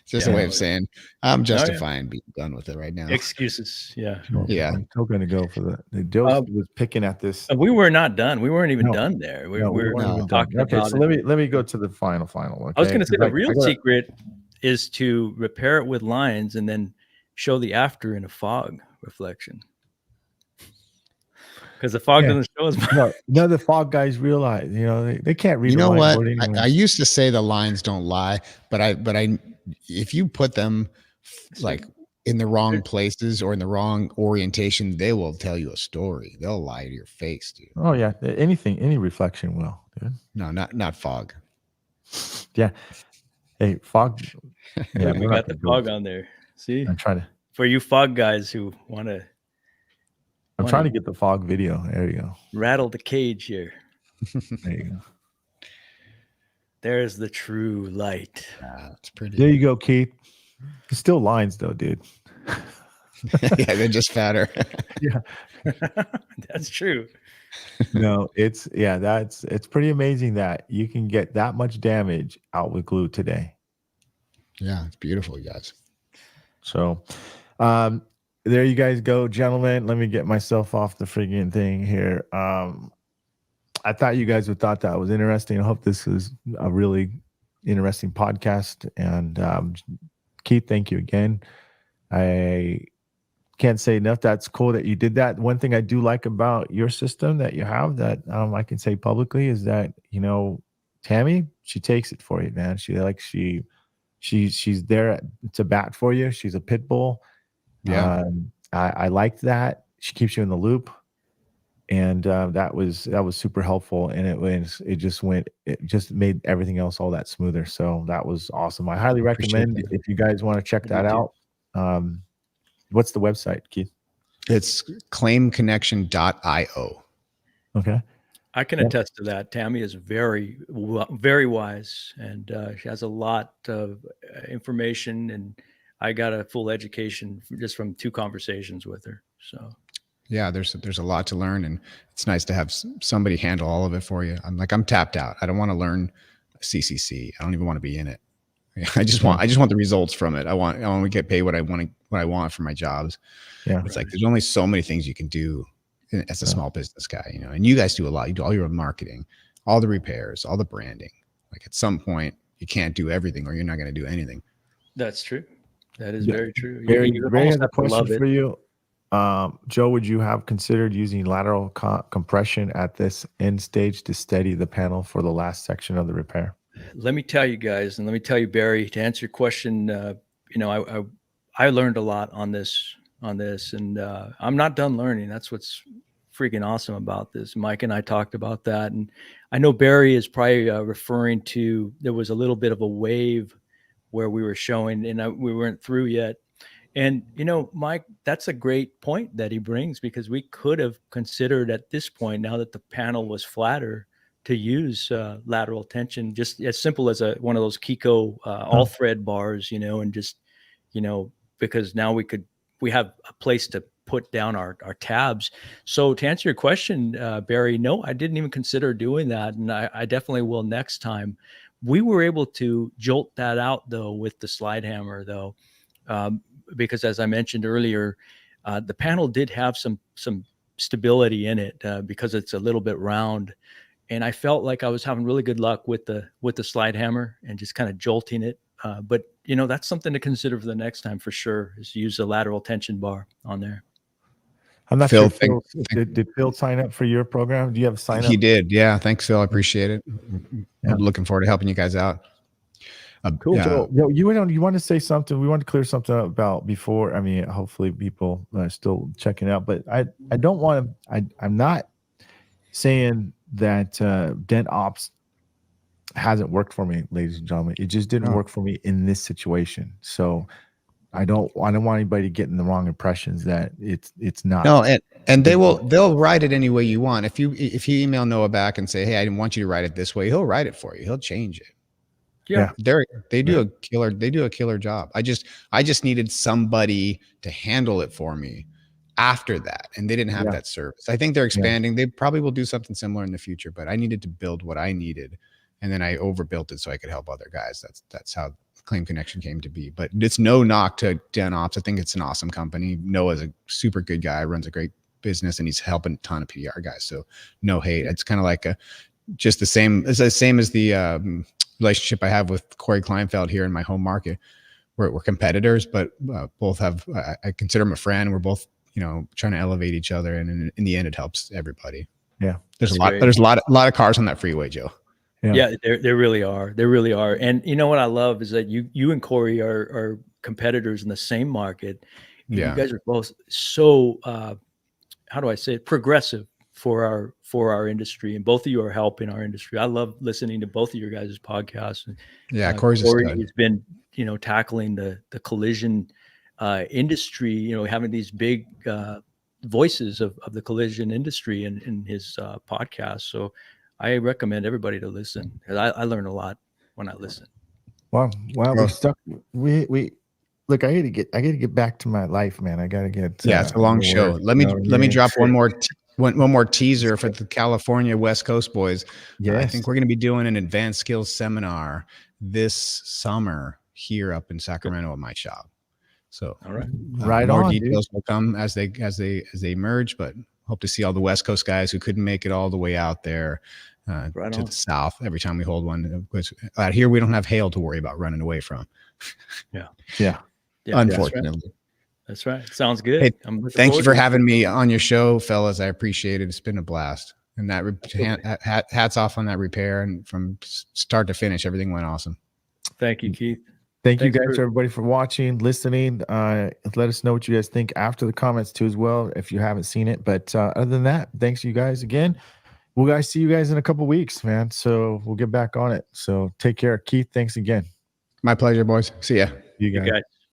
It's just a way of saying, I'm justifying being done with it right now. Excuses. Yeah. I'm still going to go for the Joe was picking at this. We were not done. We weren't even done there. We weren't even talking about so let me go to the final one. Okay? I was going to say the real secret is to repair it with lines and then show the after in a fog reflection. Because the fog doesn't show as much. No, the fog guys realize, they can't read. You know what? I used to say the lines don't lie, but if you put them like in the wrong places or in the wrong orientation, they will tell you a story. They'll lie to your face, dude. Oh yeah, any reflection will, dude. No, not fog. Yeah. Hey, fog. Yeah, we got the fog on there. See, I'm trying to. For you fog guys who want to. I'm trying to get the fog video. There you go. Rattle the cage here. There you go. There's the true light. It's pretty. There you go, Keith. It's still lines though, dude. Yeah, they're just fatter. Yeah. That's true. No, it's pretty amazing that you can get that much damage out with glue today. Yeah, it's beautiful, you guys. So, there you guys go, gentlemen. Let me get myself off the friggin' thing here. I thought you guys would thought that was interesting. I hope this is a really interesting podcast. And Keith, thank you again. I can't say enough. That's cool that you did that. One thing I do like about your system that you have that I can say publicly is that, Tammy, she takes it for you, man. She's there to bat for you. She's a pit bull. Yeah. I liked that. She keeps you in the loop. And that was super helpful. And it just made everything else all that smoother. So that was awesome. I highly recommend if you guys want to check that out. What's the website, Keith? It's claimconnection.io. Okay. I can attest to that. Tammy is very, very wise, and she has a lot of information, and I got a full education just from 2 conversations with her. So yeah, there's a lot to learn, and it's nice to have somebody handle all of it for you. I'm tapped out. I don't want to learn CCC. I don't even want to be in it. I just want the results from it. I want to get paid what I want for my jobs. Yeah. It's like, there's only so many things you can do as a small business guy, and you guys do a lot. You do all your marketing, all the repairs, all the branding. Like at some point you can't do everything, or you're not going to do anything. That's true. That is very true. Very has a question for you. Joe, would you have considered using lateral compression at this end stage to steady the panel for the last section of the repair? Let me tell you guys, and let me tell you, Barry, to answer your question, I learned a lot on this, and I'm not done learning. That's what's freaking awesome about this. Myke and I talked about that, and I know Barry is probably referring to, there was a little bit of a wave where we were showing, and we weren't through yet. And Myke, that's a great point that he brings, because we could have considered at this point, now that the panel was flatter, to use lateral tension, just as simple as one of those Kiko all thread bars, and just, because now we have a place to put down our tabs. So to answer your question, Barry, no, I didn't even consider doing that, and I definitely will next time. We were able to jolt that out though with the slide hammer though. Because as I mentioned earlier, the panel did have some stability in it because it's a little bit round, and I felt like I was having really good luck with the slide hammer and just kind of jolting it. But that's something to consider for the next time for sure, is use the lateral tension bar on there. I'm not sure. Phil, did Phil sign up for your program? Do you have a sign up? He did. Yeah. Thanks, Phil. I appreciate it. Yeah. I'm looking forward to helping you guys out. Cool. So, you want to say something? We want to clear something up about before. I mean, hopefully people are still checking out, but I don't want to. I'm not saying that dent ops hasn't worked for me, ladies and gentlemen. It just didn't work for me in this situation. So I don't want anybody getting the wrong impressions that it's not. No, and they'll write it any way you want. If you email Noah back and say, hey, I didn't want you to write it this way, he'll write it for you. He'll change it. Yeah. They do a killer job. I just needed somebody to handle it for me after that, and they didn't have that service. I think they're expanding. They probably will do something similar in the future, but I needed to build what I needed, and then I overbuilt it so I could help other guys. That's how Claim Connection came to be. But it's no knock to Dent Ops. I think it's an awesome company. Noah's a super good guy, runs a great business, and he's helping a ton of PDR guys. So no hate. It's kind of like just the same. It's the same as the relationship I have with Corey Kleinfeld here in my home market. We're competitors, but both have, I consider him a friend. We're both, trying to elevate each other, and in the end, it helps everybody. Yeah, there's a lot of cars on that freeway, Joe. Yeah, there really are. There really are. And what I love is that you and Corey are competitors in the same market. Yeah, you guys are both so how do I say it? Progressive for our industry, and both of you are helping our industry. I love listening to both of your guys' podcasts. Yeah, Corey has been tackling the collision industry, having these big voices of the collision industry in his podcast. So I recommend everybody to listen. I learn a lot when I listen. Wow, we stuck. We look. I gotta get back to my life, man. I gotta get. Yeah, it's a long show. Let me drop one more teaser for the California West Coast boys. Yes. I think we're going to be doing an advanced skills seminar this summer here up in Sacramento at my shop. So all right, more details will come as they emerge, but hope to see all the West Coast guys who couldn't make it all the way out there to the south every time we hold one. Out here, we don't have hail to worry about running away from. Yeah. Unfortunately. That's right. Sounds good. Hey, thank you for having me on your show, fellas. I appreciate it. It's been a blast. And that hats off on that repair, and from start to finish, everything went awesome. Thank you, Keith. Thanks you guys, everybody, for watching, listening. Let us know what you guys think after the comments too, as well, if you haven't seen it. But other than that, thanks you guys again. We'll guys see you guys in a couple weeks, man. So we'll get back on it. So take care, Keith. Thanks again. My pleasure, boys. See ya. You guys.